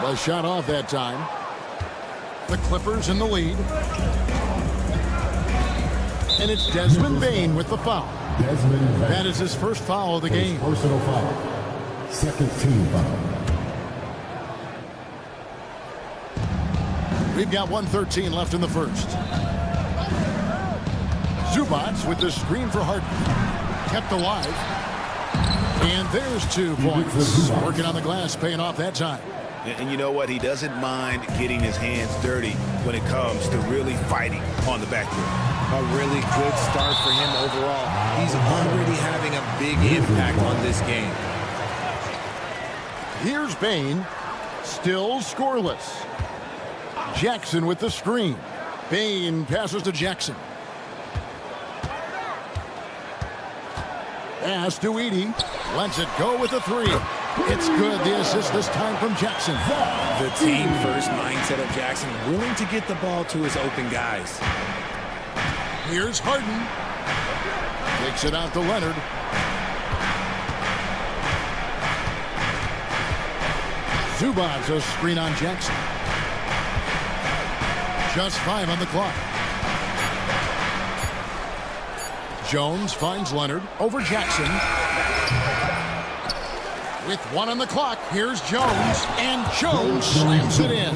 The shot off that time. The Clippers in the lead. And it's Desmond Bane with the foul. That is his first foul of the game. Personal foul. Second team foul. We've got 1:13 left in the first. Zubats with the screen for Harden. Kept alive. And there's 2 points. Working on the glass, paying off that time. And you know what? He doesn't mind getting his hands dirty when it comes to really fighting on the backboard. A really good start for him overall. He's already having a big impact on this game. Here's Bane, still scoreless. Jackson with the screen. Bane passes to Jackson. Pass to Edey. Lets it go with a 3. It's good. The assist this time from Jackson. The team-first mindset of Jackson, willing to get the ball to his open guys. Here's Harden. Takes it out to Leonard. Zubats a screen on Jackson. Just 5 on the clock. Jones finds Leonard over Jackson. With 1 on the clock, here's Jones, and Jones slams it in.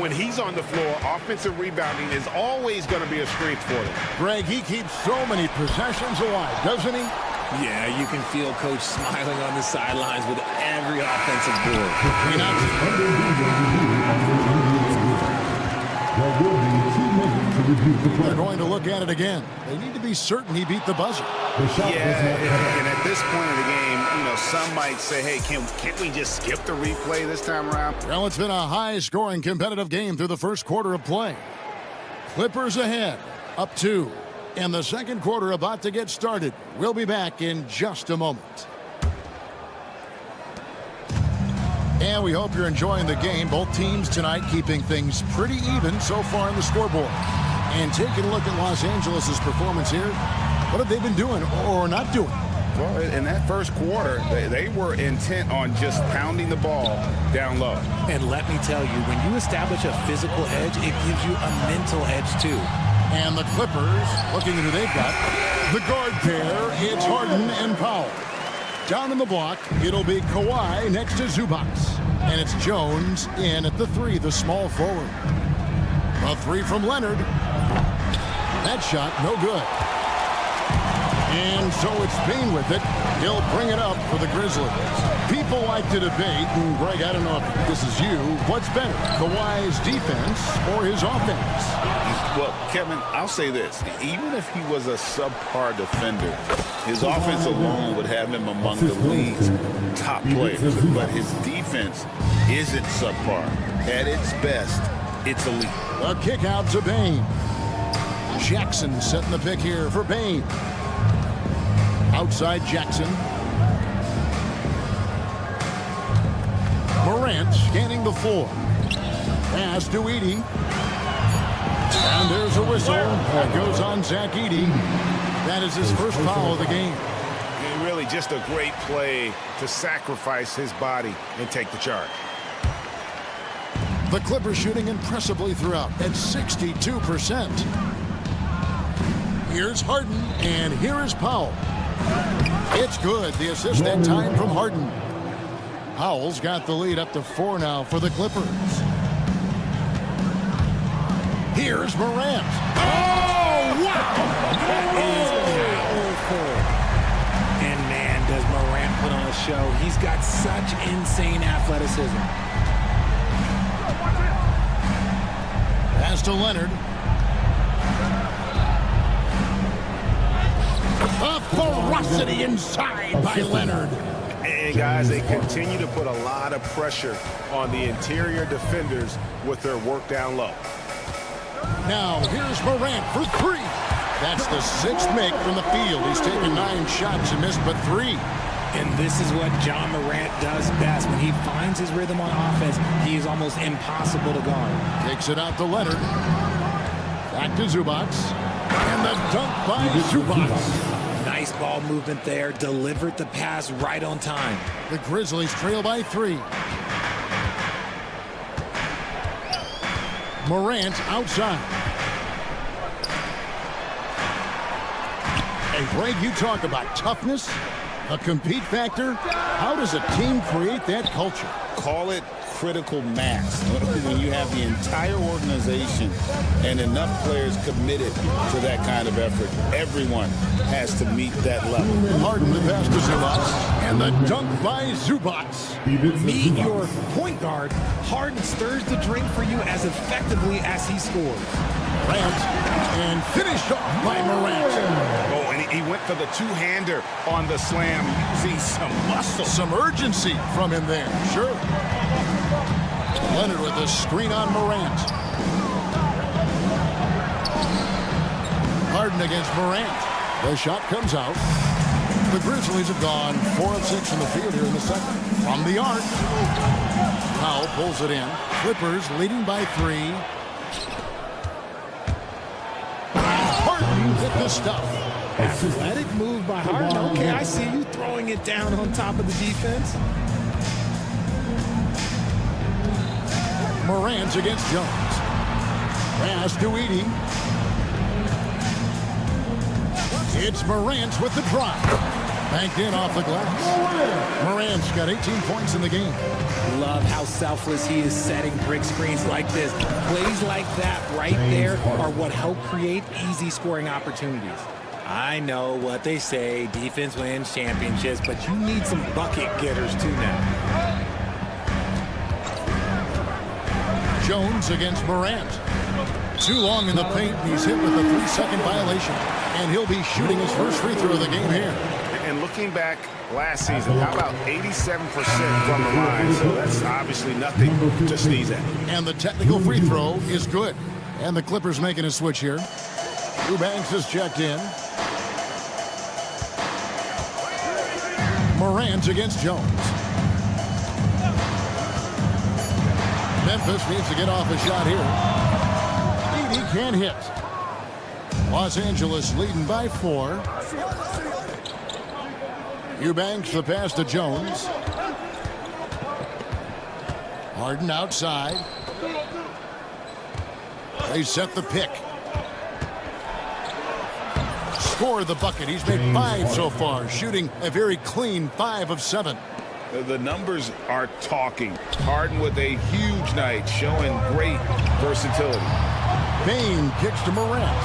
When he's on the floor, offensive rebounding is always going to be a strength for him. Greg, he keeps so many possessions alive, doesn't he? Yeah, you can feel Coach smiling on the sidelines with every offensive board. They're going to look at it again. They need to be certain he beat the buzzer. Yeah, and at this point in the game, you know, some might say, hey, can't we just skip the replay this time around? Well, it's been a high-scoring competitive game through the first quarter of play. Clippers ahead, up 2. And the second quarter about to get started. We'll be back in just a moment. And we hope you're enjoying the game. Both teams tonight keeping things pretty even so far in the scoreboard. And taking a look at Los Angeles' performance here, what have they been doing or not doing? Well, in that first quarter, they were intent on just pounding the ball down low. And let me tell you, when you establish a physical edge, it gives you a mental edge too. And the Clippers, looking at who they've got, the guard pair, it's Harden and Powell. Down in the block, it'll be Kawhi next to Zubats. And it's Jones in at the 3, the small forward. A 3 from Leonard. That shot, no good. And so it's Bane with it. He'll bring it up for the Grizzlies. People like to debate, and Greg, I don't know if this is you, what's better, Kawhi's defense or his offense? Well, Kevin, I'll say this. Even if he was a subpar defender, his offense alone would have him among the league's top players. But his defense isn't subpar. At its best, it's elite. A kick out to Bane. Jackson setting the pick here for Bane. Outside Jackson. Morant scanning the floor. Pass to Edey. And there's a whistle that goes on Zach Edey. That is his first foul of the game. And really just a great play to sacrifice his body and take the charge. The Clippers shooting impressively throughout at 62%. Here's Harden, and here is Powell. It's good. The assist that time from Harden. Powell's got the lead up to 4 now for the Clippers. Here's Morant. Oh, wow! That is powerful. And man, does Morant put on a show. He's got such insane athleticism. Pass to Leonard. A ferocity inside by Leonard. And guys, they continue to put a lot of pressure on the interior defenders with their work down low. Now here's Morant for 3. That's the 6th make from the field. He's taken 9 shots and missed but 3. And this is what John Morant does best. When he finds his rhythm on offense, he is almost impossible to guard. Takes it out to Leonard. Back to Zubats. And the dunk by Zubats. Nice ball movement there. Delivered the pass right on time. The Grizzlies trail by 3. Morant outside. And Greg, you talk about toughness, a compete factor. How does a team create that culture? Call it critical mass when you have the entire organization and enough players committed to that kind of effort. Everyone has to meet that level. Harden the pass to Zubac, and the dunk by Zubac. Meet your point guard. Harden stirs the drink for you as effectively as he scores. Morant, and finished off by Morant. Oh, and he went for the two-hander on the slam, using some muscle. Some urgency from him there, sure. Leonard with a screen on Morant. Harden against Morant. The shot comes out. The Grizzlies have gone 4 of 6 from the field here in the second. From the arc. Powell pulls it in. Clippers leading by 3. Harden with the stuff. Athletic move by Harden. Okay, I see you throwing it down on top of the defense. Morant against Jones. Pass to Edey. It's Morant with the drive. Banked in off the glass. Morant's got 18 points in the game. Love how selfless he is setting brick screens like this. Plays like that right there are what help create easy scoring opportunities. I know what they say, defense wins championships, but you need some bucket getters too now. Jones against Morant. Too long in the paint, and he's hit with a 3-second violation. And he'll be shooting his first free throw of the game here. And looking back last season, how about 87% from the line? So that's obviously nothing to sneeze at. And the technical free throw is good. And the Clippers making a switch here. Eubanks is checked in. Morant against Jones. Memphis needs to get off a shot here. Edey can't hit. Los Angeles leading by 4. Eubanks the pass to Jones. Harden outside. They set the pick. Score the bucket. He's made 5 so far, shooting a very clean 5 of 7. The numbers are talking. Harden with a huge night, showing great versatility. Bain kicks to Morant.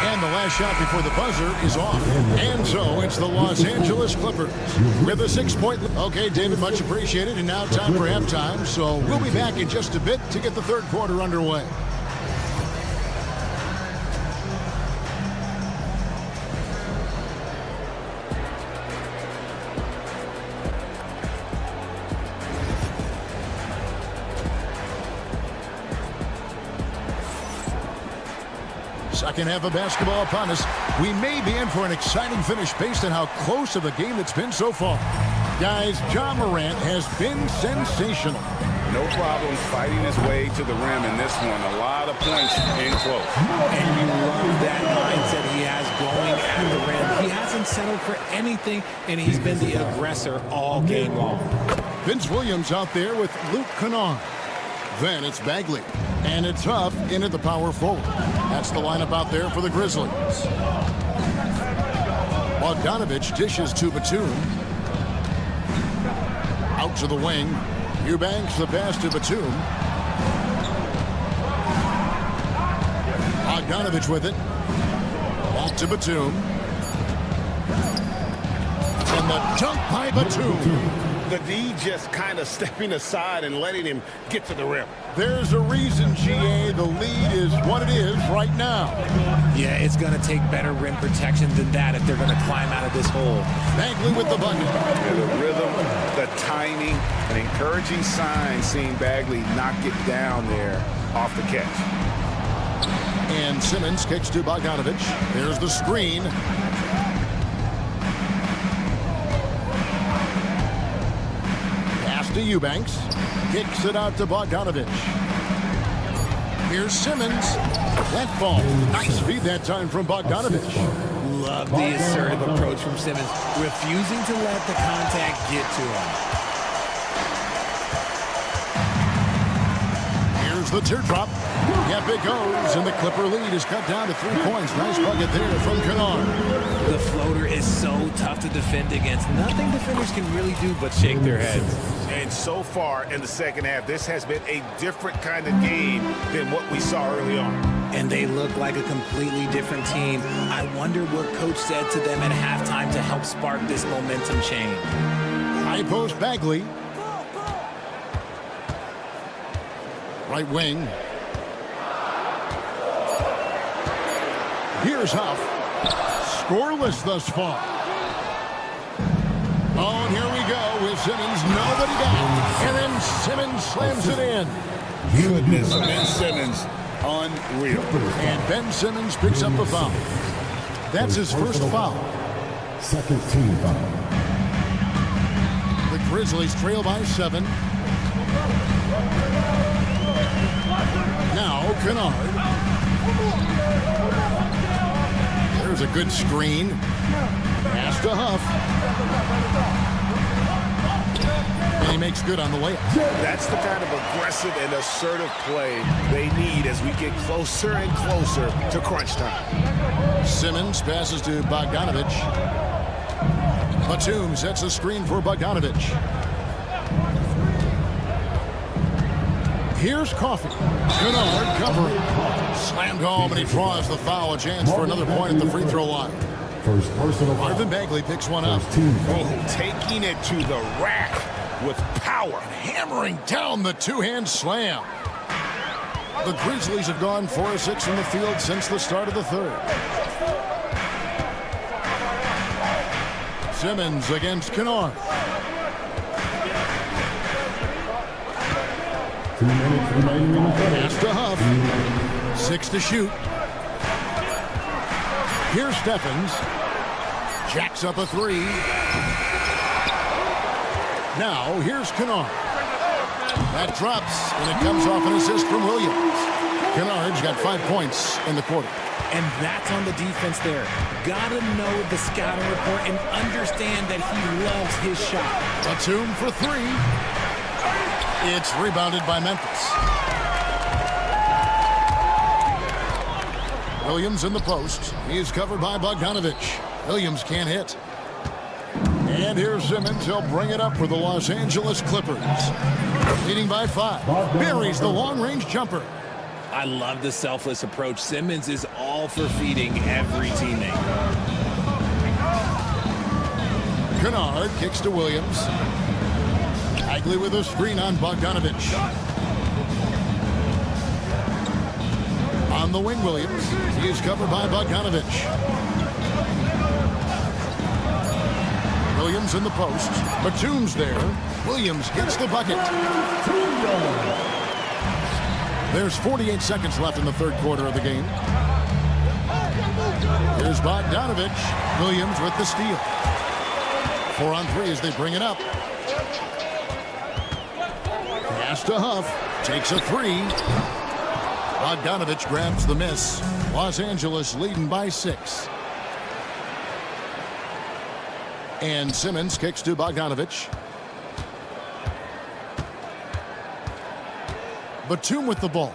And the last shot before the buzzer is off. And so it's the Los Angeles Clippers with a 6-point lead. Okay, David, much appreciated. And now time for halftime. So we'll be back in just a bit to get the third quarter underway. Second half of basketball upon us. We may be in for an exciting finish based on how close of a game it's been so far. Guys, Ja Morant has been sensational. No problem fighting his way to the rim in this one. A lot of points in close. And you love that mindset he has going at the rim. He hasn't settled for anything, and he's been the aggressor all game long. Vince Williams out there with Luke Kennard. Then it's Bagley. And it's Huff in at the power forward. That's the lineup out there for the Grizzlies. Bogdanovich dishes to Batum. Out to the wing. Eubanks the pass to Batum. Bogdanovich with it. Back to Batum. And the dunk by Batum. The D just kind of stepping aside and letting him get to the rim. There's a reason, GA. The lead is what it is right now. Yeah, it's going to take better rim protection than that if they're going to climb out of this hole. Bagley with the bucket. Yeah, the rhythm, the timing, an encouraging sign seeing Bagley knock it down there off the catch. And Simmons kicks to Bogdanovich. There's the screen. To Eubanks. Kicks it out to Bogdanovich. Here's Simmons. That ball. Nice feed that time from Bogdanovich. Love the assertive approach from Simmons, refusing to let the contact get to him. Here's the teardrop. Yep, it goes, and the Clipper lead is cut down to 3 points. Nice bucket there from Kennard. The floater is so tough to defend against. Nothing defenders can really do but shake their heads. And so far in the second half, this has been a different kind of game than what we saw early on. And they look like a completely different team. I wonder what coach said to them at halftime to help spark this momentum change. High post Bagley. Right wing. Here's Huff. Scoreless thus far. Oh, and here we go with Simmons. Nobody back. And then Simmons slams it in. Goodness, Ben Simmons, unreal. And Ben Simmons picks up a foul. That's his first foul. Second team foul. The Grizzlies trail by 7. Now, Kennard. There's a good screen. Pass to Huff. And he makes good on the layup. That's the kind of aggressive and assertive play they need as we get closer and closer to crunch time. Simmons passes to Bogdanovich. Batum sets a screen for Bogdanovich. Here's Coffey. Kennard covering. Slammed home, and he draws the foul. A chance for another point at the free throw line. First personal foul. Marvin Bagley picks one up. Oh, taking it to the rack with power. Hammering down the two-hand slam. The Grizzlies have gone 4 of 6 from the field since the start of the third. Simmons against Kennard. 2 minutes remaining in the third. Pass to Huff. 6 to shoot. Here's Stephens. Jacks up a 3. Now, here's Kennard. That drops, and it comes off an assist from Williams. Kennard's got 5 points in the quarter. And that's on the defense there. Gotta know the scouting report and understand that he loves his shot. Batum for 3. It's rebounded by Memphis. Williams in the post. He's covered by Bogdanovich. Williams can't hit. And here's Simmons. He'll bring it up for the Los Angeles Clippers. Leading by 5. Buries the long-range jumper. I love the selfless approach. Simmons is all for feeding every teammate. Kennard kicks to Williams. Bagley with a screen on Bogdanovich. On the wing, Williams. He's covered by Bogdanovich. Williams in the post. Batum's there. Williams gets the bucket. There's 48 seconds left in the third quarter of the game. Here's Bogdanovich. Williams with the steal. 4 on 3 as they bring it up. Pass to Huff. Takes a 3. Bogdanovich grabs the miss. Los Angeles leading by 6. And Simmons kicks to Bogdanovich. Batum with the ball.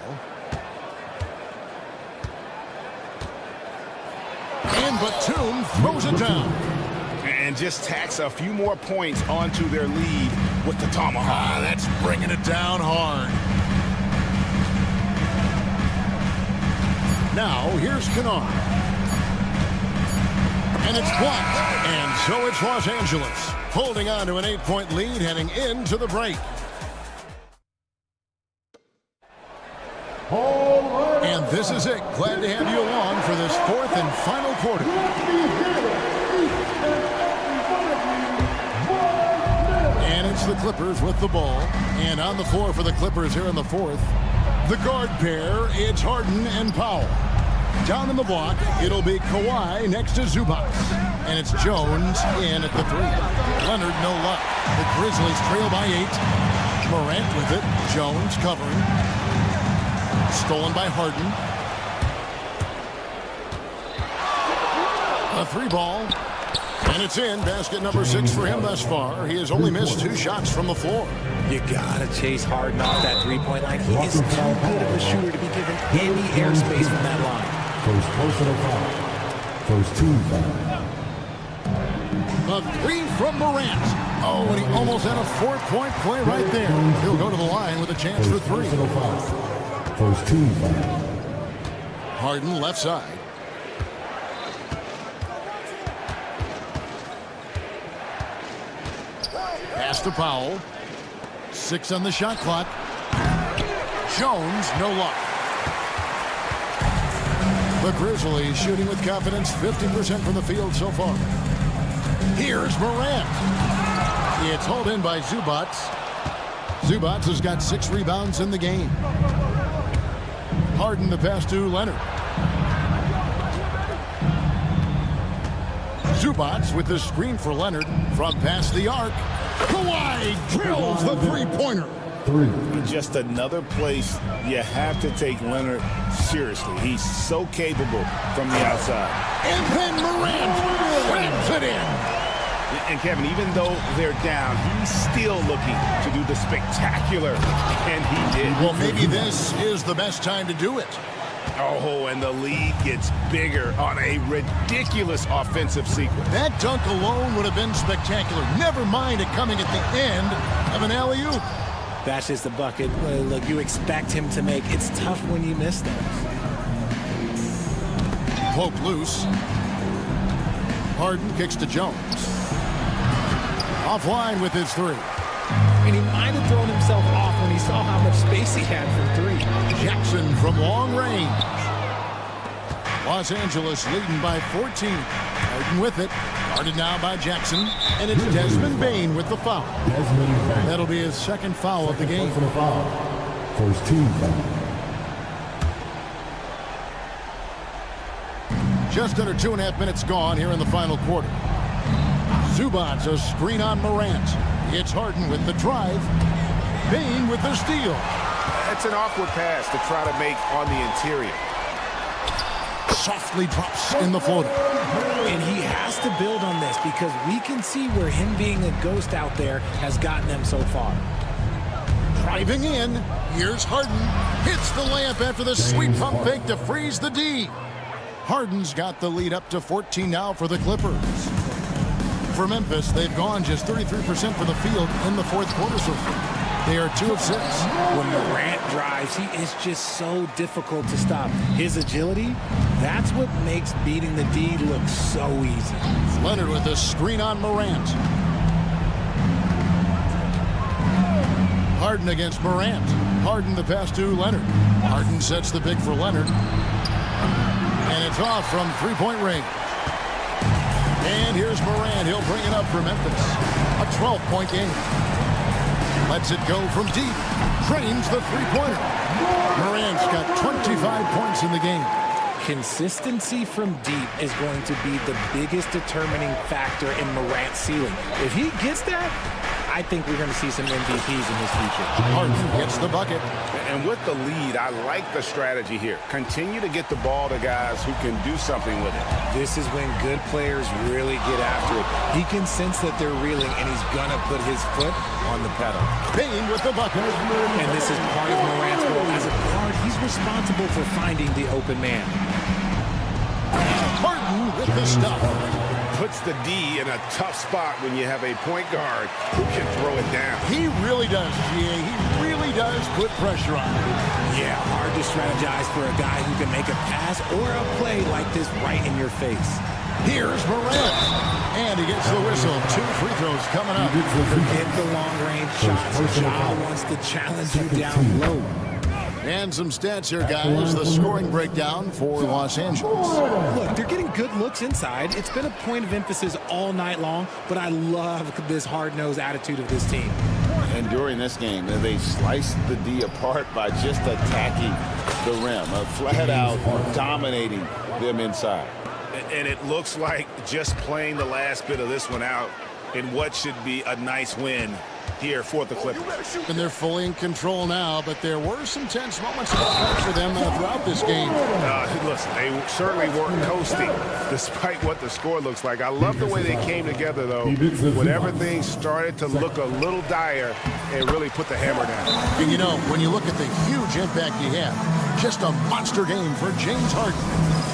And Batum throws it down. And just tacks a few more points onto their lead with the tomahawk. That's bringing it down hard. Now, here's Kennard. And it's blocked. And so it's Los Angeles holding on to an 8-point lead heading into the break. And this is it. Glad to have you along for this 4th and final quarter. And it's the Clippers with the ball. And on the floor for the Clippers here in the 4th, the guard pair, it's Harden and Powell. Down in the block, it'll be Kawhi next to Zubac. And it's Jones in at the 3. Leonard, no luck. The Grizzlies trail by 8. Morant with it. Jones covering. Stolen by Harden. A 3 ball. And it's in. Basket number 6 for him thus far. He has only missed 2 shots from the floor. You gotta chase Harden off that three-point line. He is too good of a shooter to be given any airspace from that line. First personal foul. First team foul. The 3 from Morant. Oh, and he almost had a 4-point play right there. He'll go to the line with a chance for 3. Personal foul. First team foul. Harden left side. Pass to Powell. 6 on the shot clock. Jones, no luck. The Grizzlies shooting with confidence, 50% from the field so far. Here's Morant. It's hauled in by Zubac. Zubac has got 6 rebounds in the game. Harden the pass to Leonard. Zubac with the screen for Leonard from past the arc. Kawhi drills the three-pointer. 3. Just another place you have to take Leonard seriously. He's so capable from the outside. And then Morant slams it in. And Kevin, even though they're down, he's still looking to do the spectacular, and he did. Well, maybe this is the best time to do it. Oh, and the lead gets bigger on a ridiculous offensive sequence. That dunk alone would have been spectacular. Never mind it coming at the end of an alley-oop. That's just the bucket. Look, you expect him to make. It's tough when you miss those. Poke loose. Harden kicks to Jones. Offline with his 3. And he might have thrown himself off when he saw how much space he had from 3. Jackson from long range. Los Angeles leading by 14. Harden with it. Guarded now by Jackson. And it's Desmond Bane with the foul. That'll be his 2nd foul of the game. First team foul. Just under 2.5 minutes gone here in the final quarter. Zubac a screen on Morant. It's Harden with the drive. Bane with the steal. That's an awkward pass to try to make on the interior. Softly drops in the floater. And he has to build on this because we can see where him being a ghost out there has gotten them so far. Driving in. Here's Harden. Hits the layup after the sweet pump fake to freeze the D. Harden's got the lead up to 14 now for the Clippers. For Memphis, they've gone just 33% from the field in the 4th quarter so far. They are 2 of 6. When Morant drives, he is just so difficult to stop. His agility, that's what makes beating the D look so easy. Leonard with a screen on Morant. Harden against Morant. Harden the pass to Leonard. Harden sets the big for Leonard. And it's off from 3-point range. And here's Morant. He'll bring it up for Memphis. A 12-point game. Lets it go from deep. Drains the 3-pointer. Morant's got 25 points in the game. Consistency from deep is going to be the biggest determining factor in Morant's ceiling. If he gets that, I think we're going to see some MVPs in his future. Harden gets the bucket. And with the lead, I like the strategy here. Continue to get the ball to guys who can do something with it. This is when good players really get after it. He can sense that they're reeling, and he's going to put his foot on the pedal. Bane with the bucket. And this is part of Morant's role. As a guard, he's responsible for finding the open man. Harden with the stuff. Puts the D in a tough spot when you have a point guard who can throw it down. He really does, GA. He really does put pressure on him. Yeah, hard to strategize for a guy who can make a pass or a play like this right in your face. Here's Morant. And he gets the whistle. 2 free throws coming up. Forget the long-range shots. Ja wants to challenge you down low. And some stats here, guys. The scoring breakdown for Los Angeles. Look, they're getting good looks inside. It's been a point of emphasis all night long, but I love this hard-nosed attitude of this team. And during this game, they sliced the D apart by just attacking the rim, flat out dominating them inside. And it looks like just playing the last bit of this one out in what should be a nice win here for the Clippers. And they're fully in control now, but there were some tense moments for them throughout this game. Listen, they certainly weren't coasting despite what the score looks like. I love the way they came together, though, when everything started to look a little dire and really put the hammer down. And, you know, when you look at the huge impact he had, just a monster game for James Harden.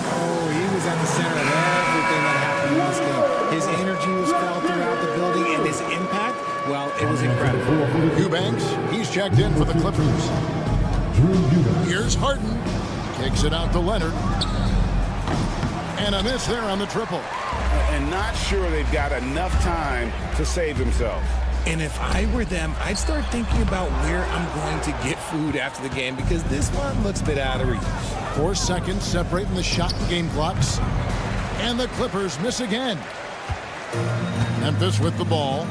Oh, he was at the center of everything that happened in this game. His energy was felt throughout the building, and his impact, well, it was incredible. Eubanks, he's checked in for the Clippers. Here's Harden. Kicks it out to Leonard. And a miss there on the triple. And not sure they've got enough time to save themselves. And if I were them, I'd start thinking about where I'm going to get food after the game, because this one looks a bit out of reach. 4 seconds separating the shot and game clocks. And the Clippers miss again. Memphis with the ball.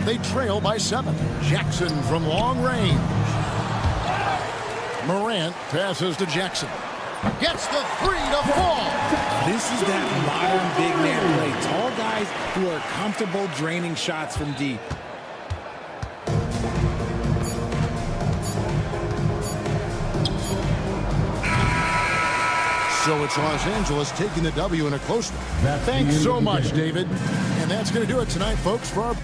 They trail by 7. Jackson from long range. Morant passes to Jackson. Gets the 3 to fall. This is that modern big man play. Tall guys who are comfortable draining shots from deep. So it's Los Angeles taking the W in a close one. Thanks so much, David. And that's going to do it tonight, folks, for our...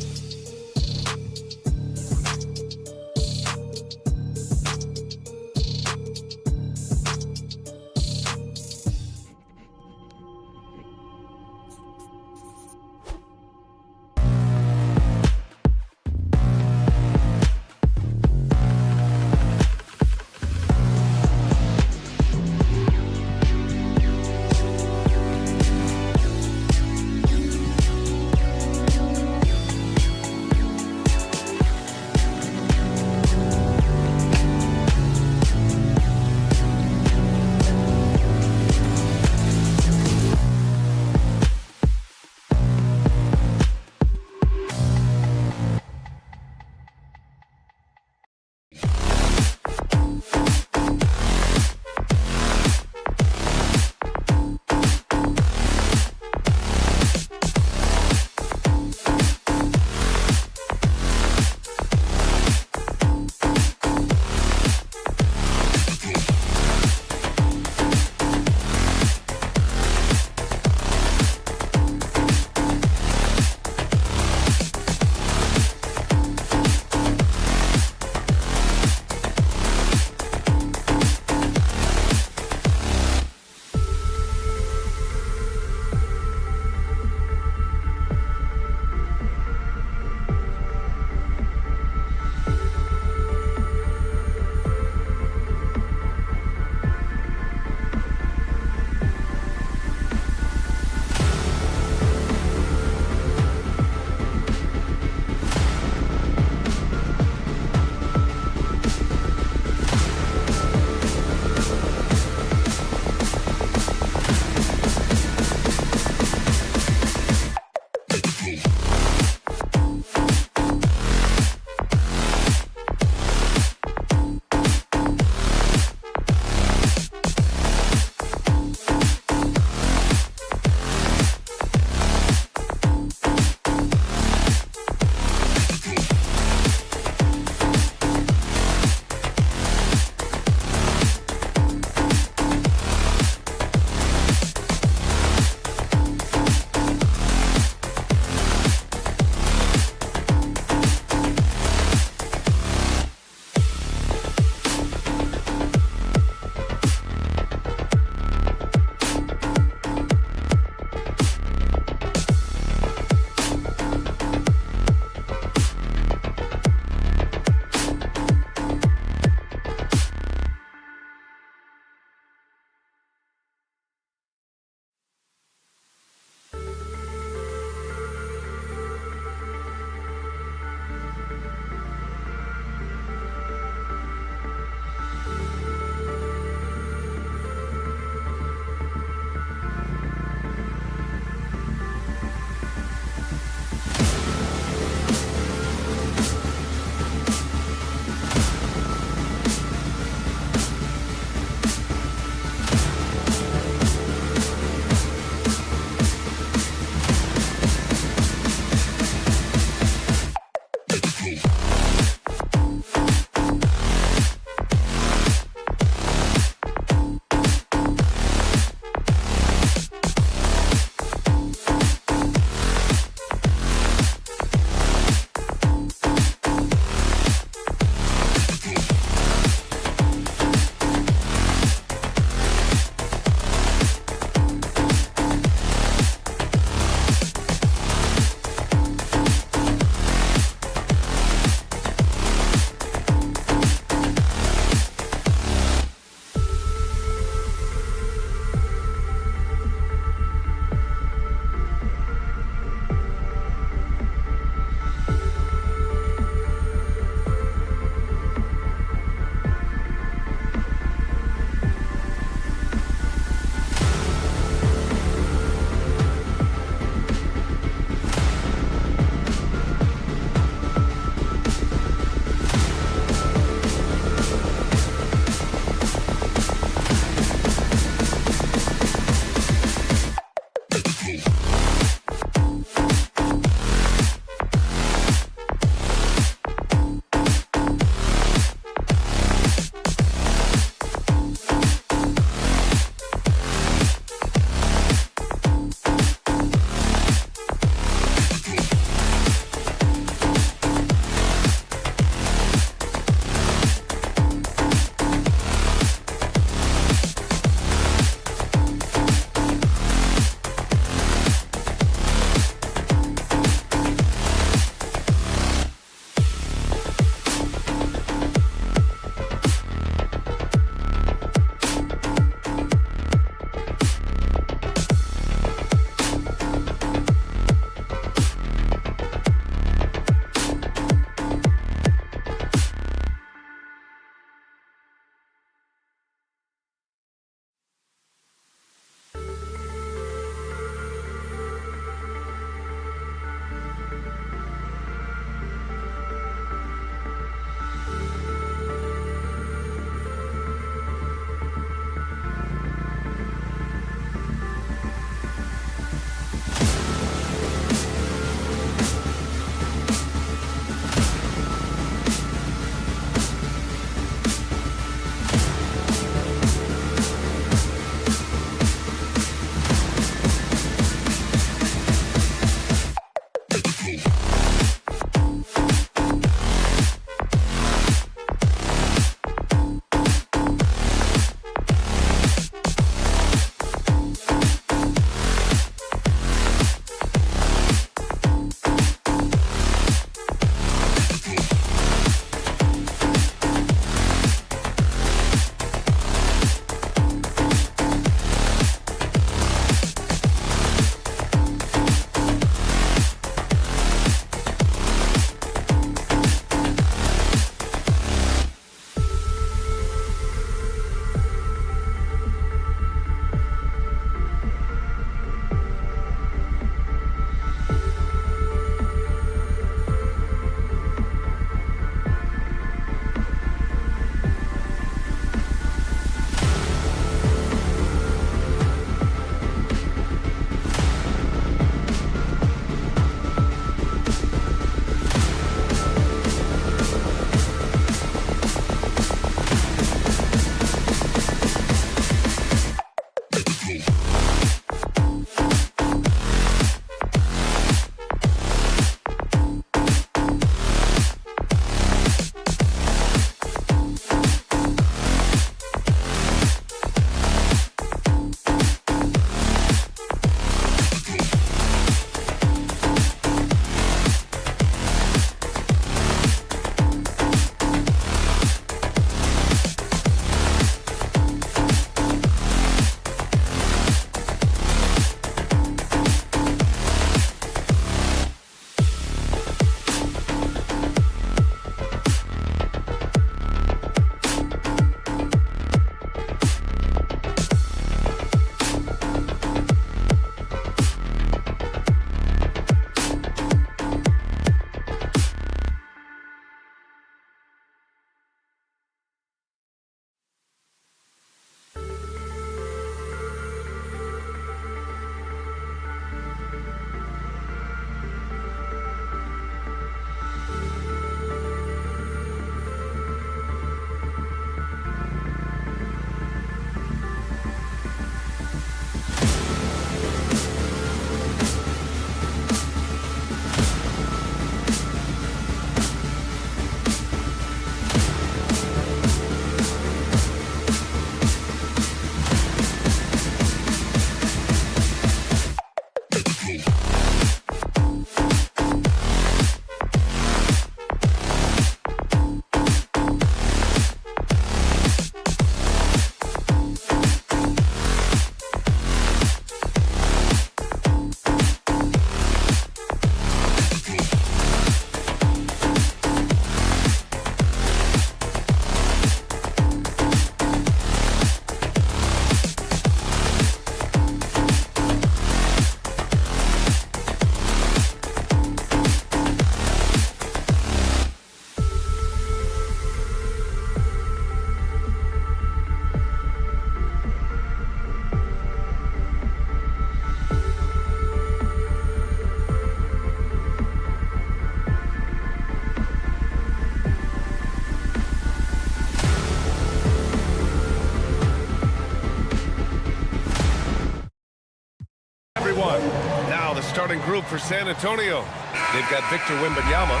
starting group for San Antonio. They've got Victor Wembanyama.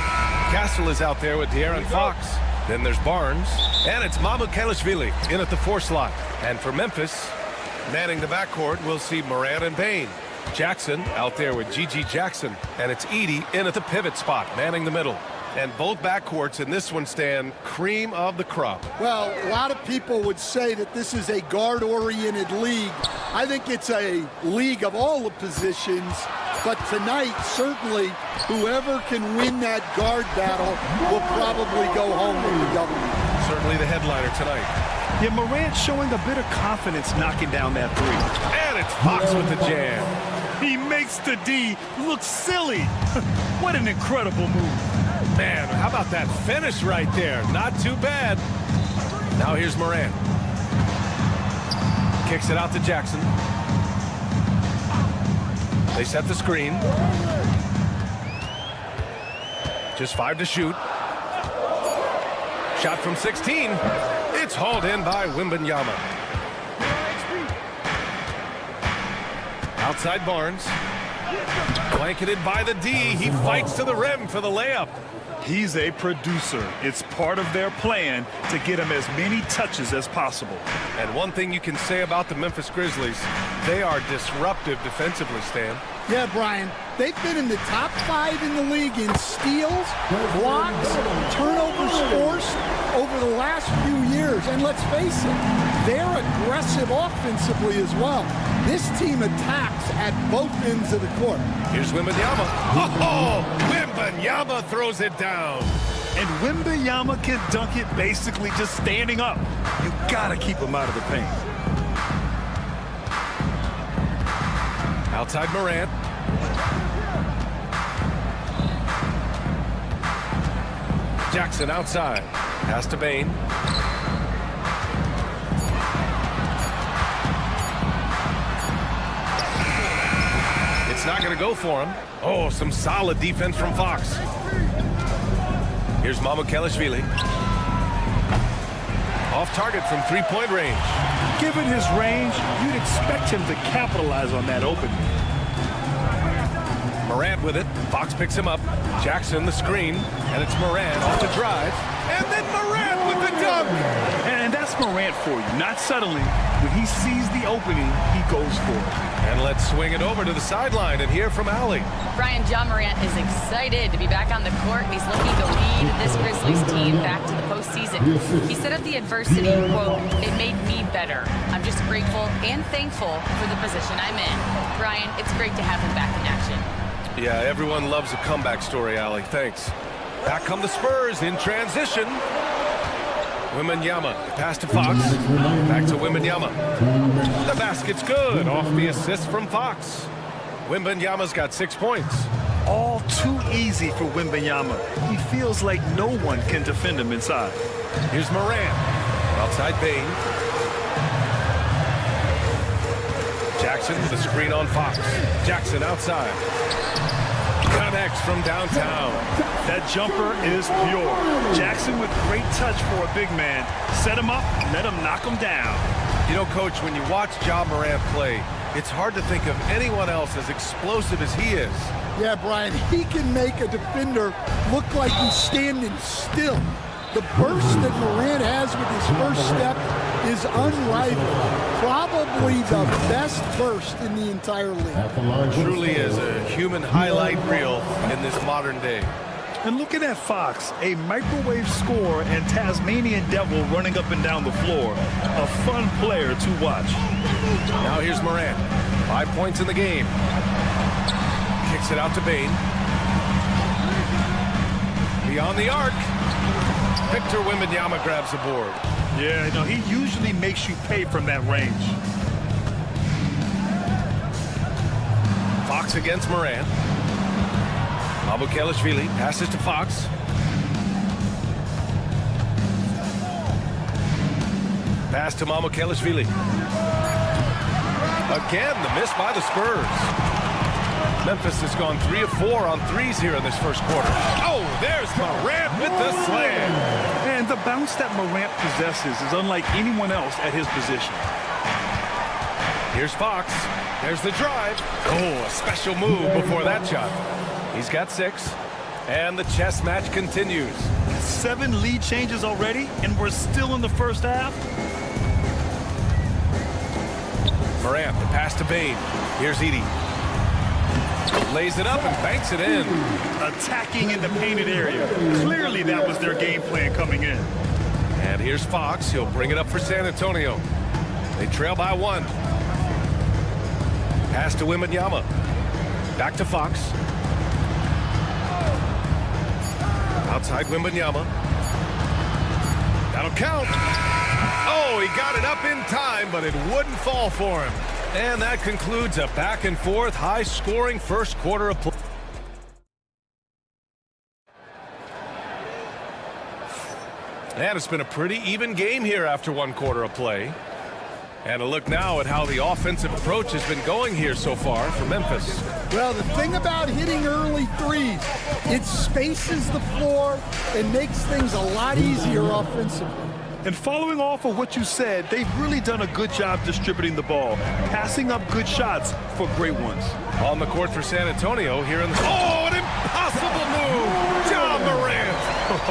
Castle is out there with De'Aaron Fox. Then there's Barnes. And it's Mamukelashvili in at the 4 slot. And for Memphis, manning the backcourt, we'll see Morant and Bane. Jackson out there with Gigi Jackson. And it's Edey in at the pivot spot, manning the middle. And both backcourts in this one stand cream of the crop. Well, a lot of people would say that this is a guard-oriented league. I think it's a league of all the positions. But tonight, certainly, whoever can win that guard battle will probably go home with the W. Certainly the headliner tonight. Yeah, Morant showing a bit of confidence knocking down that 3. And it's Fox with the jam. He makes the D look silly. What an incredible move. Man, how about that finish right there? Not too bad. Now here's Morant. Kicks it out to Jackson. They set the screen. Just 5 to shoot. Shot from 16. It's hauled in by Wembanyama. Outside Barnes. Blanketed by the D. He fights to the rim for the layup. He's a producer. It's part of their plan to get him as many touches as possible. And one thing you can say about the Memphis Grizzlies, they are disruptive defensively, Stan. Yeah, Brian, they've been in the top 5 in the league in steals, blocks, turnovers forced over the last few years. And let's face it, they're aggressive offensively as well. This team attacks at both ends of the court. Here's Wembanyama. Oh, Wembanyama throws it down. And Wembanyama can dunk it basically just standing up. You gotta keep him out of the paint. Outside Morant. Jackson outside. Pass to Bane. It's not going to go for him. Oh, some solid defense from Fox. Here's Mamukelashvili. Off target from 3-point range. Given his range, you'd expect him to capitalize on that opening. Morant with it. Fox picks him up. Jackson the screen. And it's Morant off the drive. And then Morant with the dunk. And that's Morant for you. Not settling. When he sees the opening, he goes for it. And let's swing it over to the sideline and hear from Allie. Brian, John Morant is excited to be back on the court. He's looking to lead this Grizzlies team back to the postseason. He said of the adversity, quote, "It made me better. I'm just grateful and thankful for the position I'm in." Brian, it's great to have him back in action. Yeah, everyone loves a comeback story, Allie. Thanks. Back come the Spurs in transition. Wembanyama, pass to Fox. Back to Wembanyama. The basket's good off the assist from Fox. Wembanyama's got 6 points. All too easy for Wembanyama. He feels like no one can defend him inside. Here's Morant. Outside Bane. Jackson with a screen on Fox. Jackson outside. Connects from downtown. That jumper is pure. Jackson with great touch for a big man. Set him up, let him knock him down. You know, Coach, when you watch Ja Morant play, it's hard to think of anyone else as explosive as he is. Yeah, Brian, he can make a defender look like he's standing still. The burst that Morant has with his first step is unrivaled. Probably the best burst in the entire league. Truly is a human highlight reel in this modern day. And looking at Fox, a microwave scorer and Tasmanian devil running up and down the floor. A fun player to watch. Now here's Morant. 5 points in the game. Kicks it out to Bane. Beyond the arc. Victor Wembanyama grabs the board. Yeah, you know, he usually makes you pay from that range. Fox against Morant. Mamukelashvili passes to Fox. Pass to Mamukelashvili. Again, the miss by the Spurs. Memphis has gone 3 of 4 on threes here in this first quarter. Oh, there's Morant with the slam. And the bounce that Morant possesses is unlike anyone else at his position. Here's Fox. There's the drive. Oh, a special move before that shot. He's got 6. And the chess match continues. 7 lead changes already, and we're still in the first half. Morant, the pass to Bane. Here's Edey. Lays it up and banks it in. Attacking in the painted area. Clearly that was their game plan coming in. And here's Fox. He'll bring it up for San Antonio. They trail by 1. Pass to Wembanyama. Back to Fox. Outside Wembanyama. That'll count. Oh, he got it up in time, but it wouldn't fall for him. And that concludes a back-and-forth, high-scoring first quarter of play. And it's been a pretty even game here after 1 quarter of play. And a look now at how the offensive approach has been going here so far for Memphis. Well, the thing about hitting early threes, it spaces the floor and makes things a lot easier offensively. And following off of what you said, they've really done a good job distributing the ball, passing up good shots for great ones. On the court for San Antonio here in the... Oh, an impossible move! John Morant!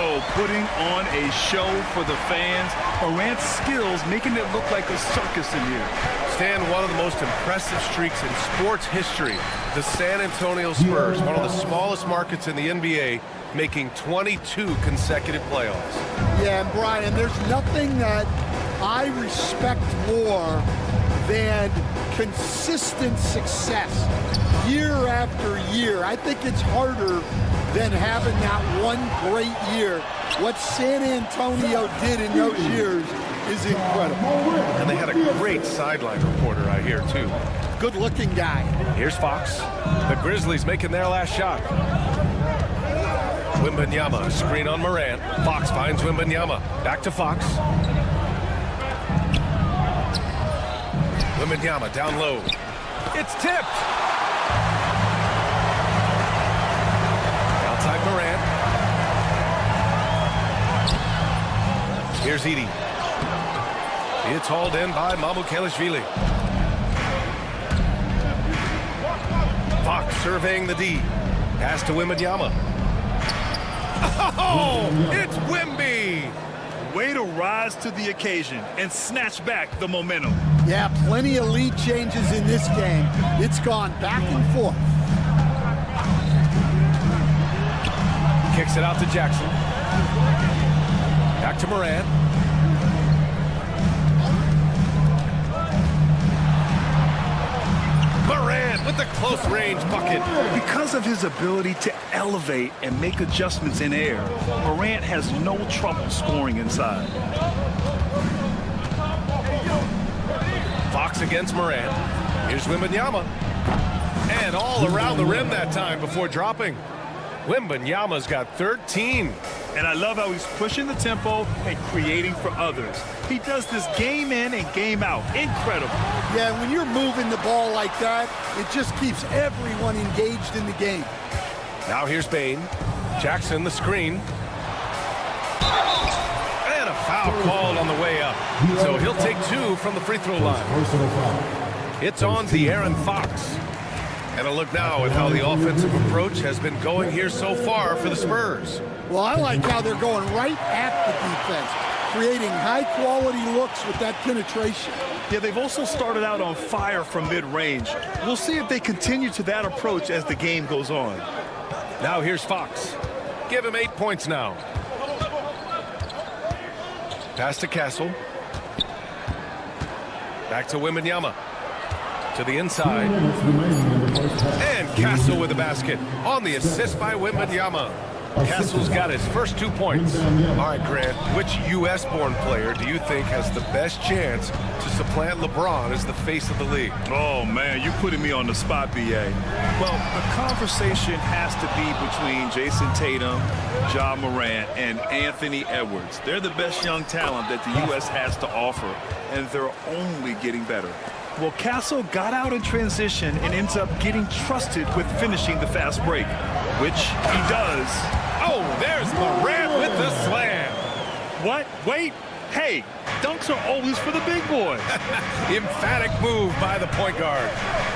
Oh, putting on a show for the fans. Morant's skills making it look like a circus in here. Stan, one of the most impressive streaks in sports history. The San Antonio Spurs, one of the smallest markets in the NBA, making 22 consecutive playoffs. Yeah, and Brian, there's nothing that I respect more than consistent success year after year. I think it's harder than having that one great year. What San Antonio did in those years is incredible. And they had a great sideline reporter, I hear, too. Good-looking guy. Here's Fox. The Grizzlies making their last shot. Wembanyama, screen on Morant. Fox finds Wembanyama. Back to Fox. Wembanyama down low. It's tipped. Outside Morant. Here's Edey. It's hauled in by Mamukelashvili. Fox surveying the D. Pass to Wembanyama. Oh, it's Wemby. Way to rise to the occasion and snatch back the momentum. Yeah, plenty of lead changes in this game. It's gone back and forth. Kicks it out to Jackson. Back to Morant. Morant with the close range bucket. Because of his ability to elevate and make adjustments in air, Morant has no trouble scoring inside. Fox against Morant. Here's Wembanyama. And all around the rim that time before dropping. Wembanyama's got 13. And I love how he's pushing the tempo and creating for others. He does this game in and game out. Incredible. Yeah, when you're moving the ball like that, it just keeps everyone engaged in the game. Now here's Bane. Jackson the screen. And a foul called on the way up. So he'll take 2 from the free throw line. It's on to Aaron Fox. And a look now at how the offensive approach has been going here so far for the Spurs. Well, I like how they're going right at the defense, creating high-quality looks with that penetration. Yeah, they've also started out on fire from mid-range. We'll see if they continue to that approach as the game goes on. Now here's Fox. Give him 8 points now. Pass to Castle. Back to Wembanyama. To the inside. And Castle with the basket on the assist by Wembanyama. Castle's got his first 2 points. All right, Grant, which U.S.-born player do you think has the best chance to supplant LeBron as the face of the league? Oh, man, you're putting me on the spot, B.A. Well, the conversation has to be between Jason Tatum, Ja Morant, and Anthony Edwards. They're the best young talent that the U.S. has to offer, and they're only getting better. Well, Castle got out in transition and ends up getting trusted with finishing the fast break, which he does. Oh, there's Morant with the slam. What? Wait. Hey, dunks are always for the big boys. Emphatic move by the point guard.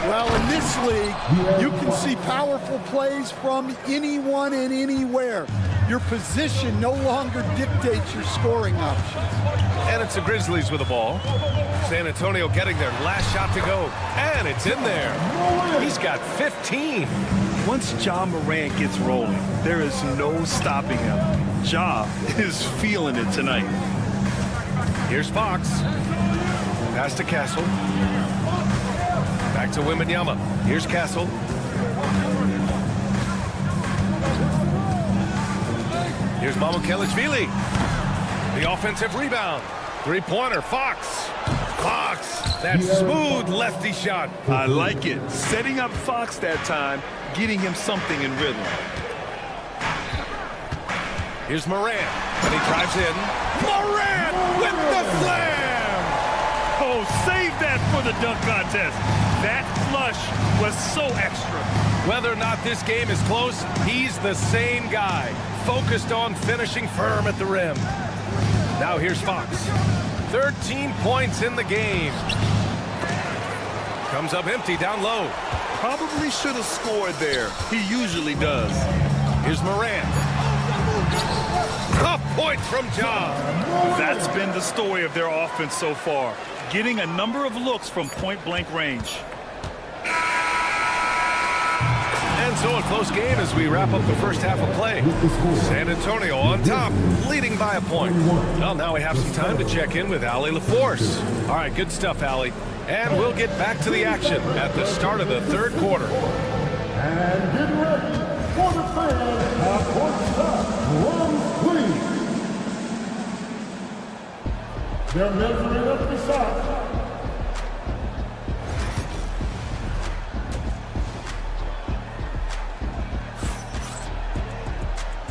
Well, in this league, you can see powerful plays from anyone and anywhere. Your position no longer dictates your scoring options. And it's the Grizzlies with the ball. San Antonio getting their last shot to go. And it's in there. He's got 15. Once Ja Morant gets rolling, there is no stopping him. Ja is feeling it tonight. Here's Fox. Pass to Castle. Back to Wembanyama. Here's Castle. Here's Mamukelashvili. The offensive rebound. Three-pointer, Fox. Fox, that smooth lefty shot. I like it. Setting up Fox that time, getting him something in rhythm. Here's Morant, and he drives in. Morant with the slam! Oh, save that for the dunk contest. That flush was so extra. Whether or not this game is close, he's the same guy, focused on finishing firm at the rim. Now here's Fox. 13 points in the game. Comes up empty down low. Probably should have scored there. He usually does. Here's Morant. Tough points from Ja. That's been the story of their offense so far. Getting a number of looks from point-blank range. And so a close game as we wrap up the first half of play. San Antonio on top, leading by a point. Well, now we have some time to check in with Allie LaForce. All right, good stuff, Allie. And we'll get back to the action at the start of the third quarter. And get ready for the fans at court stop. Runs, please. They're measuring up the shot.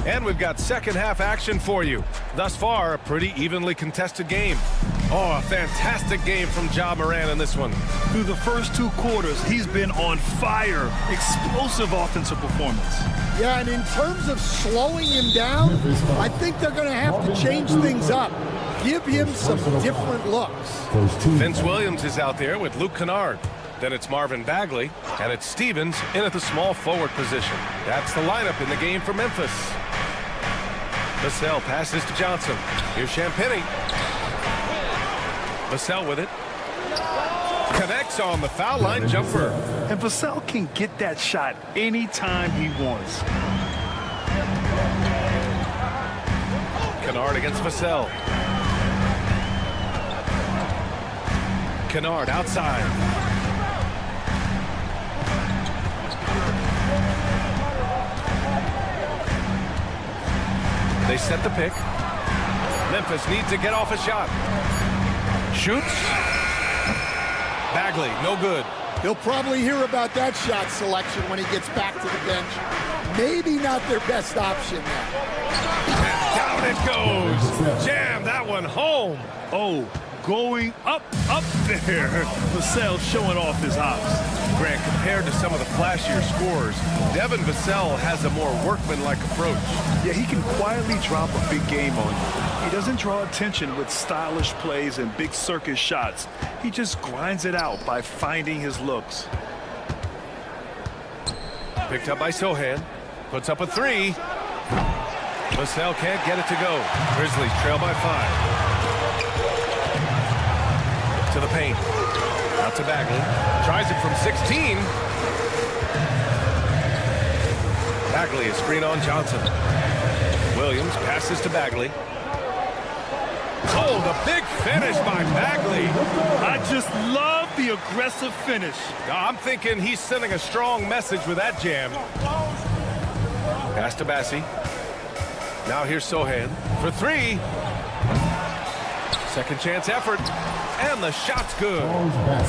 And we've got second half action for you. Thus far, a pretty evenly contested game. Oh, a fantastic game from Ja Morant in this one. Through the first two quarters, he's been on fire. Explosive offensive performance. Yeah, and in terms of slowing him down, I think they're going to have to change things up. Give him some different looks. Vince Williams is out there with Luke Kennard. Then it's Marvin Bagley, and it's Stevens in at the small forward position. That's the lineup in the game for Memphis. Vassell passes to Johnson. Here's Champagnie. Vassell with it. Connects on the foul line jumper. And Vassell can get that shot anytime he wants. Kennard against Vassell. Kennard outside. They set the pick. Memphis needs to get off a shot. Shoots. Bagley, no good. He'll probably hear about that shot selection when he gets back to the bench. Maybe not their best option now. And down it goes. Jam that one home. Oh, going up there. Vassell showing off his hops. Grant, compared to some of the flashier scorers, Devin Vassell has a more workmanlike approach. Yeah, he can quietly drop a big game on you. He doesn't draw attention with stylish plays and big circus shots. He just grinds it out by finding his looks. Picked up by Sohan. Puts up a three. Vassell can't get it to go. Grizzlies trail by 5. To the paint. Out to Bagley. Tries it from 16. Bagley, a screen on Johnson. Williams passes to Bagley. Oh, the big finish by Bagley. I just love the aggressive finish. I'm thinking he's sending a strong message with that jam. Pass to Bassie. Now here's Sohan for 3. Second chance effort. And the shot's good.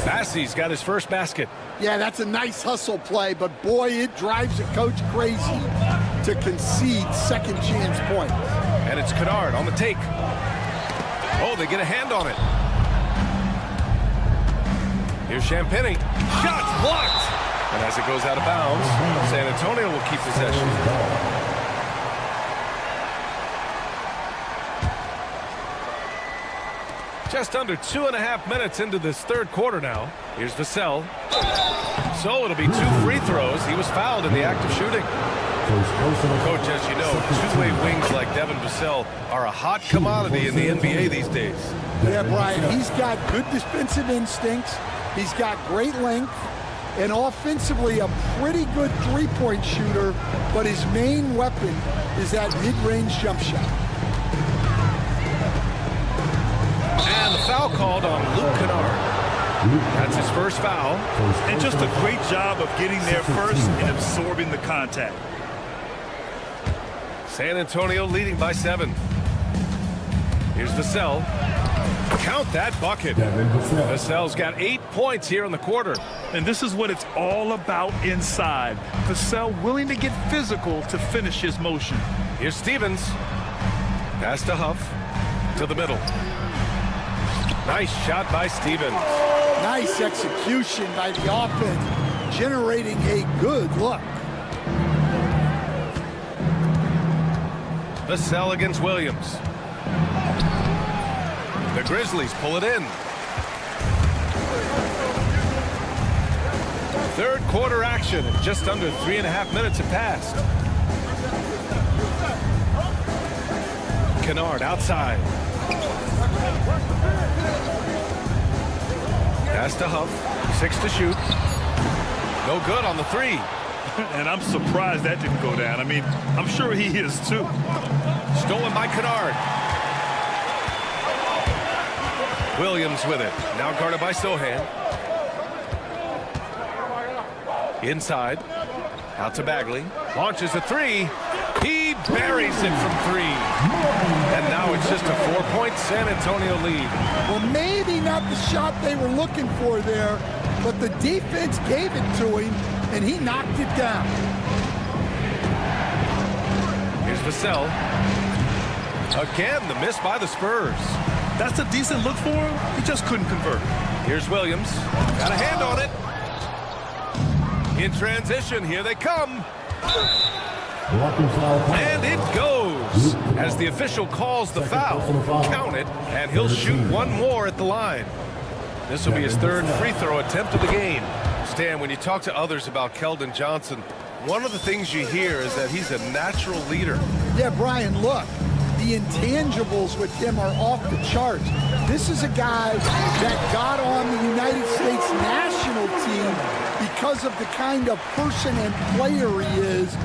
Bassie's got his first basket. Yeah, that's a nice hustle play, but boy, it drives a coach crazy to concede second chance points. And it's Kennard on the take. Oh, they get a hand on it. Here's Champagnie. Shot's blocked. And as it goes out of bounds, San Antonio will keep possession. Just under 2.5 minutes into this third quarter now. Here's Vassell. So it'll be 2 free throws. He was fouled in the act of shooting. Coach, as you know, two-way wings like Devin Vassell are a hot commodity in the NBA these days. Yeah, Brian, he's got good defensive instincts. He's got great length. And offensively, a pretty good three-point shooter. But his main weapon is that mid-range jump shot. And the foul called on Luke Kennard. That's his first foul. And just a great job of getting there first and absorbing the contact. San Antonio leading by 7. Here's Vassell. Count that bucket. Vassell's got 8 points here in the quarter. And this is what it's all about inside. Vassell willing to get physical to finish his motion. Here's Stevens. Pass to Huff. To the middle. Nice shot by Stevens. Nice execution by the offense, generating a good look. Vassell against Williams. The Grizzlies pull it in. Third quarter action. Just under 3.5 minutes have passed. Kennard outside. Pass to Huff. 6 to shoot. No good on the 3. And I'm surprised that didn't go down. I mean, I'm sure he is too. Stolen by Kennard. Williams with it. Now guarded by Sohan. Inside. Out to Bagley. Launches a 3. He buries it from 3. And now it's just a 4-point San Antonio lead. Well, maybe not the shot they were looking for there, but the defense gave it to him, and he knocked it down. Here's Vassell. Again, the miss by the Spurs. That's a decent look for him. He just couldn't convert. Here's Williams. Got a hand on it. In transition, here they come. And it goes as the official calls the foul. Count it, and he'll shoot one more at the line. This will be his 3rd free throw attempt of the game. Stan, when you talk to others about Keldon Johnson, one of the things you hear is that he's a natural leader. Yeah, Brian, look, the intangibles with him are off the charts. This is a guy that got on the United States national team because of the kind of person and player he is.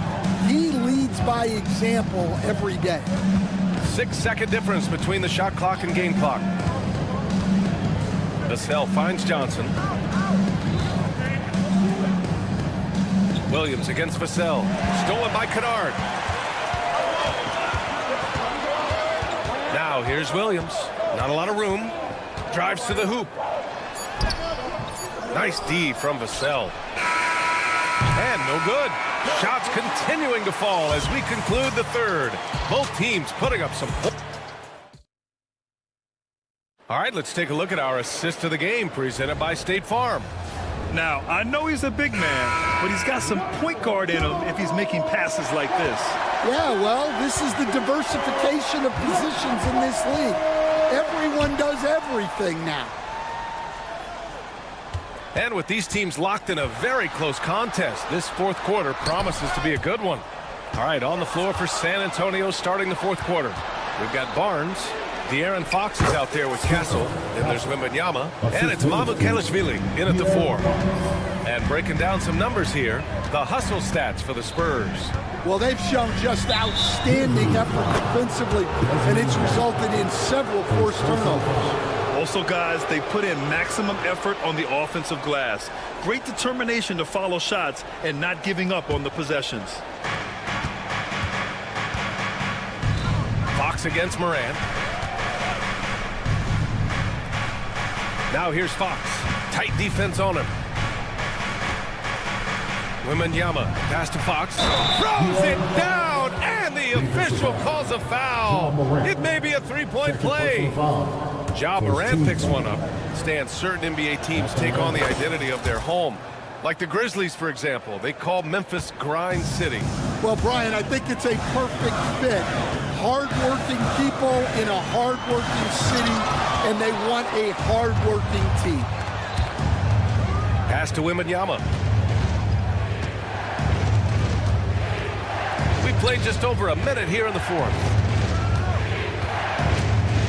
He leads by example every day. 6-second difference between the shot clock and game clock. Vassell finds Johnson. Williams against Vassell. Stolen by Kennard. Now here's Williams. Not a lot of room. Drives to the hoop. Nice D from Vassell. And no good. Shots continuing to fall as we conclude the third. Both teams putting up some points. All right, let's take a look at our assist of the game presented by State Farm. Now, I know he's a big man, but he's got some point guard in him if he's making passes like this. Yeah, well, this is the diversification of positions in this league. Everyone does everything now. And with these teams locked in a very close contest, this fourth quarter promises to be a good one. All right, on the floor for San Antonio starting the fourth quarter. We've got Barnes. De'Aaron Fox is out there with Castle. Then there's Wembanyama. And it's Mamukelashvili in at the 4. And breaking down some numbers here, the hustle stats for the Spurs. Well, they've shown just outstanding effort defensively, and it's resulted in several forced turnovers. Also, guys, they put in maximum effort on the offensive glass. Great determination to follow shots and not giving up on the possessions. Fox against Morant. Now here's Fox. Tight defense on him. Wembanyama, pass to Fox. Throws it down, and the official calls a foul. It may be a three-point play. Ja Morant picks one up. Stan, certain NBA teams take on the identity of their home. Like the Grizzlies, for example. They call Memphis Grind City. Well, Brian, I think it's a perfect fit. Hard-working people in a hard-working city and they want a hard-working team. Pass to Wembanyama. We played just over a minute here in the fourth.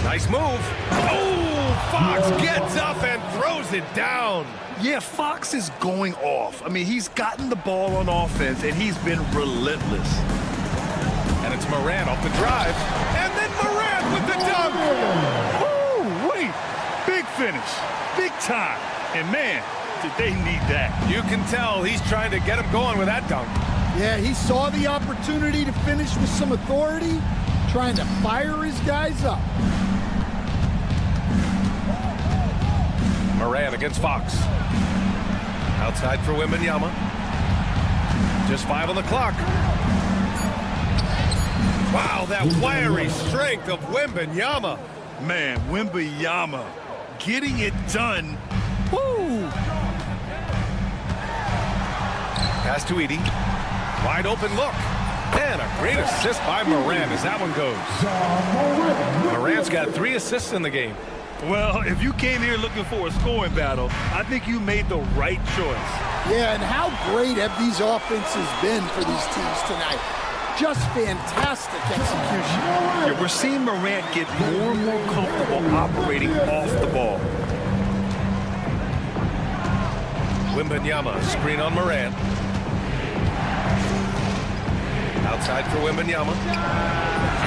Nice move. Oh, Fox gets up and throws it down. Yeah, Fox is going off. I mean, he's gotten the ball on offense, and he's been relentless. And it's Morant off the drive. And then Morant with the dunk. Woo, wait. Big finish. Big time. And, man, did they need that. You can tell he's trying to get him going with that dunk. Yeah, he saw the opportunity to finish with some authority, trying to fire his guys up. Morant against Fox. Outside for Wembanyama. Just 5 on the clock. Wow, that wiry strength of Wembanyama. Man, Wembanyama getting it done. Woo! Pass to Edie. Wide open look. And a great assist by Morant as that one goes. Morant's got 3 assists in the game. Well, if you came here looking for a scoring battle, I think you made the right choice. Yeah, and how great have these offenses been for these teams tonight? Just fantastic execution. Yeah, we're seeing Morant get more and more comfortable operating off the ball. Wembanyama, screen on Morant. Outside for Wembanyama.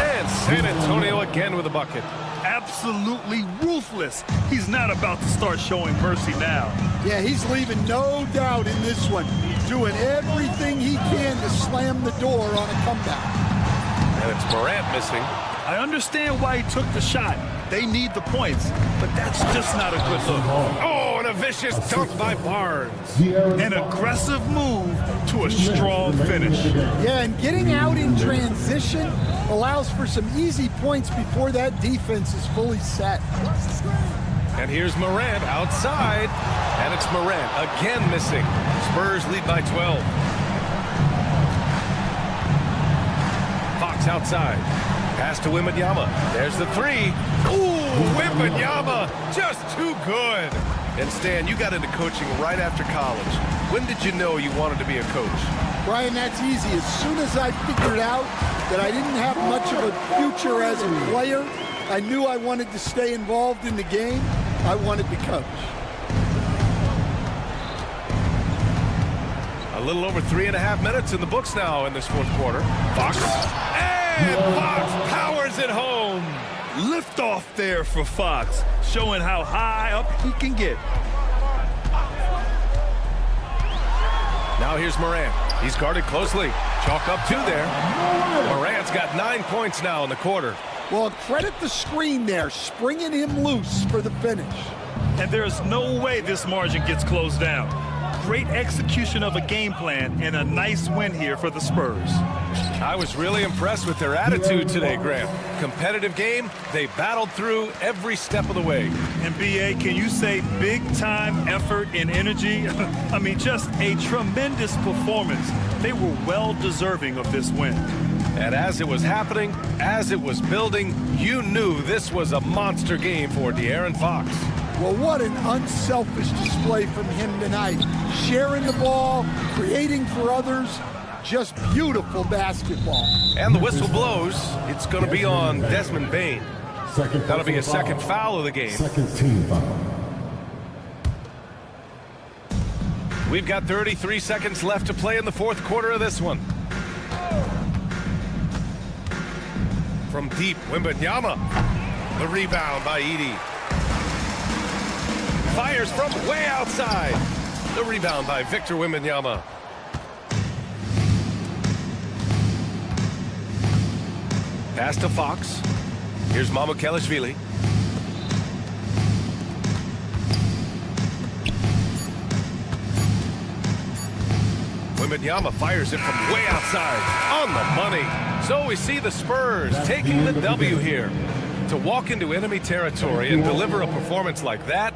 And San Antonio again with a bucket. Absolutely ruthless. He's not about to start showing mercy now. Yeah, he's leaving no doubt in this one, doing everything he can to slam the door on a comeback. And it's Morant missing. I understand why he took the shot. They need the points, but that's just not a good look. Oh, and a vicious dunk by Barnes. An aggressive move to a strong finish. Yeah, and getting out in transition allows for some easy points before that defense is fully set. And here's Morant outside. And it's Morant again missing. Spurs lead by 12. Fox outside. Pass to Wembanyama. There's the 3. Ooh, Wembanyama just too good. And Stan, you got into coaching right after college. When did you know you wanted to be a coach? Brian, that's easy. As soon as I figured out that I didn't have much of a future as a player, I knew I wanted to stay involved in the game. I wanted to coach. A little over 3.5 minutes in the books now in this fourth quarter. Fox. And Fox powers it home. Lift off there for Fox, showing how high up he can get. Now here's Morant. He's guarded closely. Chalk up 2 there. Morant's got 9 points now in the quarter. Well, credit the screen there, springing him loose for the finish. And there's no way this margin gets closed down. Great execution of a game plan and a nice win here for the Spurs. I was really impressed with their attitude today, Graham. Competitive game, they battled through every step of the way. And BA, can you say big-time effort and energy? I mean, just a tremendous performance. They were well deserving of this win. And as it was happening, as it was building, you knew this was a monster game for De'Aaron Fox. Well, what an unselfish display from him tonight. Sharing the ball, creating for others, just beautiful basketball. And the whistle blows. It's going to be on Desmond Bane. That'll be a second foul of the game. Second team foul. We've got 33 seconds left to play in the fourth quarter of this one. From deep, Wembanyama. The rebound by Edie. Fires from way outside. The rebound by Victor Wembanyama. Pass to Fox. Here's Mamukelashvili. Wembanyama fires it from way outside. On the money. So we see the Spurs taking the W here. To walk into enemy territory and deliver a performance like that,